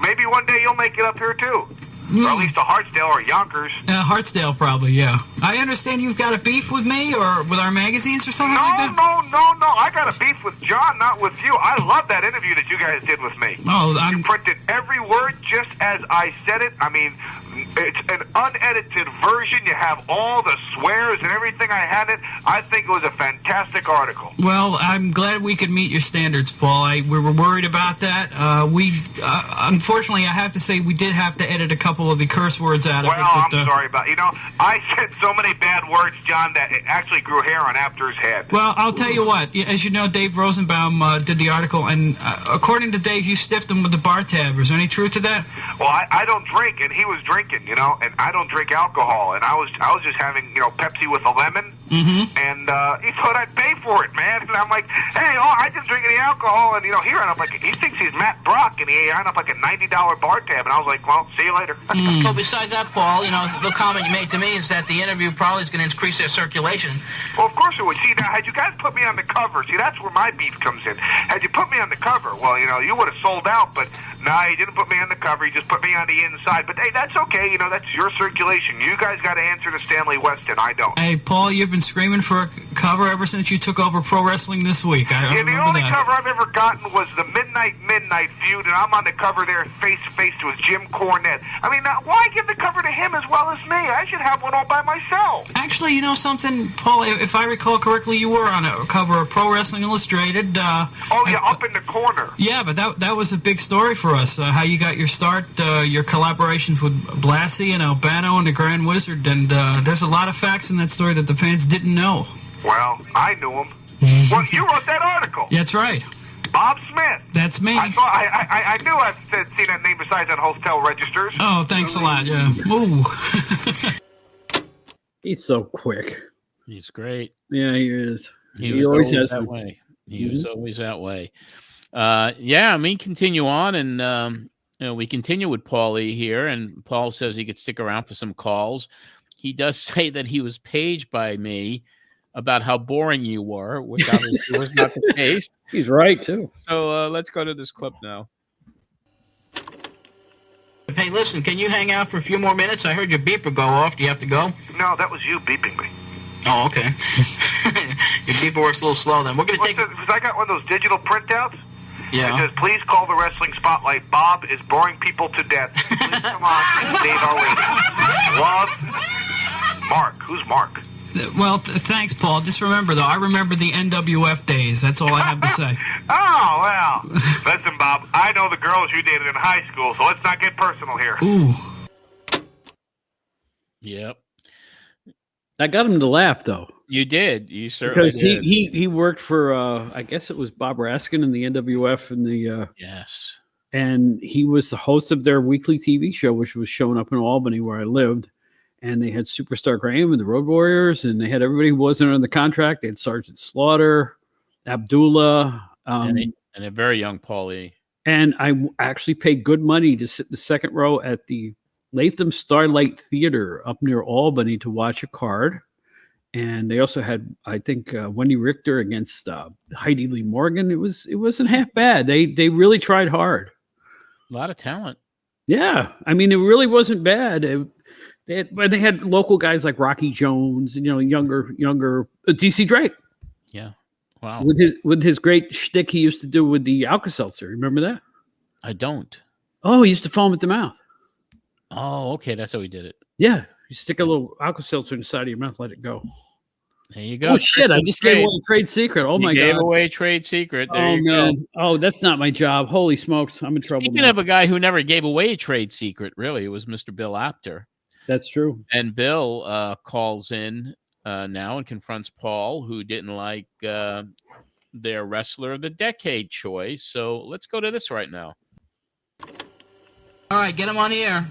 Speaker 7: maybe one day you'll make it up here, too. Or at least to Hartsdale or Yonkers.
Speaker 9: Hartsdale, probably, yeah. I understand you've got a beef with me or with our magazines or something like that?
Speaker 7: No. I got a beef with John, not with you. I love that interview that you guys did with me.
Speaker 9: Oh,
Speaker 7: You printed every word just as I said it. I mean, It's an unedited version. You have all the swears and everything I had it. I think it was a fantastic article.
Speaker 6: Well, I'm glad we could meet your standards, Paul. We were worried about that. Unfortunately, I have to say we did have to edit a couple of the curse words out of it.
Speaker 7: Well, I'm sorry about it. You know, I said so many bad words, John, that it actually grew hair on Apter's head.
Speaker 6: Well, I'll tell you what. As you know, Dave Rosenbaum did the article, and according to Dave, you stiffed him with the bar tab. Is there any truth to that?
Speaker 7: Well, I don't drink, and he was drinking, you know, and I don't drink alcohol, and I was just having, you know, Pepsi with a lemon, and he thought I'd pay for it, man, and I'm like, hey, I didn't drink any alcohol, and, you know, here, and I'm like, he thinks he's Matt Brock, and he earned up like a $90 bar tab, and I was like, well, see you later.
Speaker 4: So besides that, Paul, you know, the comment you made to me is that the interview probably is going to increase their circulation.
Speaker 7: Well, of course it would. See, now, had you guys put me on the cover, see, that's where my beef comes in. Had you put me on the cover, well, you know, you would have sold out, but no, you didn't put me on the cover, you just put me on the inside, but hey, that's okay, you know, that's your circulation. You guys got to answer to Stanley Weston, I don't.
Speaker 6: Hey, Paul, you've been screaming for a cover ever since you took over pro wrestling this week.
Speaker 7: Yeah, the only cover I've ever gotten was the Midnight feud, and I'm on the cover there face-to-face with Jim Cornette. I mean, why give the cover to him as well as me? I should have one all by myself.
Speaker 6: Actually, you know something, Paul, if I recall correctly, you were on a cover of Pro Wrestling Illustrated.
Speaker 7: Oh, yeah, up in the corner.
Speaker 6: Yeah, but that was a big story for us, how you got your start, your collaborations with Blassie and Albano and the Grand Wizard, and there's a lot of facts in that story that the fans didn't know.
Speaker 7: Well, I knew him. Well, you wrote that article.
Speaker 6: That's right.
Speaker 7: Bob Smith.
Speaker 6: That's me.
Speaker 7: I knew I'd seen that name besides on hotel registers.
Speaker 6: Oh, thanks a lot, yeah. Ooh.
Speaker 2: He's so quick.
Speaker 1: He's great.
Speaker 2: Yeah, he is.
Speaker 1: He always has that way. He was always that way. Yeah, I mean, continue on, and you know, we continue with Paulie here, and Paul says he could stick around for some calls. He does say that he was paged by me about how boring you were, which obviously was not the case.
Speaker 2: He's right, too.
Speaker 1: So let's go to this clip now.
Speaker 4: Hey, listen, can you hang out for a few more minutes? I heard your beeper go off. Do you have to go?
Speaker 7: No, that was you beeping me.
Speaker 4: Oh, okay. Your beeper works a little slow then. We're going to take...
Speaker 7: Because I got one of those digital printouts.
Speaker 4: Yeah.
Speaker 7: It says, please call the Wrestling Spotlight. Bob is boring people to death. Please come on. Dave are waiting. Love, Mark. Who's Mark?
Speaker 6: Well, thanks, Paul. Just remember, though, I remember the NWF days. That's all I have to say.
Speaker 7: Oh, well. Listen, Bob, I know the girls you dated in high school, so let's not get personal here.
Speaker 6: Ooh.
Speaker 1: Yep.
Speaker 2: I got him to laugh, though.
Speaker 1: You did. You certainly did.
Speaker 2: Because he worked for, I guess it was Bob Raskin in the NWF and the...
Speaker 1: yes.
Speaker 2: And he was the host of their weekly TV show, which was showing up in Albany where I lived. And they had Superstar Graham and the Road Warriors, and they had everybody who wasn't on the contract. They had Sergeant Slaughter, Abdullah.
Speaker 1: And a very young Paulie.
Speaker 2: And I actually paid good money to sit in the second row at the Latham Starlight Theater up near Albany to watch a card. And they also had, I think, Wendy Richter against Heidi Lee Morgan. It wasn't half bad. They really tried hard.
Speaker 1: A lot of talent.
Speaker 2: Yeah. I mean, it really wasn't bad. They had local guys like Rocky Jones and, you know, younger DC Drake.
Speaker 1: Yeah. Wow.
Speaker 2: With his great shtick he used to do with the Alka-Seltzer. Remember that?
Speaker 1: I don't.
Speaker 2: Oh, he used to foam at the mouth.
Speaker 1: Oh, okay. That's how he did it.
Speaker 2: Yeah. You stick a little Alka-Seltzer in the side of your mouth, let it go.
Speaker 1: There you go.
Speaker 2: Oh, shit. I just gave away a trade secret. Oh, my God.
Speaker 1: Gave away a trade secret. There you
Speaker 2: man.
Speaker 1: go.
Speaker 2: Oh, that's not my job. Holy smokes. I'm in trouble.
Speaker 1: Speaking of a guy who never gave away a trade secret, really, it was Mr. Bill Apter.
Speaker 2: That's true.
Speaker 1: And Bill calls in now and confronts Paul, who didn't like their Wrestler of the Decade choice. So let's go to this right now.
Speaker 4: All right, get him on the air.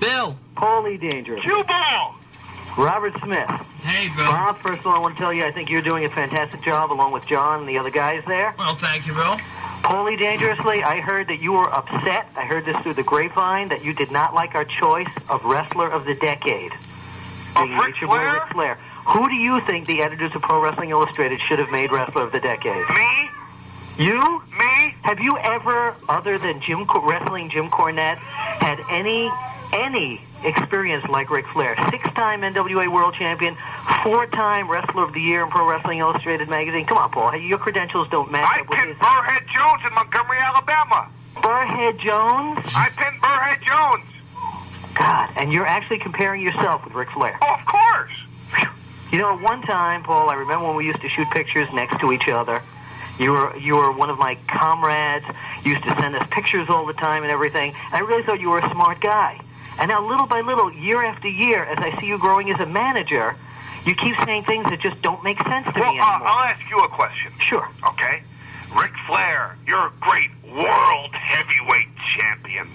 Speaker 4: Bill.
Speaker 5: Paulie Dangerous.
Speaker 7: Cue ball!
Speaker 5: Robert Smith.
Speaker 6: Hey, Bill.
Speaker 5: Bob, first of all, I want to tell you I think you're doing a fantastic job along with John and the other guys there.
Speaker 6: Well, thank you, Bill.
Speaker 5: Paulie Dangerously, I heard that you were upset. I heard this through the grapevine that you did not like our choice of Wrestler of the Decade.
Speaker 7: Of Ric Flair?
Speaker 5: Ric Flair. Who do you think the editors of Pro Wrestling Illustrated should have made Wrestler of the Decade?
Speaker 7: Me?
Speaker 5: You?
Speaker 7: Me?
Speaker 5: Have you ever, other than wrestling Jim Cornette, had any experience like Ric Flair? 6-time NWA World Champion, 4-time Wrestler of the Year in Pro Wrestling Illustrated magazine. Come on, Paul. Your credentials don't match
Speaker 7: I
Speaker 5: up with his.
Speaker 7: pinned Burrhead Jones in Montgomery, Alabama.
Speaker 5: Burrhead Jones?
Speaker 7: I pinned Burrhead Jones.
Speaker 5: God, and you're actually comparing yourself with Ric Flair.
Speaker 7: Oh, of course.
Speaker 5: You know, at one time, Paul, I remember when we used to shoot pictures next to each other. You were one of my comrades. You used to send us pictures all the time and everything. I really thought you were a smart guy. And now, little by little, year after year, as I see you growing as a manager, you keep saying things that just don't make sense to me anymore.
Speaker 7: I'll ask you a question.
Speaker 5: Sure.
Speaker 7: Okay? Ric Flair, you're a great world heavyweight champion.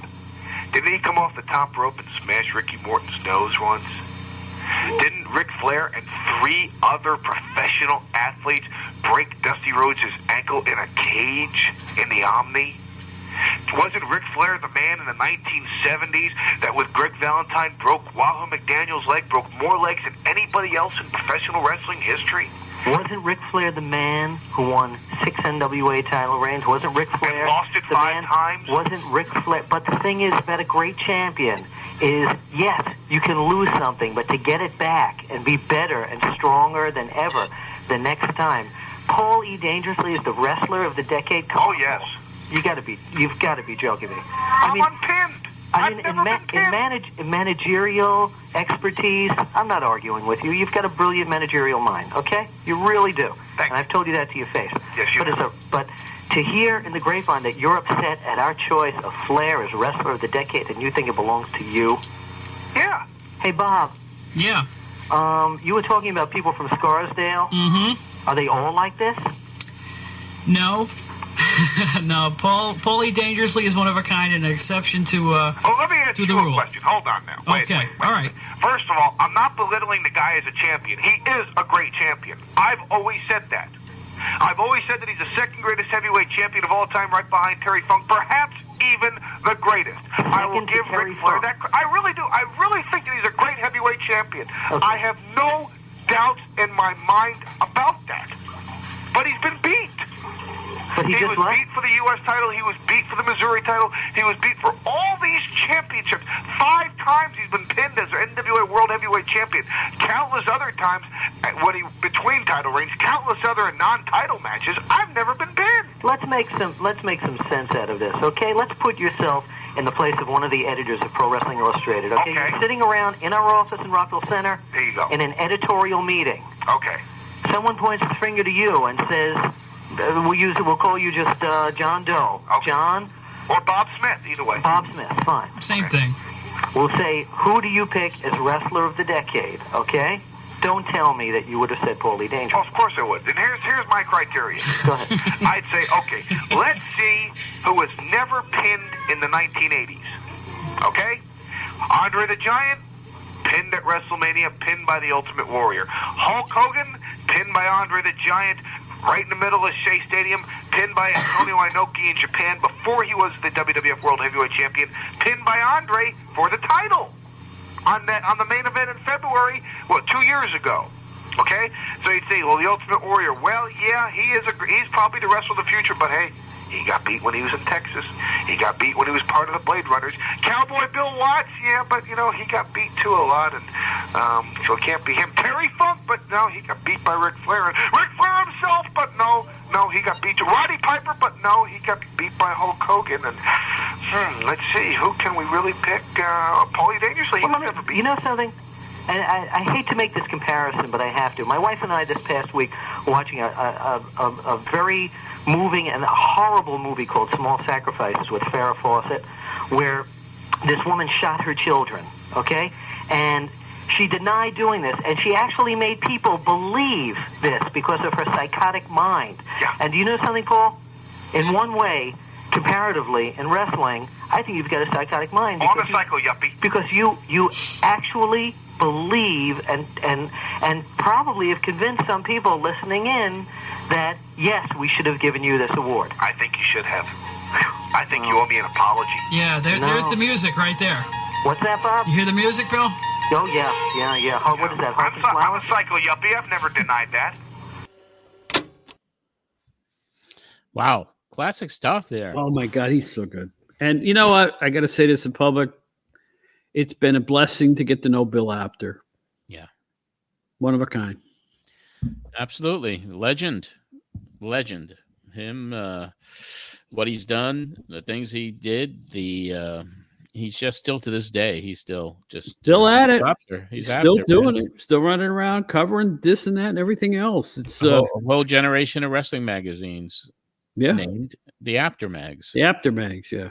Speaker 7: Didn't he come off the top rope and smash Ricky Morton's nose once? Didn't Ric Flair and 3 other professional athletes break Dusty Rhodes' ankle in a cage in the Omni? Wasn't Ric Flair the man in the 1970s that with Greg Valentine broke Wahoo McDaniel's leg, broke more legs than anybody else in professional wrestling history?
Speaker 5: Wasn't Ric Flair the man who won 6 NWA title reigns? Wasn't Ric Flair
Speaker 7: and lost it 5 times?
Speaker 5: Wasn't Ric Flair? But the thing is about a great champion is, yes, you can lose something, but to get it back and be better and stronger than ever the next time. Paul E. Dangerously is the wrestler of the decade.
Speaker 7: Oh, yes.
Speaker 5: You've got to be joking me.
Speaker 7: I'm unpinned.
Speaker 5: In managerial expertise, I'm not arguing with you. You've got a brilliant managerial mind, okay? You really do.
Speaker 7: Thanks.
Speaker 5: And I've told you that to your face.
Speaker 7: Yes, you do.
Speaker 5: But to hear in the grapevine that you're upset at our choice of Flair as wrestler of the decade and you think it belongs to you.
Speaker 7: Yeah.
Speaker 5: Hey, Bob.
Speaker 9: Yeah.
Speaker 5: You were talking about people from Scarsdale.
Speaker 9: Mm-hmm.
Speaker 5: Are they all like this?
Speaker 9: No. No, Paul E. Dangerously is one of a kind and an exception to
Speaker 7: let me ask you a question. Hold on now. Wait.
Speaker 9: All right.
Speaker 7: First of all, I'm not belittling the guy as a champion. He is a great champion. I've always said that. I've always said that he's the second greatest heavyweight champion of all time, right behind Terry Funk, perhaps even the greatest. I will give Ric Flair that. I really do. I really think that he's a great heavyweight champion. Okay. I have no doubts in my mind about that. But he's been beat. He was beat for the U.S. title. He was beat for the Missouri title. He was beat for all these championships. 5 times he's been pinned as NWA World Heavyweight Champion. Countless other times between title reigns. Countless other non-title matches. I've never been pinned.
Speaker 5: Let's make some sense out of this, okay? Let's put yourself in the place of one of the editors of Pro Wrestling Illustrated, okay? You're sitting around in our office in Rockville Center.
Speaker 7: There you go.
Speaker 5: In an editorial meeting.
Speaker 7: Okay.
Speaker 5: Someone points his finger to you and says, we'll call you just John Doe.
Speaker 7: Okay.
Speaker 5: John?
Speaker 7: Or Bob Smith, either way.
Speaker 5: Bob Smith, fine.
Speaker 9: Same thing.
Speaker 5: We'll say, who do you pick as wrestler of the decade, okay? Don't tell me that you would have said Paul E. Dangerous.
Speaker 7: Oh, of course I would. And here's my criteria.
Speaker 5: Go ahead.
Speaker 7: I'd say, okay, let's see who was never pinned in the 1980s. Okay? Andre the Giant, pinned at WrestleMania, pinned by the Ultimate Warrior. Hulk Hogan, pinned by Andre the Giant, right in the middle of Shea Stadium, pinned by Antonio Inoki in Japan before he was the WWF World Heavyweight Champion, pinned by Andre for the title on the main event in February, 2 years ago. Okay? So you'd say, well, the Ultimate Warrior, well, yeah, he's probably the wrestler of the future, but hey, he got beat when he was in Texas. He got beat when he was part of the Blade Runners. Cowboy Bill Watts, yeah, but, he got beat too a lot, and so it can't be him. Terry Funk, but no, he got beat by Ric Flair. And Ric Flair himself, but no, he got beat to Roddy Piper, but no, he got beat by Hulk Hogan. And let's see, who can we really pick? Paulie Dangerously, he was never beat.
Speaker 5: You know something? And I hate to make this comparison, but I have to. My wife and I this past week were watching a very moving and a horrible movie called Small Sacrifices with Farrah Fawcett, where this woman shot her children, okay? And she denied doing this, and she actually made people believe this because of her psychotic mind.
Speaker 7: Yeah.
Speaker 5: And do you know something, Paul? In one way, comparatively, in wrestling, I think you've got a psychotic mind.
Speaker 7: On the psycho yuppie.
Speaker 5: Because you actually believe and probably have convinced some people listening in that, yes, we should have given you this award.
Speaker 7: I think you should have. I think you owe me an apology.
Speaker 9: Yeah, there's the music right there.
Speaker 5: What's that, Bob?
Speaker 9: You hear the music, Bill?
Speaker 5: Oh, yeah. Oh, what is that?
Speaker 7: I'm a psycho yuppie. I've never denied that.
Speaker 1: Wow. Classic stuff there.
Speaker 2: Oh, my God. He's so good. And you know what? I got to say this in public. It's been a blessing to get to know Bill Apter.
Speaker 1: Yeah.
Speaker 2: One of a kind.
Speaker 1: Absolutely. Legend. Him, what he's done, the things he did, the he's just still to this day. He's still
Speaker 2: at it.
Speaker 1: He's
Speaker 2: still doing it. Still running around covering this and that and everything else. It's
Speaker 1: a whole generation of wrestling magazines.
Speaker 2: Yeah,
Speaker 1: named the Apter mags.
Speaker 2: The Apter mags, yeah.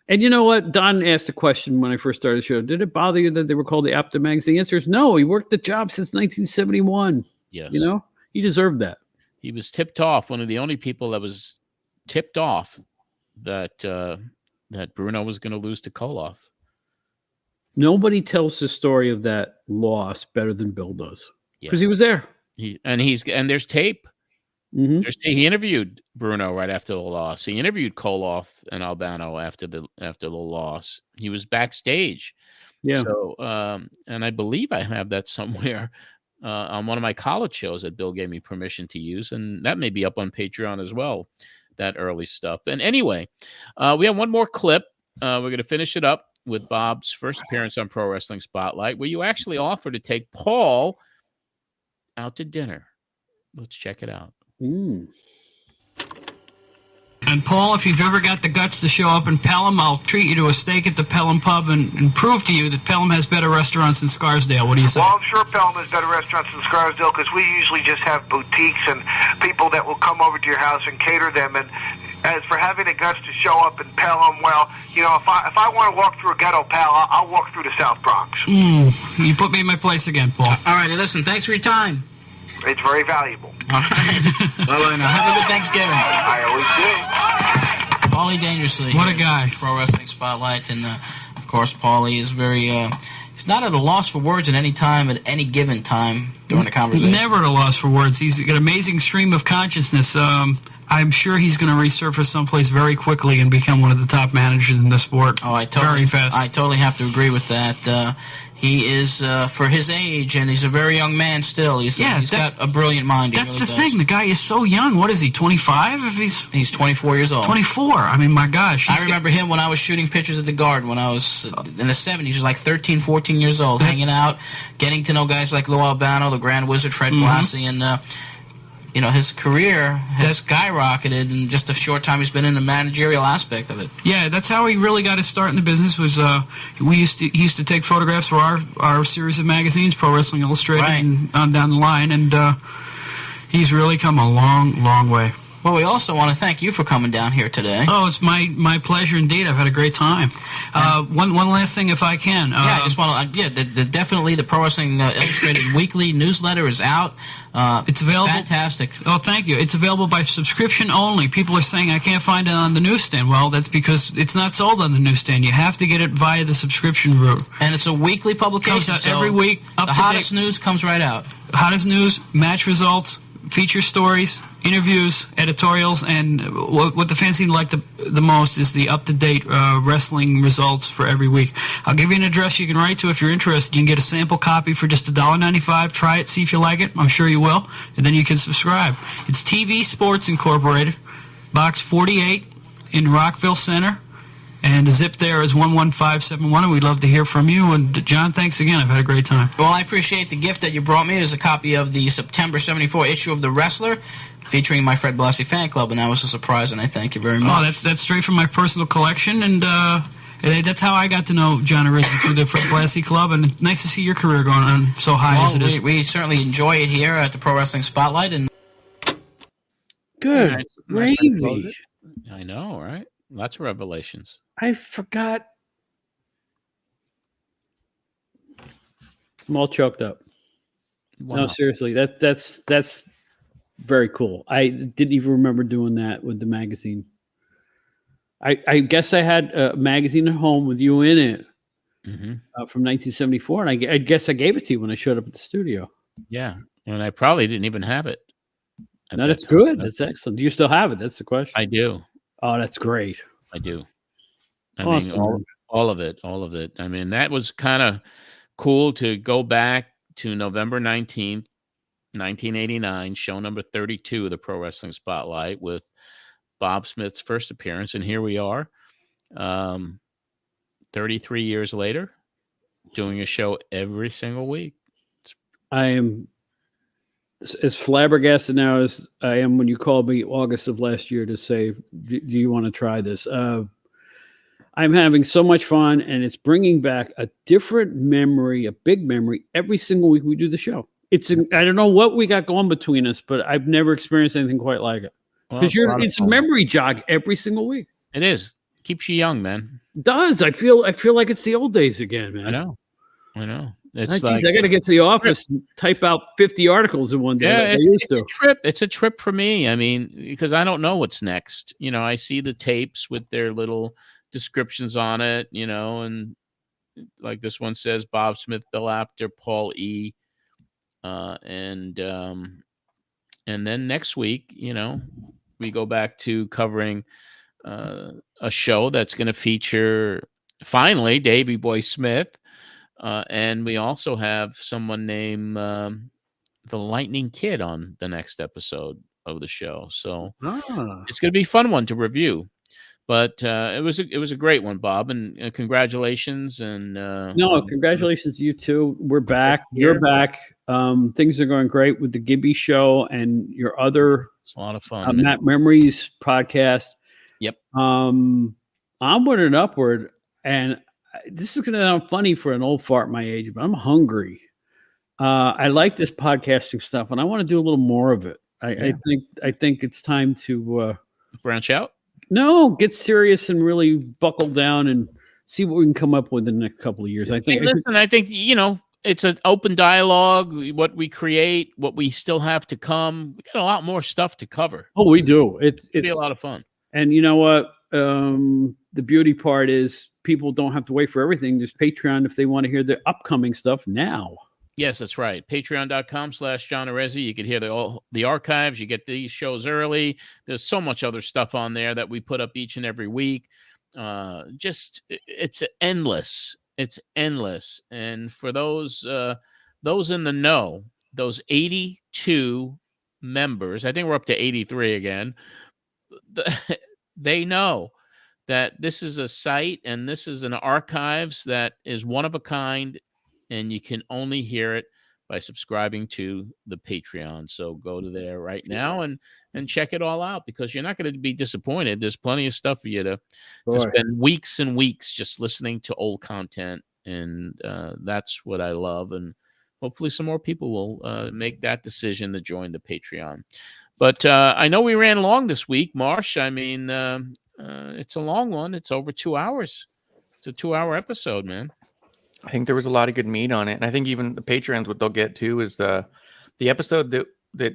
Speaker 2: And you know what? Don asked a question when I first started the show. Did it bother you that they were called the Apter mags? The answer is no. He worked the job since 1971.
Speaker 1: Yes.
Speaker 2: You know, he deserved that.
Speaker 1: He was tipped off. One of the only people that was tipped off that Bruno was going to lose to Koloff.
Speaker 2: Nobody tells the story of that loss better than Bill does because he was there.
Speaker 1: And there's tape.
Speaker 2: Mm-hmm.
Speaker 1: He interviewed Bruno right after the loss. He interviewed Koloff and Albano after the loss. He was backstage.
Speaker 2: Yeah.
Speaker 1: So, and I believe I have that somewhere on one of my college shows that Bill gave me permission to use, and that may be up on Patreon as well. That early stuff. And anyway, we have one more clip. We're going to finish it up with Bob's first appearance on Pro Wrestling Spotlight, where you actually offered to take Paul out to dinner. Let's check it out.
Speaker 6: And Paul, if you've ever got the guts to show up in Pelham, I'll treat you to a steak at the Pelham Pub and prove to you that Pelham has better restaurants than Scarsdale. What do you say?
Speaker 7: Well, I'm sure Pelham has better restaurants than Scarsdale because we usually just have boutiques and people that will come over to your house and cater them. And as for having the guts to show up in Pelham, well, you know, if I want to walk through a ghetto, pal, I'll walk through the South Bronx.
Speaker 6: You put me in my place again, Paul.
Speaker 4: All right, listen, thanks for your time.
Speaker 7: It's very valuable.
Speaker 4: All right. Well, now have a good Thanksgiving.
Speaker 7: I always do.
Speaker 4: Paulie Dangerously.
Speaker 6: What a guy.
Speaker 4: Pro Wrestling Spotlight. And, of course, Paulie is very... he's not at a loss for words at any time, at any given time during the conversation.
Speaker 6: Never at a loss for words. He's got an amazing stream of consciousness. I'm sure he's going to resurface someplace very quickly and become one of the top managers in the sport. Very fast.
Speaker 4: I totally have to agree with that. He is, for his age, and he's a very young man still. He's got a brilliant mind.
Speaker 6: That's the thing. The guy is so young. What is he, 25?
Speaker 4: He's 24 years old.
Speaker 6: 24. I mean, my gosh.
Speaker 4: I remember him when I was shooting pictures at the Garden when I was in the 70s. He was like 13, 14 years old, hanging out, getting to know guys like Lou Albano, the Grand Wizard, Fred Blassie, and... you know, his career has skyrocketed in just a short time he's been in the managerial aspect of it.
Speaker 6: Yeah, that's how he really got his start in the business. Was he used to take photographs for our series of magazines, Pro Wrestling Illustrated, and on down the line, and he's really come a long, long way.
Speaker 4: Well, we also want to thank you for coming down here today.
Speaker 6: Oh, it's my pleasure indeed. I've had a great time. One last thing, if I can.
Speaker 4: I just want to. Definitely the Pro Wrestling Illustrated weekly newsletter is out.
Speaker 6: It's available.
Speaker 4: Fantastic.
Speaker 6: Oh, thank you. It's available by subscription only. People are saying I can't find it on the newsstand. Well, that's because it's not sold on the newsstand. You have to get it via the subscription route.
Speaker 4: And it's a weekly publication.
Speaker 6: Comes out every week.
Speaker 4: The hottest news comes right out.
Speaker 6: Hottest news, match results, feature stories, interviews, editorials, and what the fans seem to like the most is the up-to-date wrestling results for every week. I'll give you an address you can write to if you're interested. You can get a sample copy for just $1.95. Try it, see if you like it. I'm sure you will. And then you can subscribe. It's TV Sports Incorporated, Box 48 in Rockville Center. And the zip there is 11571, and we'd love to hear from you. And, John, thanks again. I've had a great time.
Speaker 4: Well, I appreciate the gift that you brought me. It is a copy of the September 74 issue of The Wrestler, featuring my Fred Blassie fan club, and that was a surprise, and I thank you very much.
Speaker 6: Oh, that's straight from my personal collection, and that's how I got to know John Arezzi through the Fred Blassie Club, and it's nice to see your career going on so high as it is.
Speaker 4: We certainly enjoy it here at the Pro Wrestling Spotlight. And
Speaker 2: good gravy.
Speaker 1: I know, right? Lots of revelations.
Speaker 2: I forgot. I'm all choked up. Wow. No, seriously, that's very cool. I didn't even remember doing that with the magazine. I guess I had a magazine at home with you in it from 1974, and I guess I gave it to you when I showed up at the studio.
Speaker 1: Yeah, and I probably didn't even have it.
Speaker 2: No, that's good. That's excellent. Do you still have it? That's the question.
Speaker 1: I do.
Speaker 2: Oh, that's great.
Speaker 1: I do.
Speaker 2: Awesome.
Speaker 1: I mean, all of it. I mean, that was kind of cool to go back to November 19th, 1989, show number 32 of the Pro Wrestling Spotlight with Bob Smith's first appearance. And here we are, 33 years later, doing a show every single week.
Speaker 2: I am as flabbergasted now as I am when you called me August of last year to say, do you want to try this? I'm having so much fun, and it's bringing back a different memory, a big memory, every single week we do the show. I don't know what we got going between us, but I've never experienced anything quite like it. Because it's a memory jog every single week.
Speaker 1: It is. Keeps you young, man.
Speaker 2: It does. I feel like it's the old days again, man.
Speaker 1: I know.
Speaker 2: It's I got to get to the office and type out 50 articles in one day.
Speaker 1: Yeah, it's a trip. It's a trip for me. I mean, because I don't know what's next. I see the tapes with their little descriptions on it, and like this one says Bob Smith, Bill Apter, Paul E. And then next week, we go back to covering a show that's going to feature finally Davey Boy Smith. And we also have someone named the Lightning Kid on the next episode of the show. So it's going to be a fun one to review. But it was a great one, Bob, and congratulations. And
Speaker 2: congratulations to you too. We're back. You're back. Things are going great with the Gibby Show and your other.
Speaker 1: It's a lot of fun.
Speaker 2: Matt Memories podcast.
Speaker 1: Yep.
Speaker 2: Onward and upward, and this is going to sound funny for an old fart my age, but I'm hungry. I like this podcasting stuff, and I want to do a little more of it. I think it's time to
Speaker 1: branch out.
Speaker 2: No, get serious and really buckle down and see what we can come up with in the next couple of years. I think
Speaker 1: it's an open dialogue. What we create, what we still have to come. We got a lot more stuff to cover.
Speaker 2: Oh, we do. It'll
Speaker 1: be a lot of fun.
Speaker 2: And you know what? The beauty part is people don't have to wait for everything. There's Patreon if they want to hear the upcoming stuff now.
Speaker 1: Yes, that's right. Patreon.com/John Arezzi. You can hear the archives. You get these shows early. There's so much other stuff on there that we put up each and every week. It's endless. It's endless. And for those in the know, those 82 members, I think we're up to 83 again. They know that this is a site and this is an archives that is one of a kind. And you can only hear it by subscribing to the Patreon. So go to there right now and check it all out, because you're not going to be disappointed. There's plenty of stuff for you to spend weeks and weeks just listening to old content. And that's what I love. And hopefully some more people will make that decision to join the Patreon. But I know we ran long this week, Marsh. I mean, it's a long one. It's over 2 hours. It's a 2-hour episode, man.
Speaker 3: I think there was a lot of good meat on it. And I think even the patrons, what they'll get too is the episode that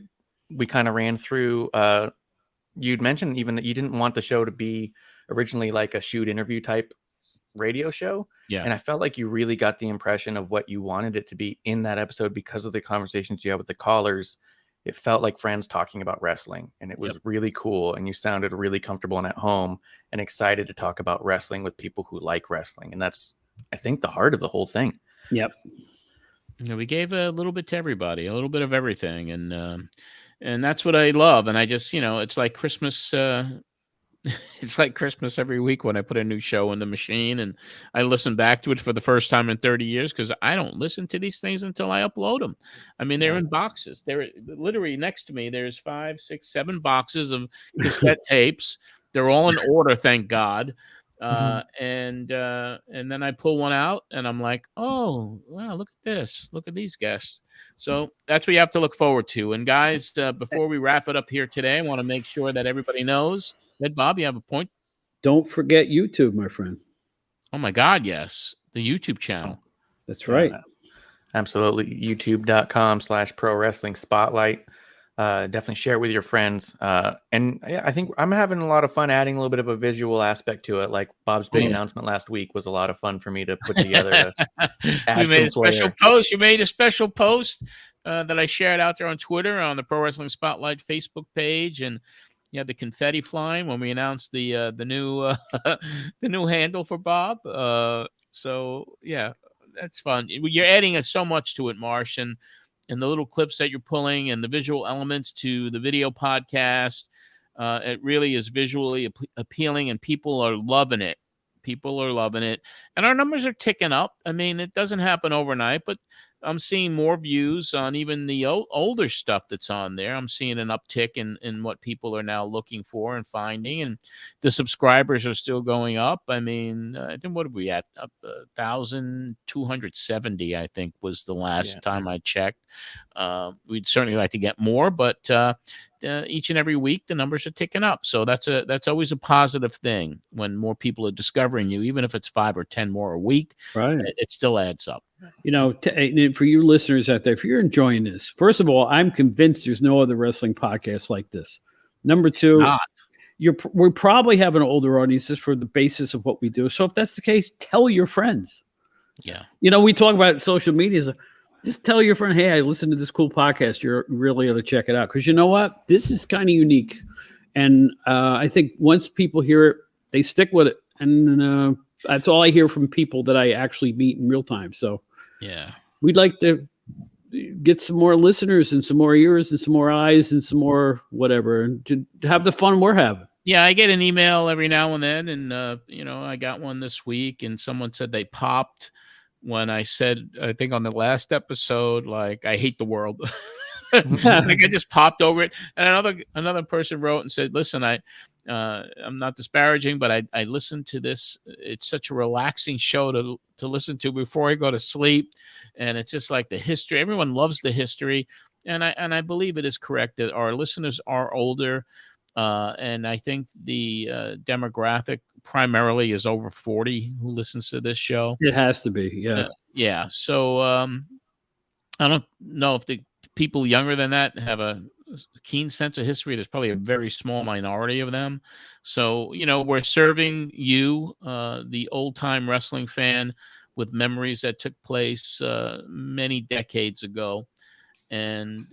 Speaker 3: we kind of ran through. You'd mentioned even that you didn't want the show to be originally like a shoot interview type radio show.
Speaker 1: Yeah.
Speaker 3: And I felt like you really got the impression of what you wanted it to be in that episode because of the conversations you had with the callers. It felt like friends talking about wrestling, and it was really cool. And you sounded really comfortable and at home and excited to talk about wrestling with people who like wrestling. And that's, I think, the heart of the whole thing.
Speaker 2: Yep.
Speaker 1: We gave a little bit to everybody, a little bit of everything. And that's what I love. And I just, it's like Christmas. It's like Christmas every week when I put a new show in the machine and I listen back to it for the first time in 30 years, because I don't listen to these things until I upload them. I mean, they're in boxes. They're literally next to me. There's 5, 6, 7 boxes of cassette tapes. They're all in order, thank God. And then I pull one out and I'm like, oh, wow, look at this. Look at these guests. So that's what you have to look forward to. And guys, before we wrap it up here today, I want to make sure that everybody knows that, Bob, you have a point.
Speaker 2: Don't forget YouTube, my friend.
Speaker 1: Oh my God. Yes. The YouTube channel.
Speaker 2: That's right.
Speaker 3: Absolutely. YouTube.com/Pro Wrestling Spotlight. Definitely share it with your friends. And I think I'm having a lot of fun adding a little bit of a visual aspect to it. Like Bob's big announcement last week was a lot of fun for me to put together.
Speaker 1: You made a special post. You made a special post that I shared out there on Twitter, on the Pro Wrestling Spotlight Facebook page, and you had the confetti flying when we announced the new the new handle for Bob. So yeah, that's fun. You're adding so much to it, Marsh, and the little clips that you're pulling and the visual elements to the video podcast. It really is visually appealing, and people are loving it. People are loving it. And our numbers are ticking up. I mean, it doesn't happen overnight, but I'm seeing more views on even the older stuff that's on there. I'm seeing an uptick in what people are now looking for and finding, and the subscribers are still going up. I mean, I think what are we at? Up 1,270, I think, was the last time I checked. We'd certainly like to get more, but each and every week the numbers are ticking up. So that's always a positive thing when more people are discovering you, even if it's 5 or 10 more a week.
Speaker 2: Right,
Speaker 1: it still adds up.
Speaker 2: You know, for you listeners out there, if you're enjoying this, first of all, I'm convinced there's no other wrestling podcast like this. Number two, we probably have an older audience just for the basis of what we do. So if that's the case, tell your friends.
Speaker 1: Yeah.
Speaker 2: You know, we talk about social media. So just tell your friend, hey, I listened to this cool podcast. You're really going to check it out. Because you know what? This is kind of unique. And I think once people hear it, they stick with it. And that's all I hear from people that I actually meet in real time. So
Speaker 1: yeah,
Speaker 2: we'd like to get some more listeners and some more ears and some more eyes and some more whatever, and to have the fun we're having.
Speaker 1: Yeah, I get an email every now and then, and you know, I got one this week, and someone said they popped when I said, I think on the last episode, like, I hate the world. Like I just popped over it, and another person wrote and said, listen, I'm not disparaging, but I listened to this. It's such a relaxing show to listen to before I go to sleep. And it's just like the history. Everyone loves the history. And I believe it is correct that our listeners are older. And I think the demographic primarily is over 40 who listens to this show.
Speaker 2: It has to be. Yeah.
Speaker 1: Yeah. So I don't know if the people younger than that have a keen sense of history. There's probably a very small minority of them. So, you know, we're serving you, the old time wrestling fan, with memories that took place many decades ago. And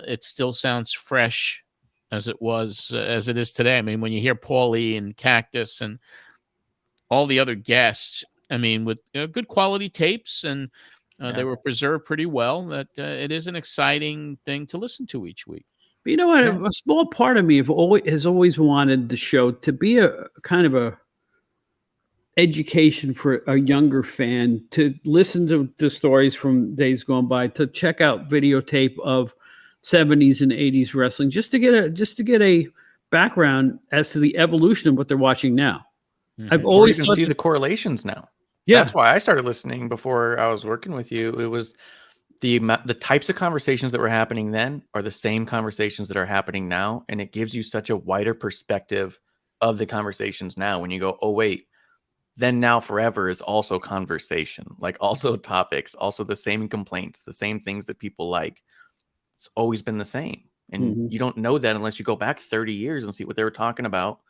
Speaker 1: it still sounds fresh as it was, as it is today. I mean, when you hear Paulie and Cactus and all the other guests, I mean, with good quality tapes, and they were preserved pretty well, that it is an exciting thing to listen to each week.
Speaker 2: But you know what? A small part of me has always wanted the show to be a kind of a education for a younger fan, to listen to the stories from days gone by, to check out videotape of 70s and 80s wrestling, just to get a background as to the evolution of what they're watching now.
Speaker 3: Mm-hmm. I've always you can see the correlations now.
Speaker 2: Yeah,
Speaker 3: that's why I started listening before I was working with you. It was the types of conversations that were happening then are the same conversations that are happening now. And it gives you such a wider perspective of the conversations now when you go, oh, wait, then now forever is also conversation, like also topics, also the same complaints, the same things that people like. It's always been the same. And you don't know that unless you go back 30 years and see what they were talking about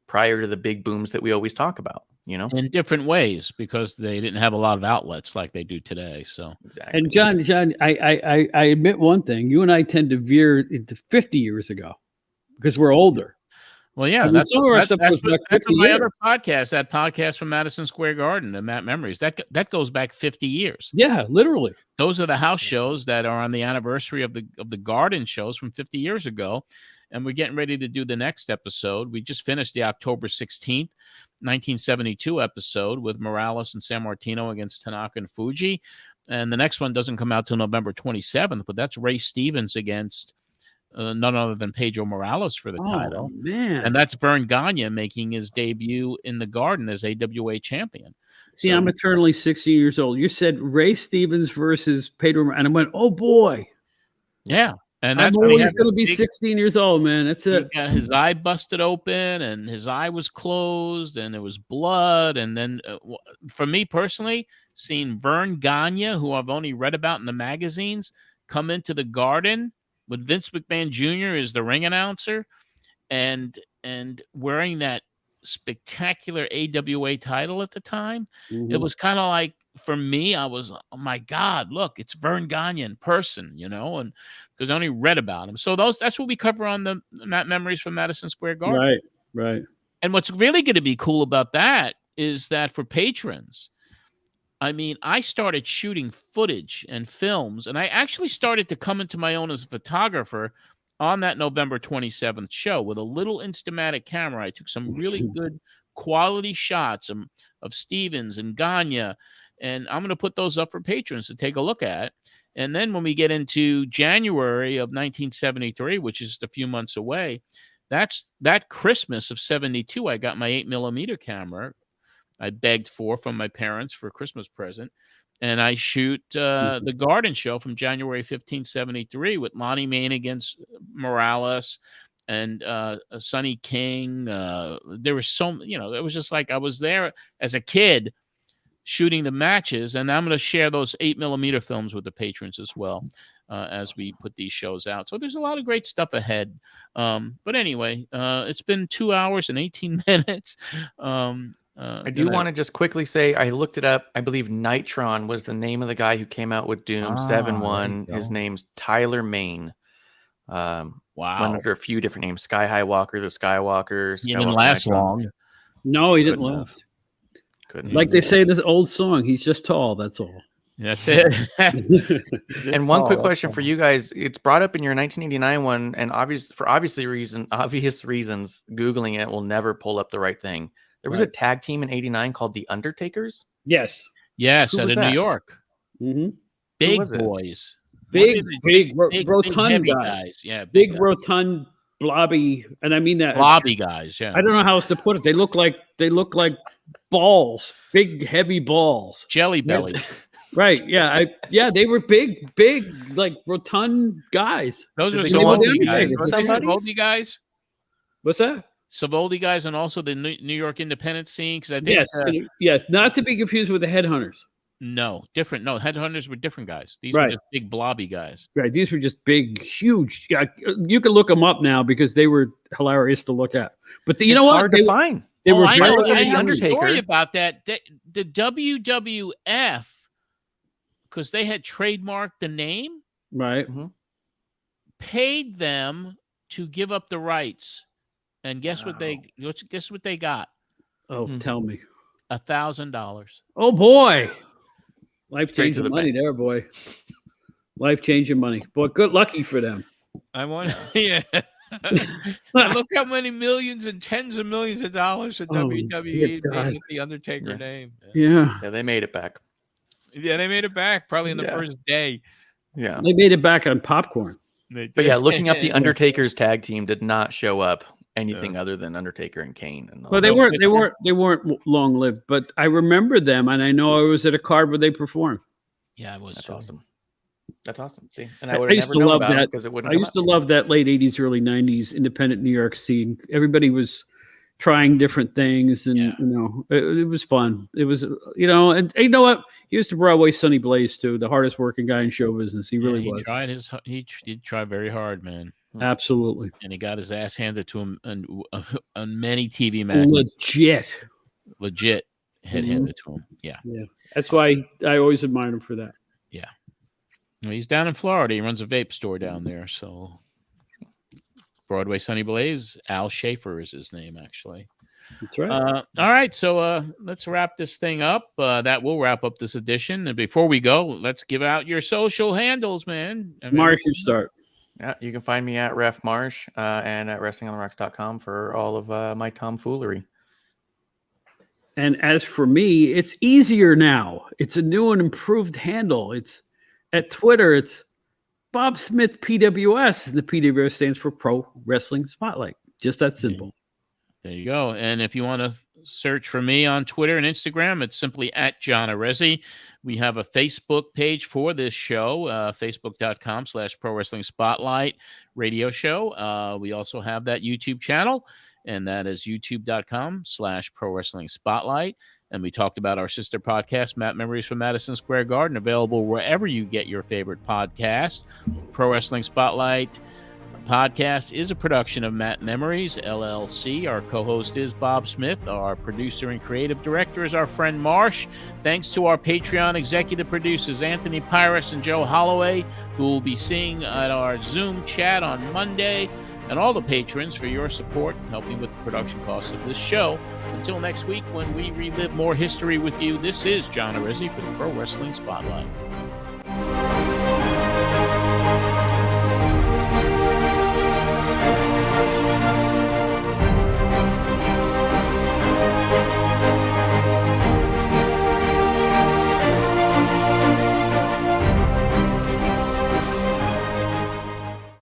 Speaker 3: prior to the big booms that we always talk about, you know,
Speaker 1: in different ways, because they didn't have a lot of outlets like they do today. So
Speaker 3: exactly.
Speaker 2: And John, I admit one thing: you and I tend to veer into 50 years ago because we're older.
Speaker 1: Well, yeah, that's my other podcast. That podcast from Madison Square Garden, the Matt Memories, that goes back 50 years.
Speaker 2: Yeah, literally.
Speaker 1: Those are the house shows that are on the anniversary of the Garden shows from 50 years ago. And we're getting ready to do the next episode. We just finished the October 16th, 1972 episode with Morales and San Martino against Tanaka and Fuji. And the next one doesn't come out till November 27th, but that's Ray Stevens against none other than Pedro Morales for the title.
Speaker 2: Man.
Speaker 1: And that's Vern Gagne making his debut in the Garden as AWA champion.
Speaker 2: See, I'm eternally 60 years old. You said Ray Stevens versus Pedro, and I went, oh boy.
Speaker 1: Yeah. And that's
Speaker 2: I'm always going to be 16 years old, man. That's it.
Speaker 1: He got his eye busted open, and his eye was closed, and there was blood. And then, for me personally, seeing Vern Gagne, who I've only read about in the magazines, come into the Garden with Vince McMahon Jr. as the ring announcer, and wearing that spectacular AWA title at the time, it was kind of like, for me, I was, oh my God, look, it's Vern Gagne in person, you know, and because I only read about him. So that's what we cover on the Memories from Madison Square Garden.
Speaker 2: Right.
Speaker 1: And what's really going to be cool about that is that for patrons, I mean, I started shooting footage and films, and I actually started to come into my own as a photographer on that November 27th show with a little Instamatic camera. I took some really good quality shots of Stevens and Gagne And I'm going to put those up for patrons to take a look at. And then when we get into January of 1973, which is a few months away, that Christmas of 72, I got my 8mm camera I begged from my parents for a Christmas present. And I shoot the Garden Show from January 15, 73 with Lonnie Main against Morales and Sonny King. There was it was just like I was there as a kid shooting the matches. And I'm going to share those 8mm films with the patrons as well as we put these shows out. So there's a lot of great stuff ahead. But anyway, it's been 2 hours and 18 minutes.
Speaker 3: I do want to just quickly say I looked it up. I believe Nitron was the name of the guy who came out with Doom 7-1. His name's Tyler Main. Went under a few different names: Sky High Walker, the Skywalker.
Speaker 1: He didn't last long.
Speaker 2: No, he didn't last.
Speaker 3: Couldn't.
Speaker 2: Like they say, this old song, he's just tall. That's all.
Speaker 1: That's it.
Speaker 3: And one quick question for you guys. It's brought up in your 1989 one, and obvious reasons, Googling it will never pull up the right thing. There was a tag team in 89 called The Undertakers?
Speaker 2: Yes.
Speaker 1: Yes, out of New York.
Speaker 2: Mm-hmm.
Speaker 1: Big boys.
Speaker 2: Big rotund guys.
Speaker 1: Yeah.
Speaker 2: Big rotund blobby. And I mean that.
Speaker 1: Blobby guys, yeah.
Speaker 2: I don't know how else to put it. They look like balls. Big, heavy balls.
Speaker 1: Jelly belly.
Speaker 2: Right. Yeah. They were big, like rotund guys.
Speaker 1: Those are Savoldi guys.
Speaker 2: What's that?
Speaker 1: Savoldi guys, and also the New York independent scene. Because I think
Speaker 2: yes, not to be confused with the Headhunters.
Speaker 1: No, different. No, Headhunters were different guys. These were just big blobby guys.
Speaker 2: Right. These were just big, huge. Yeah, you can look them up now because they were hilarious to look at. But you know what?
Speaker 3: Hard to find.
Speaker 2: They were.
Speaker 1: I have a story about that. The WWF, because they had trademarked the name,
Speaker 2: right?
Speaker 1: Paid them to give up the rights. And guess what they got?
Speaker 2: Oh, tell me.
Speaker 1: $1,000.
Speaker 2: Oh boy. Life-changing money there, boy. Life-changing money. Boy, good lucky for them.
Speaker 1: I want look how many millions and tens of millions of dollars that WWE made with the Undertaker name.
Speaker 2: Yeah,
Speaker 3: they made it back.
Speaker 1: Yeah, they made it back probably in the first day.
Speaker 2: Yeah. They made it back on popcorn.
Speaker 3: But yeah, looking up the Undertaker's tag team did not show up anything other than Undertaker and Kane.
Speaker 2: Well, they weren't long lived, but I remember them, and I know I was at a card where they performed.
Speaker 1: Yeah, I was.
Speaker 3: That's awesome. That's awesome. See, and I
Speaker 2: used to love that because it wouldn't. I used to love that late '80s, early '90s independent New York scene. Everybody was trying different things, and it was fun. It was, and you know what? He was the Broadway Sonny Blaze too, the hardest working guy in show business. He really was.
Speaker 1: He did try very hard, man.
Speaker 2: Absolutely.
Speaker 1: And he got his ass handed to him on many TV matches. Legit head handed to him. Yeah.
Speaker 2: That's why I always admired him for that.
Speaker 1: Yeah. Well, he's down in Florida. He runs a vape store down there. So Broadway Sonny Blaze, Al Schaefer is his name, actually.
Speaker 2: That's right.
Speaker 1: All right. So let's wrap this thing up. That will wrap up this edition. And before we go, let's give out your social handles, man.
Speaker 2: Marsh, you start.
Speaker 3: Yeah, you can find me at Ref Marsh and at WrestlingOnTheRocks.com for all of my tomfoolery.
Speaker 2: And as for me, it's easier now. It's a new and improved handle. It's at Twitter. It's Bob Smith PWS. And the PWS stands for Pro Wrestling Spotlight. Just that simple.
Speaker 1: There you go. And if you want to search for me on Twitter and Instagram, it's simply at John Arezzi. We have a Facebook page for this show, facebook.com/Pro Wrestling Spotlight radio show. We also have that YouTube channel, and that is youtube.com/Pro Wrestling Spotlight. And we talked about our sister podcast, Matt Memories from Madison Square Garden, available wherever you get your favorite podcast. Pro Wrestling Spotlight podcast is a production of Matt Memories, LLC. Our co-host is Bob Smith. Our producer and creative director is our friend Marsh. Thanks to our Patreon executive producers, Anthony Pyrus and Joe Holloway, who will be seeing at our Zoom chat on Monday, and all the patrons for your support, helping with the production costs of this show. Until next week, when we relive more history with you, this is John Arezzi for the Pro Wrestling Spotlight.